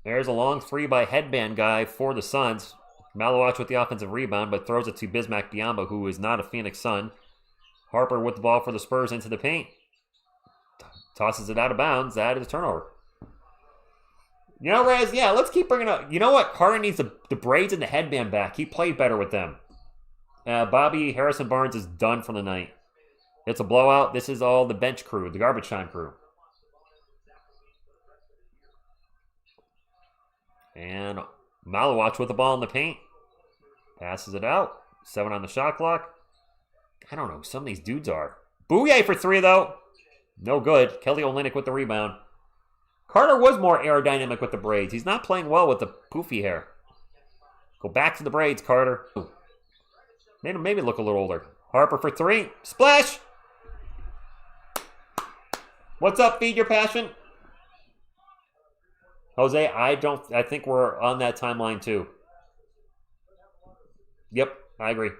There's a long 3 by headband guy for the Suns. Malawach with the offensive rebound, but throws it to Bismack Biyombo, who is not a Phoenix Sun. Harper with the ball for the Spurs into the paint. Tosses it out of bounds. That is a turnover. You know, Rez, yeah, let's keep bringing up. You know what? Carter needs the braids and the headband back. He played better with them. Bobby Harrison Barnes is done for the night. It's a blowout. This is all the bench crew, the garbage time crew. And Malawach with the ball in the paint. Passes it out. 7 on the shot clock. I don't know who some of these dudes are. Bouye for 3, though. No good. Kelly Olynyk with the rebound. Carter was more aerodynamic with the braids. He's not playing well with the poofy hair. Go back to the braids, Carter. Made him maybe look a little older. Harper for 3. Splash! What's up, Feed Your Passion? Jose, I think we're on that timeline too. Yep, I agree.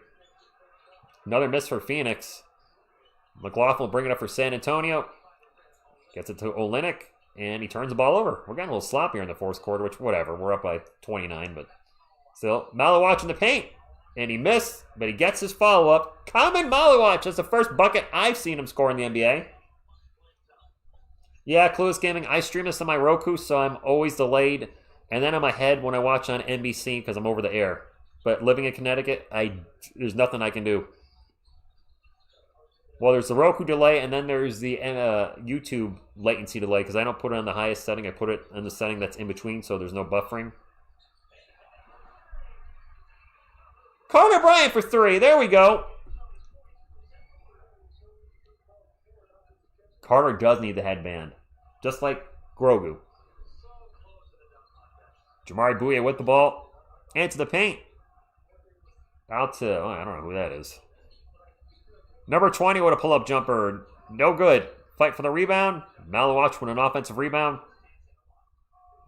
Another miss for Phoenix. McLaughlin will bring it up for San Antonio. Gets it to Olynyk, and he turns the ball over. We're getting a little sloppy here in the fourth quarter, which, whatever. We're up by 29, but still. Malawach in the paint, and he missed, but he gets his follow-up. Kaman Malawach. That's the first bucket I've seen him score in the NBA. Yeah, Clueless Gaming, I stream this on my Roku, so I'm always delayed. And then in my head when I watch on NBC because I'm over the air. But living in Connecticut, there's nothing I can do. Well, there's the Roku delay, and then there's the YouTube latency delay, because I don't put it on the highest setting. I put it on the setting that's in between, so there's no buffering. Carter Bryant for 3. There we go. Carter does need the headband, just like Grogu. Jamari Bouye with the ball. Into the paint. Out to, I don't know who that is. Number 20 with a pull-up jumper. No good. Fight for the rebound. Maluach with an offensive rebound.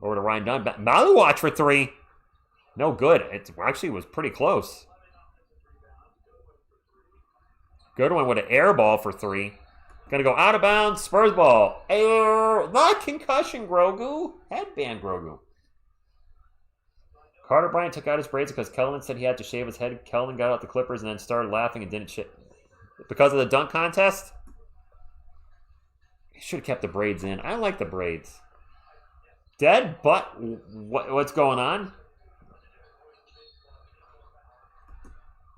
Over to Ryan Dunn. Maluach for 3. No good. It actually was pretty close. Good one with an air ball for 3. Gonna go out of bounds. Spurs ball. Air. Not concussion, Grogu. Headband, Grogu. Carter Bryant took out his braids because Kelvin said he had to shave his head. Kelvin got out the clippers and then started laughing and didn't shave. Because of the dunk contest? He should have kept the braids in. I like the braids. Dead butt. What's going on?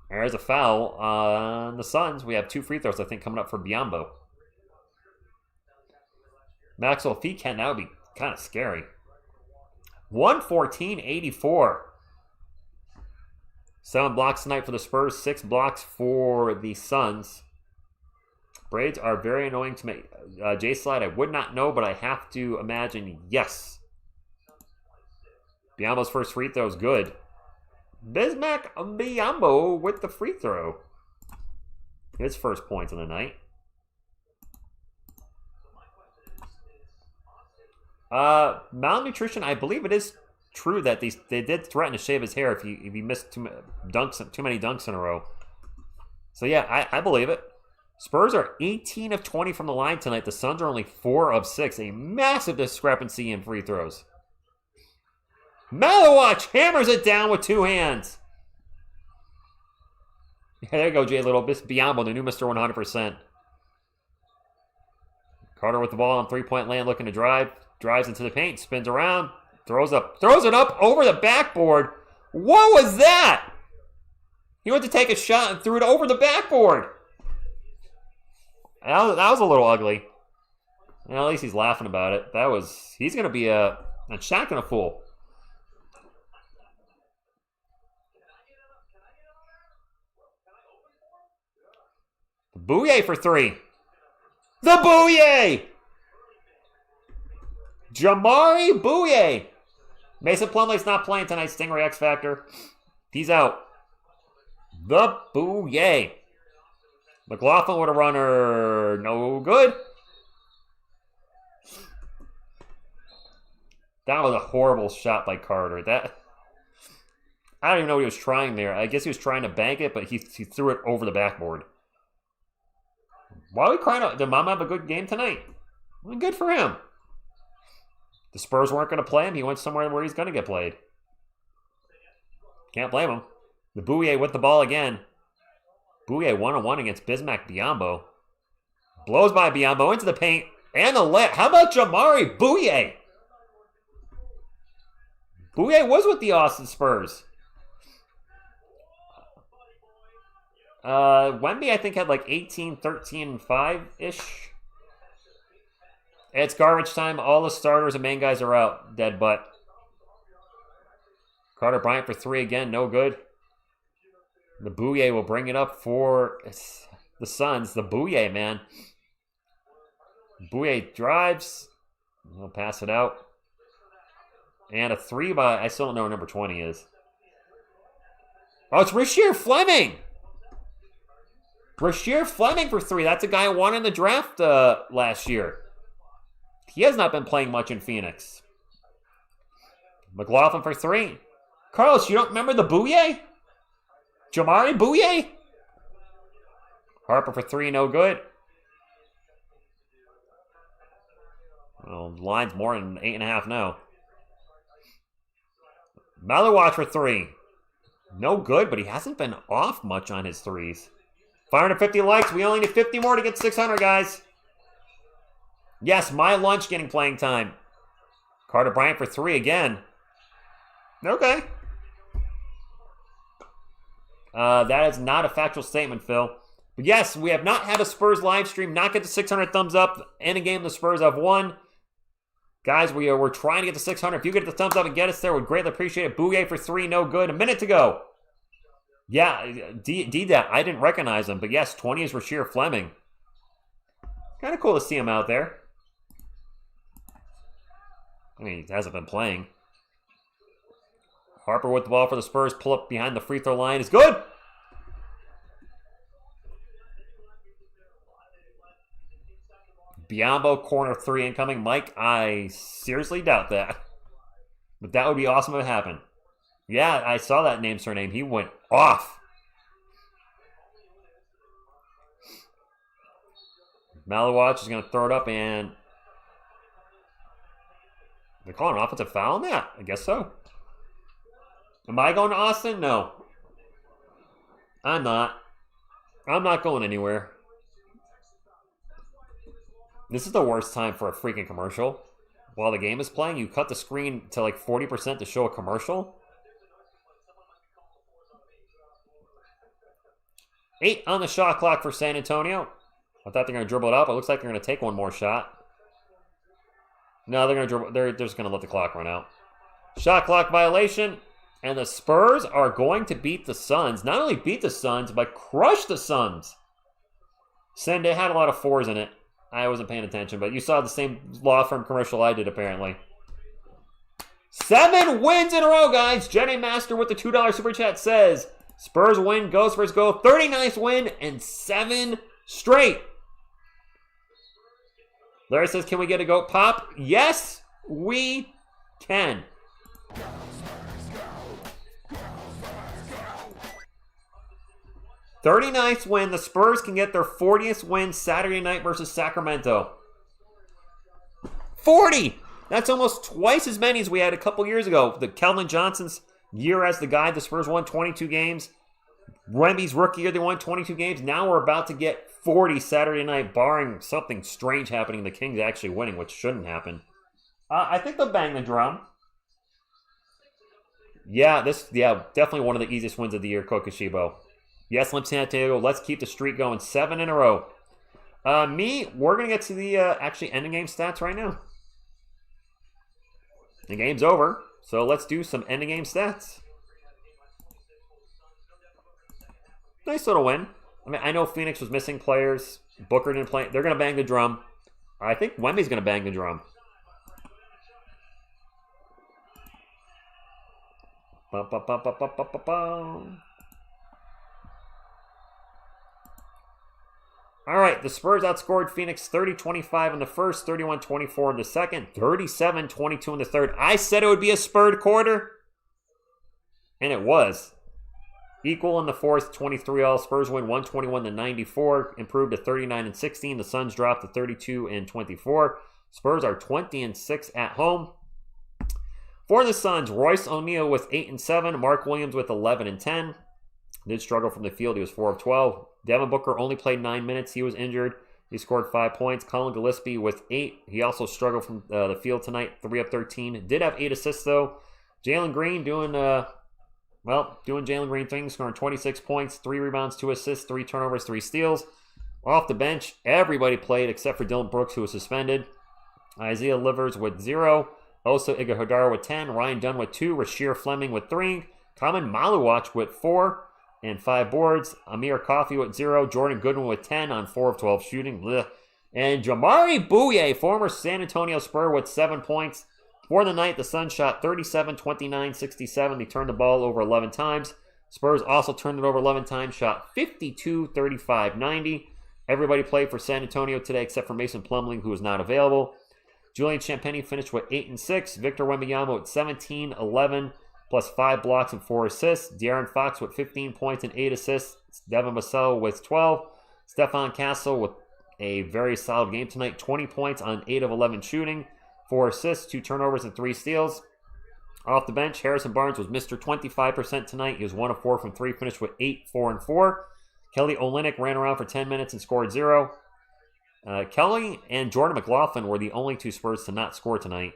There's a foul on the Suns. We have 2 free throws, I think, coming up for Biyombo. Maxwell, if he can, that would be kind of scary. 114-84. 7 blocks tonight for the Spurs, 6 blocks for the Suns. Braids are very annoying to me. J-Slide, I would not know, but I have to imagine yes. Biyombo's first free throw is good. Bismack Biyombo with the free throw. His first points of the night. Malnutrition, I believe it is true that they did threaten to shave his hair if he missed too many dunks in a row. So yeah, I believe it. Spurs are 18 of 20 from the line tonight. The Suns are only 4 of 6. A massive discrepancy in free throws. Maluach hammers it down with 2 hands. Yeah, there you go, Jay Little. Biyombo, the new Mr. 100%. Carter with the ball on three-point land, looking to drive. Drives into the paint, spins around, throws it up over the backboard. What was that? He went to take a shot and threw it over the backboard. That was a little ugly. Well, at least he's laughing about it. He's going to be a Shaq and a fool. Bouye for 3. The Bouye! Jamari Bouye. Mason Plumlee's not playing tonight. Stingray X Factor. He's out. The Bouye. McLaughlin with a runner. No good. That was a horrible shot by Carter. I don't even know what he was trying there. I guess he was trying to bank it, but he threw it over the backboard. Why are we crying out? Did Mama have a good game tonight? Well, good for him. The Spurs weren't going to play him. He went somewhere where he's going to get played. Can't blame him. The Bouye with the ball again. Bouye 1-on-1 against Bismack Biyombo. Blows by Biyombo into the paint. And the layup. How about Jamari Bouye? Bouye was with the Austin Spurs. Wemby, I think, had like 18, 13, 5-ish. It's garbage time. All the starters and main guys are out. Dead butt. Carter Bryant for 3 again. No good. The Bouye will bring it up for the Suns. The Bouye, man. Bouye drives. He'll pass it out. And a 3 by... I still don't know what number 20 is. Oh, it's Rasheer Fleming. Rasheer Fleming for 3. That's a guy who won in the draft last year. He has not been playing much in Phoenix. McLaughlin for 3. Carlos, you don't remember the Bouye? Jamari Bouye? Harper for 3, no good. Well, the line's more than 8.5 now. Maluach for 3. No good, but he hasn't been off much on his threes. 550 likes. We only need 50 more to get 600, guys. Yes, my lunch getting playing time. Carter Bryant for 3 again. Okay. That is not a factual statement, Phil. But yes, we have not had a Spurs live stream. Not get to 600 thumbs up in a game the Spurs have won. Guys, we're trying to get to 600. If you get the thumbs up and get us there, we'd greatly appreciate it. Bouye for 3, no good. A minute to go. Yeah, D-Dap, I didn't recognize him. But yes, 20 is Rasheer Fleming. Kind of cool to see him out there. I mean, he hasn't been playing. Harper with the ball for the Spurs. Pull up behind the free throw line is good. Biombo, corner 3 incoming. Mike, I seriously doubt that. But that would be awesome if it happened. Yeah, I saw that name, surname. He went off. Malawatch is going to throw it up, and they're calling an offensive foul on that. I guess so. Am I going to Austin? No. I'm not. I'm not going anywhere. This is the worst time for a freaking commercial. While the game is playing, you cut the screen to like 40% to show a commercial. 8 on the shot clock for San Antonio. I thought they're going to dribble it up. It looks like they're going to take one more shot. No, they're going to dribble. They're just going to let the clock run out. Shot clock violation. And the Spurs are going to beat the Suns. Not only beat the Suns, but crush the Suns. Sunday had a lot of 4s in it. I wasn't paying attention, but you saw the same law firm commercial I did, apparently. 7 wins in a row, guys. Jenny Master with the $2 super chat says, Spurs win, go Spurs go. 39th win and 7 straight. Larry says, can we get a goat pop? Yes, we can. 39th win. The Spurs can get their 40th win Saturday night versus Sacramento. 40! That's almost twice as many as we had a couple years ago. The Keldon Johnson's year as the guy, the Spurs won 22 games. Wemby's rookie year, they won 22 games. Now we're about to get 40 Saturday night, barring something strange happening. The Kings actually winning, which shouldn't happen. I think they'll bang the drum. Yeah, definitely one of the easiest wins of the year, Kokoshibo. Yes, Limp San Diego. Let's keep the streak going. 7 in a row. We're going to get to the actually ending game stats right now. The game's over, so let's do some ending game stats. Nice little win. I mean, I know Phoenix was missing players. Booker didn't play. They're going to bang the drum. I think Wemby's going to bang the drum. Bum, bum, bum, bum, bum, bum, bum, bum. All right, the Spurs outscored Phoenix 30-25 in the first, 31-24 in the second, 37-22 in the third. I said it would be a Spurred quarter, and it was. Equal in the fourth, 23-all. Spurs win 121-94, improved to 39-16. The Suns dropped to 32-24. Spurs are 20-6 at home. For the Suns, Royce O'Neal with 8-7, Mark Williams with 11-10. Did struggle from the field. He was 4 of 12. Devin Booker only played 9 minutes. He was injured. He scored 5 points. Colin Gillespie with 8. He also struggled from the field tonight. 3 of 13. Did have 8 assists, though. Jalen Green doing Jalen Green things, scoring 26 points, 3 rebounds, 2 assists, 3 turnovers, 3 steals. Off the bench, everybody played except for Dylan Brooks, who was suspended. Isaiah Livers with 0. Oso Ighodaro with 10. Ryan Dunn with 2. Rasheer Fleming with 3. Kamen Maluwach with 4. And 5 boards. Amir Coffey with 0. Jordan Goodwin with 10 on 4 of 12 shooting. Blech. And Jamari Bouye, former San Antonio Spur, with 7 points. For the night, the Suns shot 37, 29, 67. They turned the ball over 11 times. Spurs also turned it over 11 times, shot 52, 35, 90. Everybody played for San Antonio today except for Mason Plumlee, who was not available. Julian Champagnie finished with 8 and 6. Victor Wembanyama with 17, 11. Plus 5 blocks and 4 assists. De'Aaron Fox with 15 points and 8 assists. Devin Booker with 12. Stephon Castle with a very solid game tonight. 20 points on 8 of 11 shooting. 4 assists, 2 turnovers, and 3 steals. Off the bench, Harrison Barnes was Mr. 25% tonight. He was 1 of 4 from 3, finished with 8, 4, and 4. Kelly Olynyk ran around for 10 minutes and scored 0. Kelly and Jordan McLaughlin were the only 2 Spurs to not score tonight.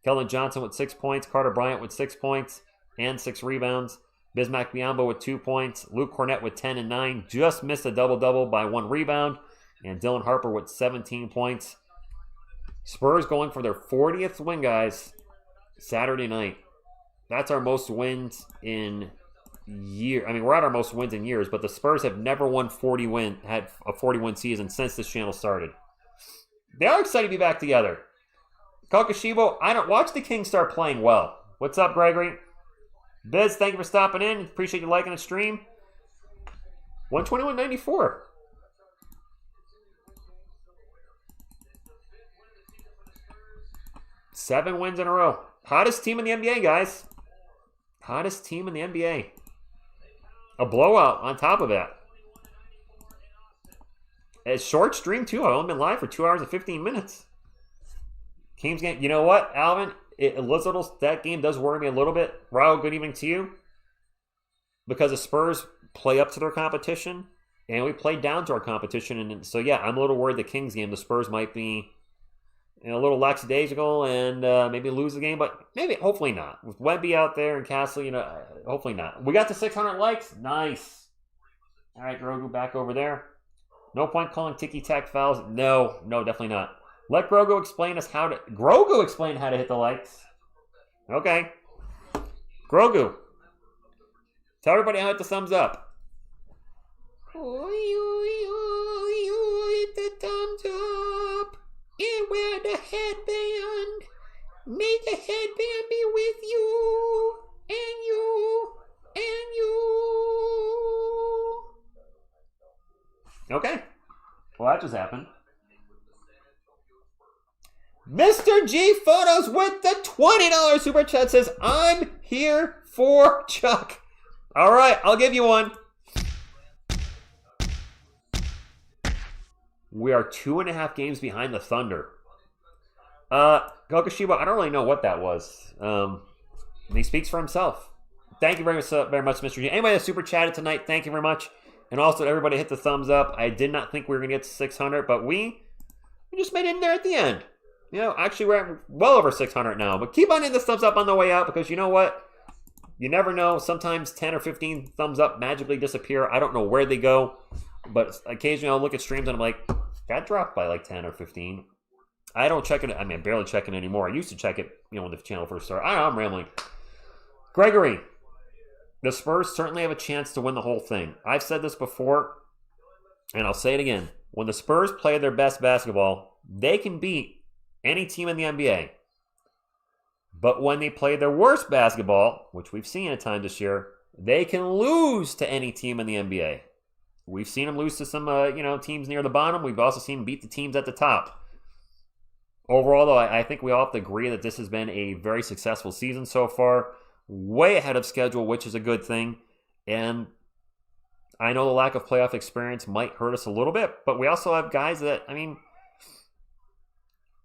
Keldon Johnson with 6 points. Carter Bryant with 6 points and 6 rebounds. Bismack Biyombo with 2 points. Luke Cornett with 10 and 9. Just missed a double-double by 1 rebound. And Dylan Harper with 17 points. Spurs going for their 40th win, guys. Saturday night. That's our most wins in years. I mean, we're at our most wins in years, but the Spurs have never had a 40-win season since this channel started. They are excited to be back together. Kokoshibo, I don't watch the Kings start playing well. What's up, Gregory? Biz, thank you for stopping in. Appreciate you liking the stream. 121.94. Seven wins in a row. Hottest team in the NBA, guys. Hottest team in the NBA. A blowout on top of that. A short stream, too. I've only been live for 2 hours and 15 minutes. Kings game. You know what, Alvin? That game does worry me a little bit. Raul, good evening to you. Because the Spurs play up to their competition, and we play down to our competition. And so, yeah, I'm a little worried the Kings game, the Spurs might be a little lackadaisical and maybe lose the game, but hopefully not. With Wemby out there and Castle, hopefully not. We got to 600 likes. Nice. All right, Grogu back over there. No point calling ticky-tack fouls. No, definitely not. Let Grogu explain how to hit the likes. Okay. Grogu. Tell everybody how to hit the thumbs up. Hit the thumbs up. And wear the headband. May the headband be with you. And you. And you. Okay. Well, that just happened. Mr. G Photos with the $20 super chat says, I'm here for Chuck. All right, I'll give you one. We are 2.5 games behind the Thunder. Kokoshiba, I don't really know what that was. He speaks for himself. Thank you very much, Mr. G. Anybody that super chatted tonight, thank you very much. And also, everybody hit the thumbs up. I did not think we were going to get to 600, but we just made it in there at the end. Actually, we're at well over 600 now. But keep on hitting the thumbs up on the way out, because you know what? You never know. Sometimes 10 or 15 thumbs up magically disappear. I don't know where they go. But occasionally I'll look at streams and I'm like, that dropped by like 10 or 15. I don't check it. I mean, I barely check it anymore. I used to check it, when the channel first started. I don't know, I'm rambling. Gregory, the Spurs certainly have a chance to win the whole thing. I've said this before, and I'll say it again. When the Spurs play their best basketball, they can beat any team in the NBA. But when they play their worst basketball, which we've seen at times this year, they can lose to any team in the NBA. We've seen them lose to some, teams near the bottom. We've also seen them beat the teams at the top. Overall, though, I think we all have to agree that this has been a very successful season so far. Way ahead of schedule, which is a good thing. And I know the lack of playoff experience might hurt us a little bit, but we also have guys that,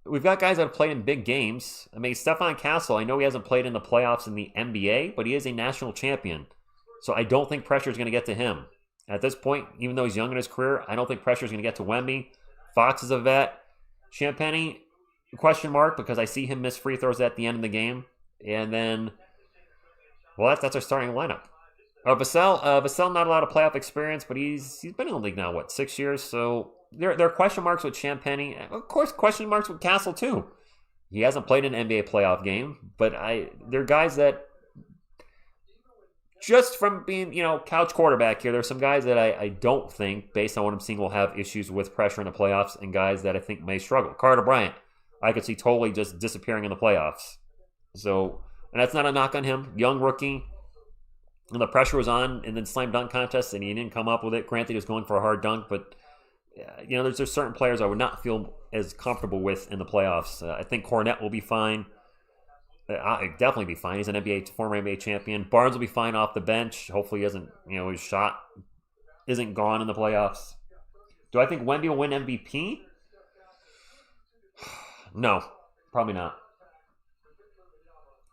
we've got guys that have played in big games. Stephon Castle, I know he hasn't played in the playoffs in the NBA, but he is a national champion. So I don't think pressure is going to get to him. At this point, even though he's young in his career, I don't think pressure is going to get to Wemby. Fox is a vet. Champagnie, question mark, because I see him miss free throws at the end of the game. And then, that's our starting lineup. Vassell, not a lot of playoff experience, but he's been in the league now, 6 years? So there are question marks with Champagnie. Of course, question marks with Castle, too. He hasn't played an NBA playoff game, but there are guys that, just from being, couch quarterback here, there's some guys that I don't think, based on what I'm seeing, will have issues with pressure in the playoffs, and guys that I think may struggle. Carter Bryant, I could see totally just disappearing in the playoffs. So, and that's not a knock on him. Young rookie, and the pressure was on in the slam dunk contest, and he didn't come up with it. Granted, he was going for a hard dunk, but there's certain players I would not feel as comfortable with in the playoffs. I think Cornette will be fine. I'll definitely be fine. He's an former NBA champion. Barnes will be fine off the bench. Hopefully he doesn't, his shot isn't gone in the playoffs. Do I think Wemby will win MVP? No, probably not.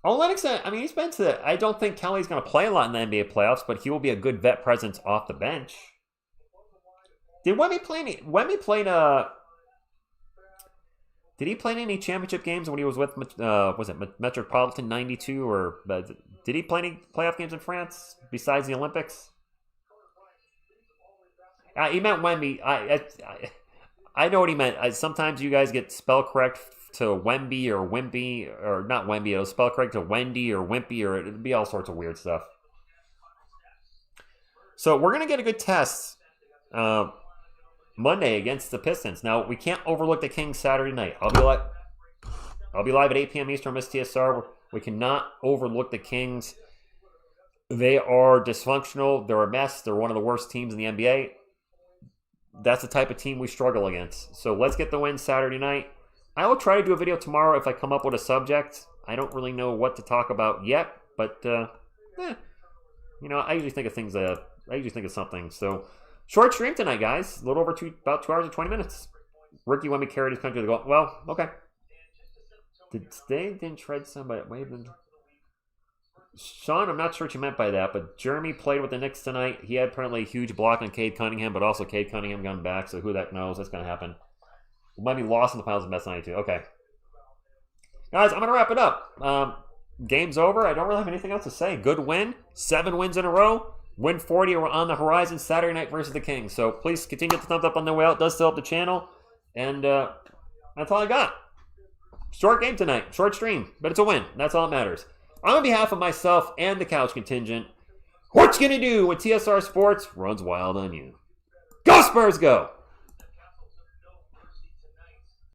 Olenek, he's been to, I don't think Kelly's going to play a lot in the NBA playoffs, but he will be a good vet presence off the bench. Did Wemby play Did he play in any championship games when he was with, was it Metropolitan 92? Or did he play any playoff games in France besides the Olympics? He meant Wemby. I know what he meant. Sometimes you guys get spell correct to Wemby or Wimpy, or not Wemby. It'll spell correct to Wendy or Wimpy, or it'll be all sorts of weird stuff. So we're going to get a good test Monday against the Pistons. Now, we can't overlook the Kings Saturday night. I'll be live at 8 p.m. Eastern, Miss TSR. We cannot overlook the Kings. They are dysfunctional. They're a mess. They're one of the worst teams in the NBA. That's the type of team we struggle against. So let's get the win Saturday night. I will try to do a video tomorrow if I come up with a subject. I don't really know what to talk about yet, but I usually think of things. I usually think of something. So short stream tonight, guys. A little over about 2 hours and 20 minutes. Ricky Wemby carried his country to go. Well, okay. They didn't tread somebody. Sean, I'm not sure what you meant by that, but Jeremy played with the Knicks tonight. He had apparently a huge block on Cade Cunningham, but also Cade Cunningham gone back, so who the heck knows? That's going to happen. Might be lost in the finals of best 92. Okay. Guys, I'm going to wrap it up. Game's over. I don't really have anything else to say. Good win. 7 wins in a row. Win 40 on the horizon Saturday night versus the Kings. So please continue to thumbs up on the way out. It does still help the channel. And that's all I got. Short game tonight. Short stream. But it's a win. That's all that matters. On behalf of myself and the couch contingent, what you gonna do when TSR Sports runs wild on you? Go Spurs, go!